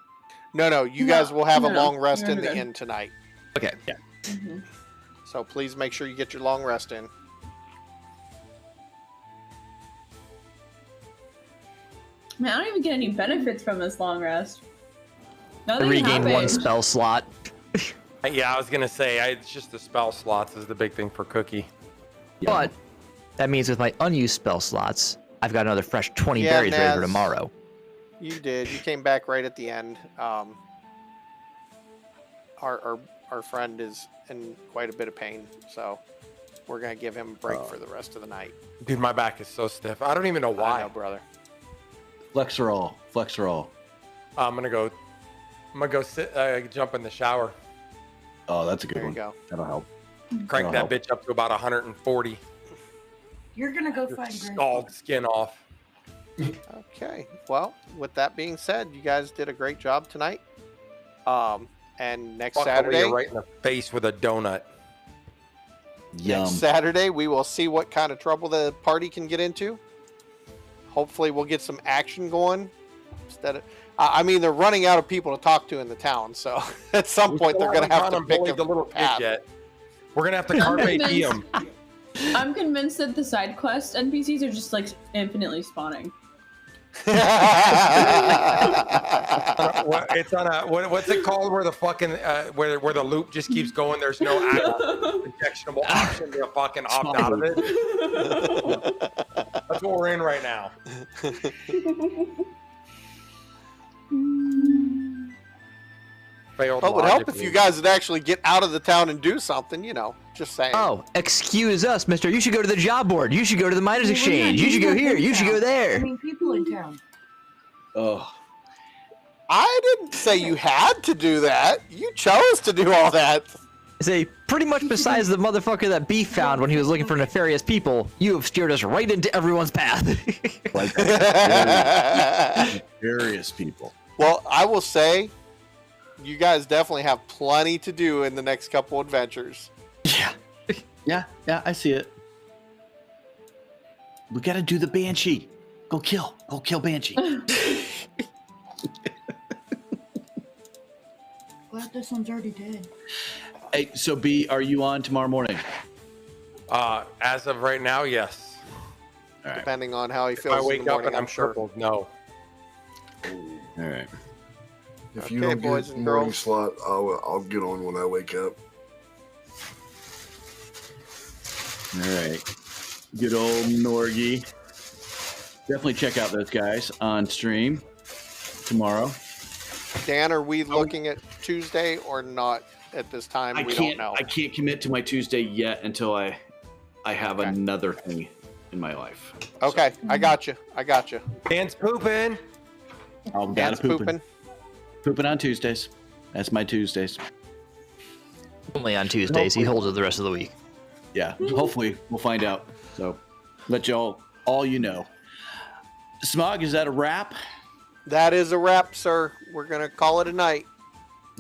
No, you guys will have a no, long rest you're in the good. inn tonight. Okay. Yeah. Mhm. So please make sure you get your long rest in. Man, I don't even get any benefits from this long rest. I Nothing regain one happened. spell slot. Yeah, I was gonna say it's just the spell slots is the big thing for Cookie. But that means with my unused spell slots, I've got another fresh 20 Yeah, berries ready for Naz. tomorrow. You did. You came back right at the end. Our friend is in quite a bit of pain, so we're gonna give him a break for the rest of the night. Dude, my back is so stiff. I don't even know I why. know, brother. Flexerol. I'm gonna go sit, jump in the shower, Oh, that's a good There you one. go. That'll help. crank That'll that bitch up to about 140. You're gonna go find Grandpa. Scald skin off. Okay. Well, with that being said, you guys did a great job tonight. And next Fuck Saturday, you right in the face with a donut. Yum. next Saturday, we will see what kind of trouble the party can get into. Hopefully, we'll get some action going. Instead of, I mean, they're running out of people to talk to in the town, so at some point they're going to have to pick the little path. kid yet. We're gonna have to carpe diem. I'm convinced that the side quest NPCs are just like infinitely spawning. It's on a what's it called where the fucking where the loop just keeps going. There's no objectionable option to fucking opt out of it. That's what we're in right now. Failed Well, it would help if logically. you guys would actually get out of the town and do something, just saying. Oh, excuse us, mister. You should go to the job board. You should go to the miners' Well, we're exchange. not You should go doing here. that You in should go town. I there. mean, people in town. Oh, I didn't say you had to do that. You chose to do all that. Say, pretty much besides the motherfucker that Beef found when he was looking for nefarious people, you have steered us right into everyone's path. like various people. Well, I will say, you guys definitely have plenty to do in the next couple adventures. Yeah, I see it. We gotta do the Banshee. Go kill Banshee. Glad this one's already dead. Hey, so B, are you on tomorrow morning? As of right now, yes. All right. Depending on how he If feels I in wake the up morning, and I'm sure. crippled, no. All right. If you Okay, don't boys get and morning girls. slot, I'll get on when I wake up. All right. Good old Norgie. Definitely check out those guys on stream tomorrow. Dan, are we looking at Tuesday or not at this time? We don't know. I can't commit to my Tuesday yet until I have Okay. another thing in my life. Okay, I got you. Dan's pooping. I'll gotta Dan's pooping. Pooping on Tuesdays. That's my Tuesdays. Only on Tuesdays. He holds it the rest of the week. Yeah. Hopefully we'll find out. So let y'all all you know. Smog, is that a wrap? That is a wrap, sir. We're going to call it a night.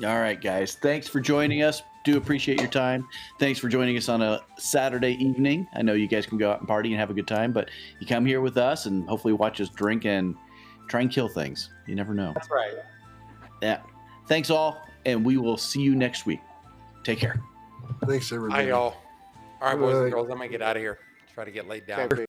All right, guys. Thanks for joining us. Do appreciate your time. Thanks for joining us on a Saturday evening. I know you guys can go out and party and have a good time, but you come here with us and hopefully watch us drink and try and kill things. You never know. That's right. Yeah. Thanks all, and we will see you next week. Take care. Thanks, everybody. Hi, y'all. All right, boys Bye. and girls, I'm going to get out of here. Try to get laid down. Okay,